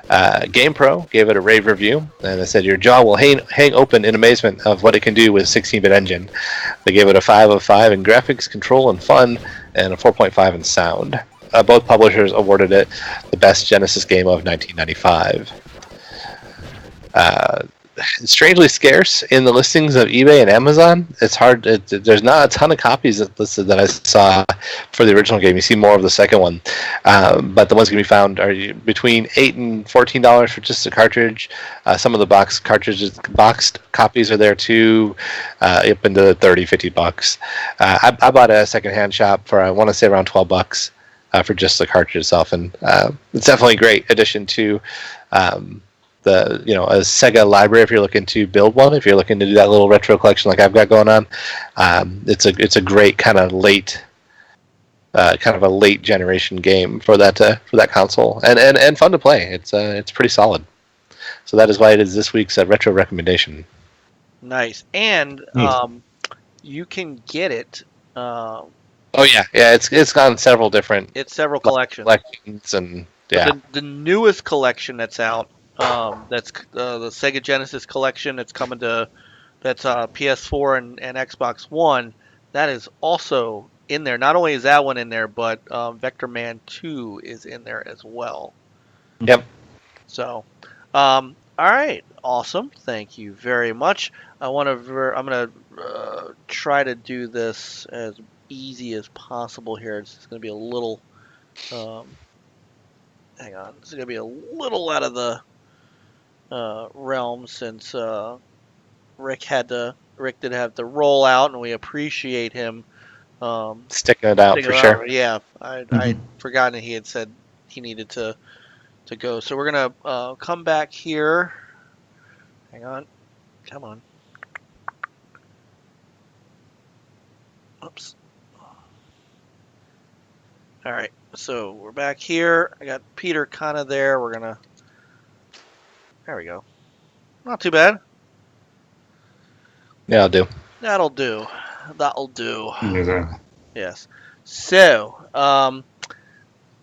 GamePro gave it a rave review, and they said your jaw will hang open in amazement of what it can do with 16-bit engine. They gave it a 5 of 5 in graphics, control, and fun, and a 4.5 in sound. Both publishers awarded it the best Genesis game of 1995. Strangely scarce in the listings of eBay and Amazon. It's hard. There's not a ton of copies listed that I saw for the original game. You see more of the second one, but the ones that can be found are between $8 and $14 for just a cartridge. Some of the boxed copies are there too, up into $30, $50. I bought a secondhand shop for I want to say around $12. for just the cartridge itself, and it's definitely a great addition to the a Sega library if you're looking to build one. If you're looking to do that little retro collection like I've got going on, it's a great kind of a late generation game for that console, and fun to play. It's pretty solid. So that is why it is this week's retro recommendation. Nice. And Neat. you can get it. Oh yeah, it's gone several different It's several collections. And The newest collection that's out, that's the Sega Genesis collection that's coming to, that's PS4 and Xbox One. That is also in there. Not only is that one in there, but Vector Man 2 is in there as well. Yep. So, all right, awesome. Thank you very much. I'm gonna try to do this as easy as possible here. It's gonna be a little. Hang on. This is gonna be a little out of the realm since Rick did have to roll out, and we appreciate him Sticking it out sticking for around. sure. Yeah, I'd forgotten that he had said he needed to go. So we're gonna come back here. Hang on. Come on. Oops. All right. So we're back here. I got Peter kind of there. We're gonna. There we go. Not too bad. Yeah, I'll do. That'll do. That'll do. Yeah. Yes. So,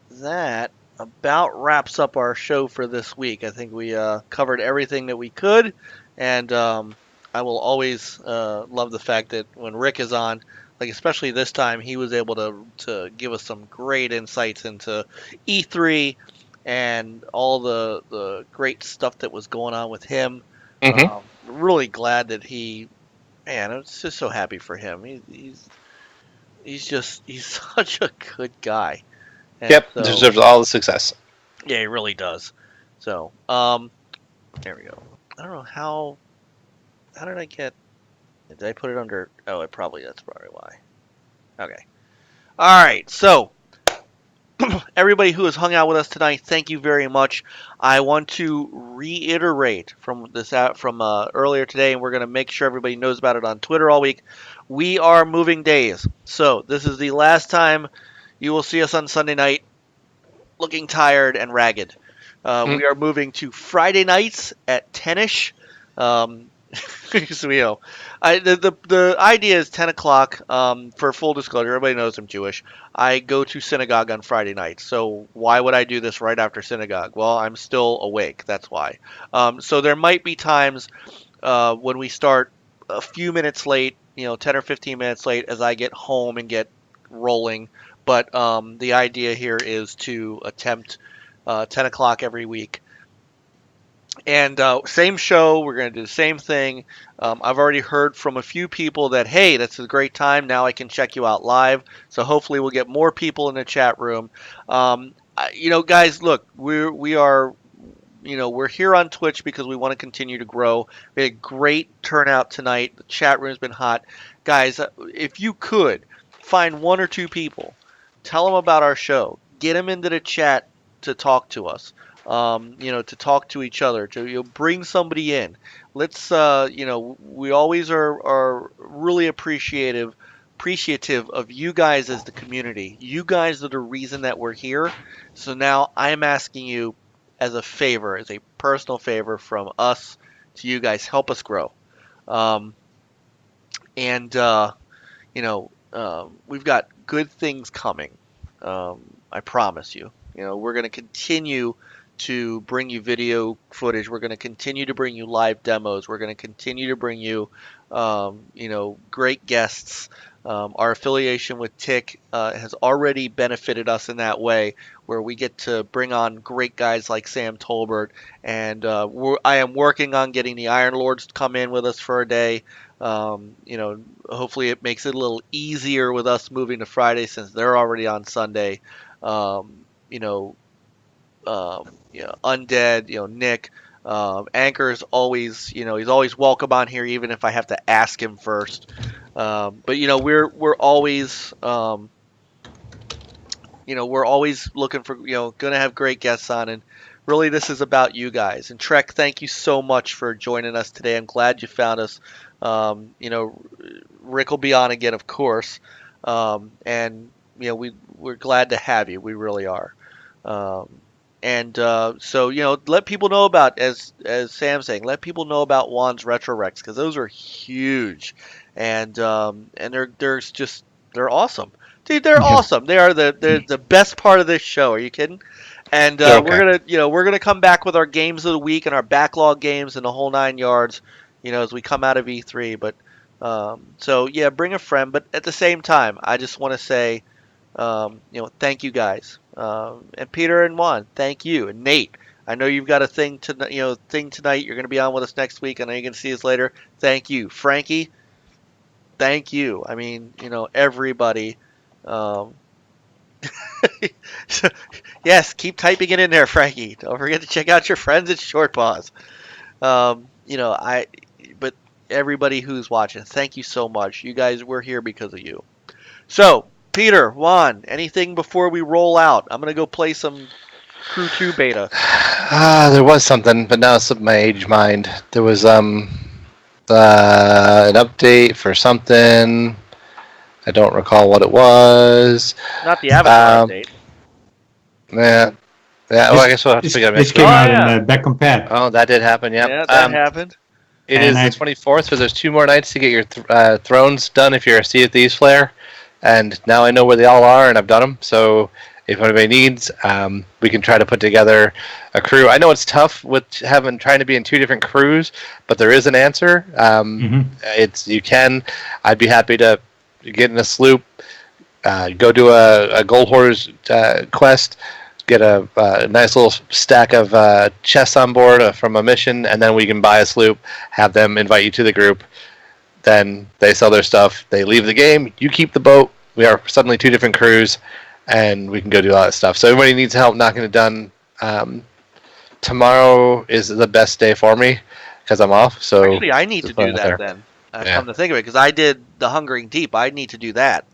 that about wraps up our show for this week. I think we covered everything that we could, and I will always love the fact that when Rick is on, like especially this time, he was able to give us some great insights into E3 and all the great stuff that was going on with him. Mhm. Really glad that man, I'm just so happy for him. He's such a good guy. And Yep, so, deserves all the success. yeah, he really does. So, there we go. I don't know how did I get? Did I put it under? Oh, that's probably why. Okay. All right. So, everybody who has hung out with us tonight, thank you very much. I want to reiterate from earlier today, and we're going to make sure everybody knows about it on Twitter all week. We are moving days, so this is the last time you will see us on Sunday night looking tired and ragged. We are moving to Friday nights at 10ish. So, the idea is 10 o'clock. For full disclosure, everybody knows I'm Jewish. I go to synagogue on Friday nights. So why would I do this right after synagogue? Well, I'm still awake. That's why. So there might be times when we start a few minutes late, 10 or 15 minutes late as I get home and get rolling. But the idea here is to attempt 10 o'clock every week. And same show, we're going to do the same thing. I've already heard from a few people that, hey, that's a great time. Now I can check you out live. So hopefully we'll get more people in the chat room. Guys, look, we are, we're here on Twitch because we want to continue to grow. We had a great turnout tonight. The chat room's been hot. Guys, if you could find one or two people, tell them about our show. Get them into the chat to talk to us. To talk to each other, to bring somebody in. Let's, we always are really appreciative of you guys as the community. You guys are the reason that we're here. So now I'm asking you as a favor, as a personal favor from us to you guys, help us grow. We've got good things coming. I promise you. We're going to continue to bring you video footage. We're going to continue to bring you live demos. We're going to continue to bring you, great guests. Our affiliation with Tick has already benefited us in that way, where we get to bring on great guys like Sam Tolbert. And I am working on getting the Iron Lords to come in with us for a day. Hopefully it makes it a little easier with us moving to Friday since they're already on Sunday. Undead, Nick, Anchor's always, he's always welcome on here, even if I have to ask him first. But we're always, we're always looking for, going to have great guests on, and really this is about you guys. And Trek, thank you so much for joining us today. I'm glad you found us. Rick will be on again, of course. And we're glad to have you. We really are. So let people know about, as Sam's saying, let people know about Juan's Retro Recs, because those are huge, and they're awesome, dude. They're awesome. They're the best part of this show. Are you kidding? And we're gonna come back with our games of the week and our backlog games and the whole 9 yards, as we come out of E3. But bring a friend. But at the same time, I just want to say, thank you guys. And Peter and Juan, thank you. And Nate, I know you've got a thing tonight. You're going to be on with us next week. I know you're going to see us later. Thank you, Frankie. Thank you. I mean, everybody. Yes, keep typing it in there, Frankie. Don't forget to check out your friends at Short Pause. But everybody who's watching, thank you so much. You guys, we're here because of you. So, Peter, Juan, anything before we roll out? I'm going to go play some Crew 2 beta. There was something, but now it's slipped my age mind. There was an update for something. I don't recall what it was. Not the Avatar update. Yeah. Well, I guess we'll have to figure it out. This came out in Back Compat. Oh, that did happen, yeah. Yeah, that happened. It is the 24th, so there's 2 more nights to get your thrones done if you're a Sea of Thieves player. And now I know where they all are, and I've done them. So if anybody needs, we can try to put together a crew. I know it's tough with trying to be in 2 different crews, but there is an answer. You can. I'd be happy to get in a sloop, go do a Gold Hoarders quest, get a nice little stack of chests on board from a mission, and then we can buy a sloop, have them invite you to the group. Then they sell their stuff. They leave the game. You keep the boat. We are suddenly 2 different crews, and we can go do all that stuff. So everybody needs help knocking it done. Tomorrow is the best day for me because I'm off. So actually, I need to do that then. Come to think of it, because I did the Hungering Deep. I need to do that.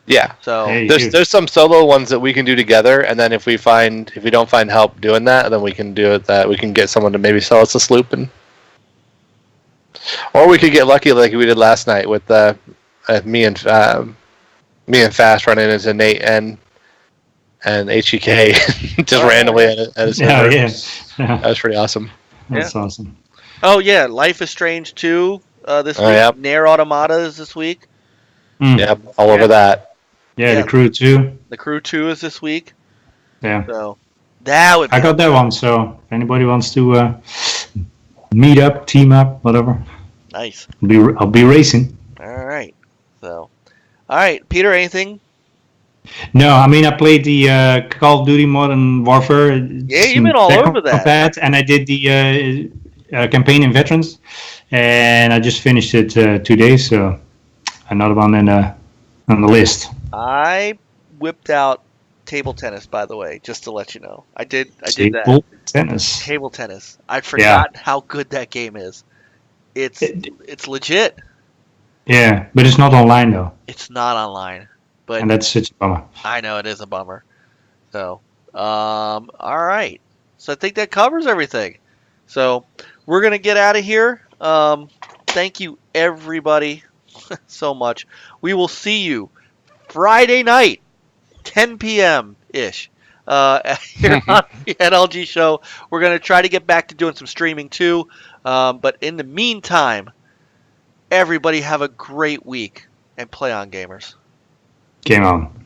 Yeah. So there's some solo ones that we can do together, and then if we don't find help doing that, then we can do it. That we can get someone to maybe sell us a sloop, or we could get lucky like we did last night with me and Fast running into Nate and HEK just randomly at a server. Yeah. That was pretty awesome. That's awesome. Oh yeah, Life is Strange 2 this week. Yep. Nier Automata is this week. Yep, all over that. Yeah, the Crew 2. The Crew 2 is this week. Yeah. So that would. I got that one. So if anybody wants to meet up, team up, whatever. Nice. I'll be racing. All right. So, all right, Peter. Anything? No, I mean I played the Call of Duty Modern Warfare. Yeah, you've been all over that. And I did the campaign in Veterans, and I just finished it 2 days. So another one on the list. I whipped out table tennis, by the way, just to let you know. I did that. Table tennis. Table tennis. I forgot how good that game is. It's legit. Yeah, but it's not online though. It's not online, but and that's such a bummer. I know it is a bummer. So, all right. So I think that covers everything. So we're gonna get out of here. Thank you everybody so much. We will see you Friday night, 10 p.m. ish. Here on the NLG show. We're going to try to get back to doing some streaming too. But in the meantime, everybody have a great week and play on, gamers. Game on.